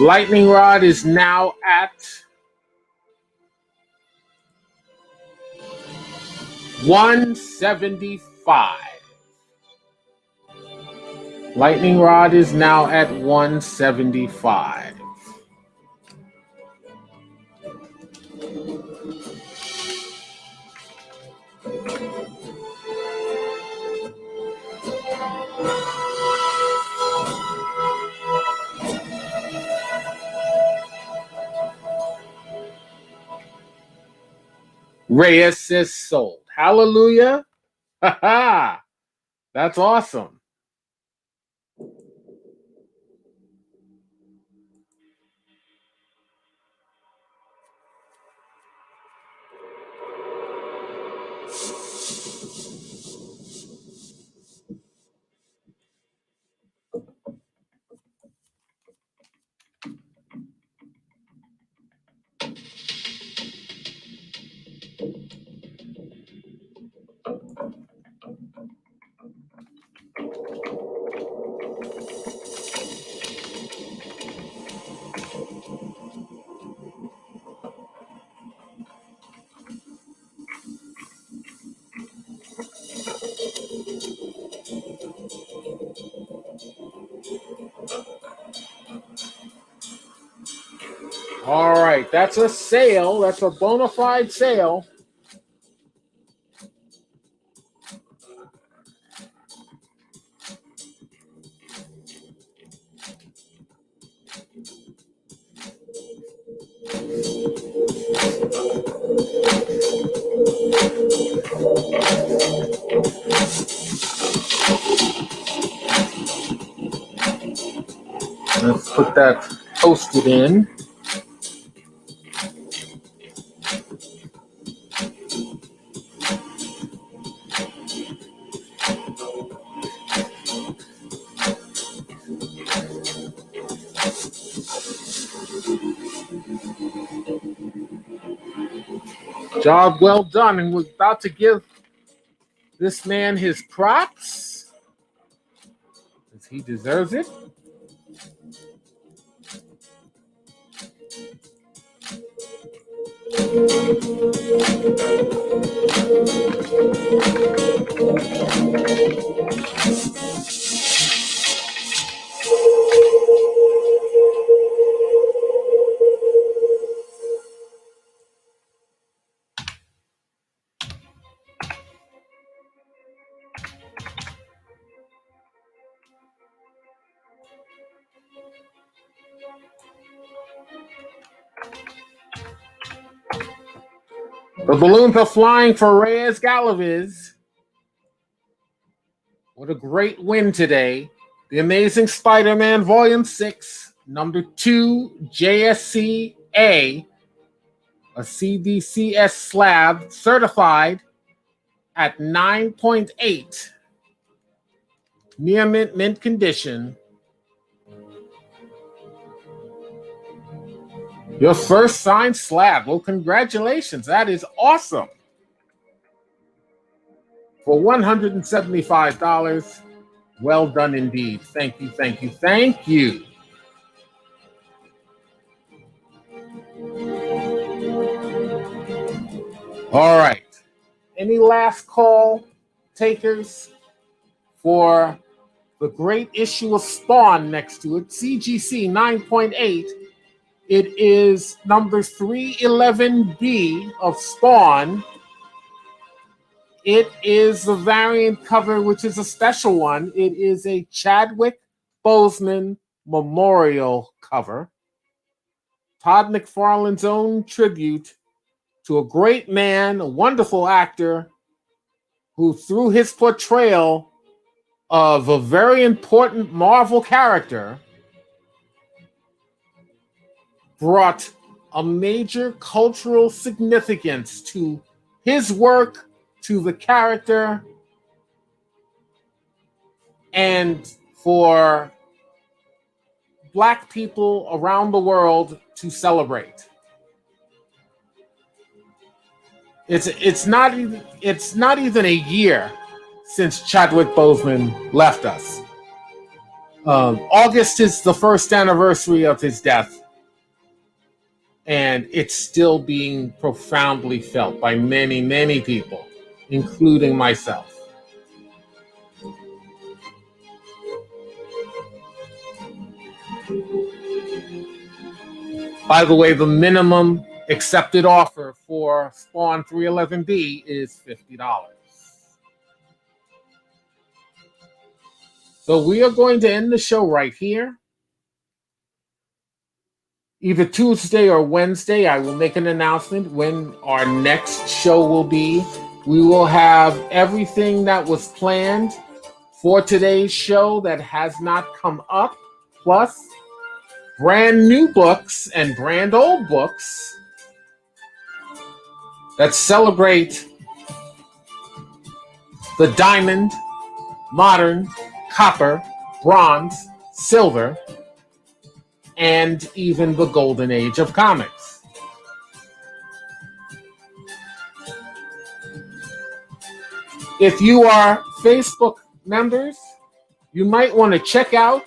Lightning Rod is now at 175. Lightning Rod is now at 175. Reyes says sold. Hallelujah. Ha ha. That's awesome. All right, that's a sale. That's a bona fide sale. Let's put that posted in. Job well done, and we're about to give this man his props, as he deserves it. The balloons are flying for Reyes Galaviz. What a great win today. The Amazing Spider-Man Volume 6, Number 2, JSC-A, a CDCS slab, certified at 9.8. Near mint condition. Your first signed slab. Well, congratulations. That is awesome. For $175. Well done indeed. Thank you, thank you, thank you. All right. Any last call takers for the great issue of Spawn next to it? CGC 9.8. It is number 311B of Spawn. It is the variant cover, which is a special one. It is a Chadwick Boseman memorial cover. Todd McFarlane's own tribute to a great man, a wonderful actor, who through his portrayal of a very important Marvel character brought a major cultural significance to his work, to the character, and for Black people around the world to celebrate. It's not even a year since Chadwick Boseman left us. August is the first anniversary of his death, and it's still being profoundly felt by many, many people, including myself. By the way, the minimum accepted offer for Spawn 311B is $50. So we are going to end the show right here. Either Tuesday or Wednesday, I will make an announcement when our next show will be. We will have everything that was planned for today's show that has not come up, plus brand new books and brand old books that celebrate the diamond, modern, copper, bronze, silver, and even the golden age of comics. If you are Facebook members, you might want to check out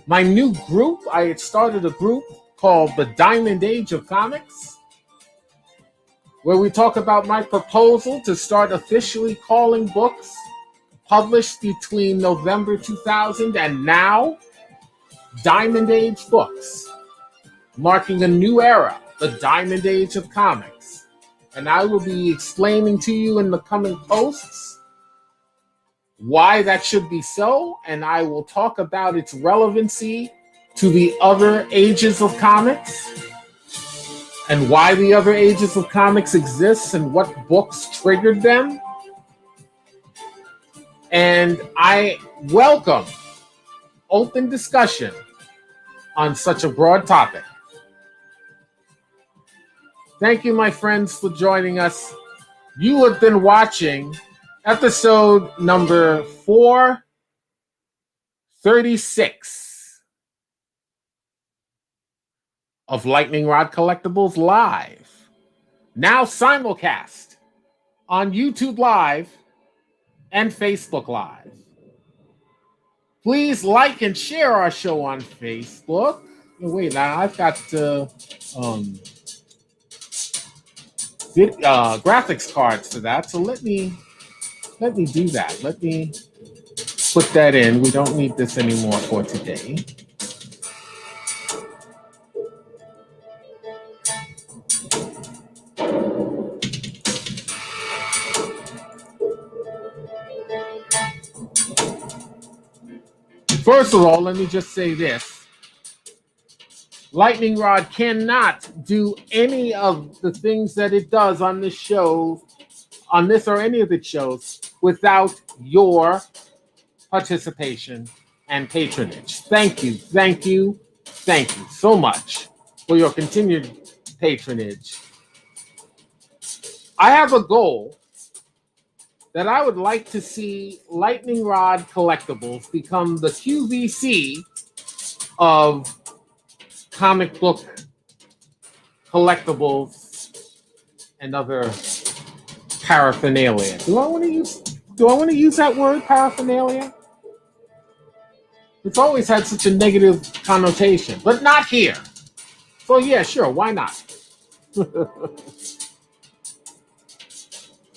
my new group. I had started a group called the Diamond Age of Comics, where we talk about my proposal to start officially calling books published between November 2000 and now Diamond Age books, marking a new era, the Diamond Age of Comics. And I will be explaining to you in the coming posts why that should be so, and I will talk about its relevancy to the other ages of comics and why the other ages of comics exist and what books triggered them. And I welcome open discussion on such a broad topic. Thank you, my friends, for joining us. You have been watching episode number 436 of Lightning Rod Collectibles Live, now simulcast on YouTube Live and Facebook Live. Please like and share our show on Facebook. Wait, now I've got graphics cards for that, so let me do that. Let me put that in. We don't need this anymore for today. First of all, let me just say this. Lightning Rod cannot do any of the things that it does on this show, on this or any of its shows, without your participation and patronage. Thank you, thank you, thank you so much for your continued patronage. I have a goal that I would like to see Lightning Rod Collectibles become the QVC of comic book collectibles and other paraphernalia. Do I want to use that word, paraphernalia? It's always had such a negative connotation, but not here. So yeah, sure, why not?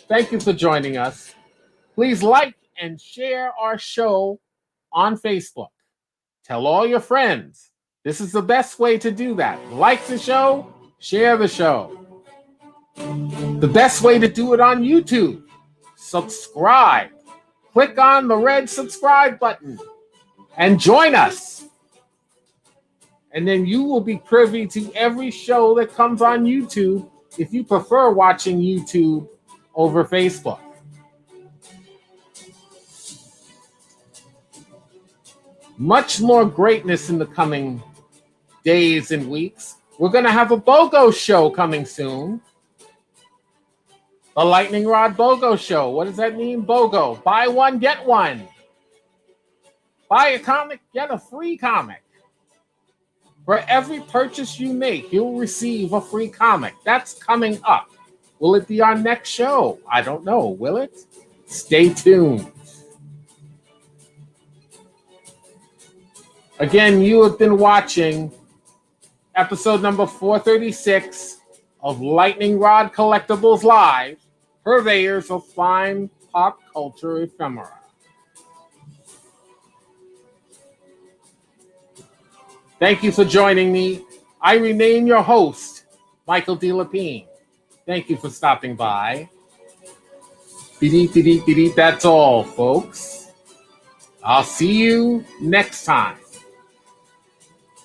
Thank you for joining us. Please like and share our show on Facebook. Tell all your friends. This is the best way to do that. Like the show, share the show. The best way to do it on YouTube. Subscribe. Click on the red subscribe button and join us. And then you will be privy to every show that comes on YouTube if you prefer watching YouTube over Facebook. Much more greatness in the coming days and weeks. We're going to have a BOGO show coming soon. The Lightning Rod BOGO show. What does that mean, BOGO? Buy one, get one. Buy a comic, get a free comic. For every purchase you make, you'll receive a free comic. That's coming up. Will it be our next show? I don't know. Will it? Stay tuned. Again, you have been watching episode number 436 of Lightning Rod Collectibles Live, purveyors of fine pop culture ephemera. Thank you for joining me. I remain your host, Michael D. Lapine. Thank you for stopping by. That's all, folks. I'll see you next time.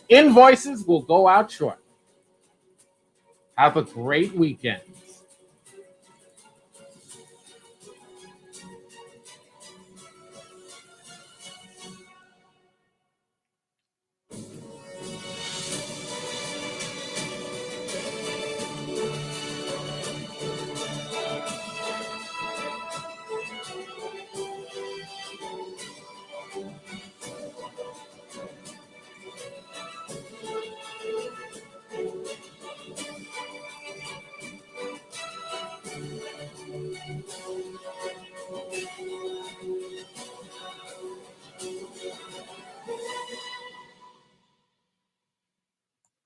Invoices will go out short. Have a great weekend.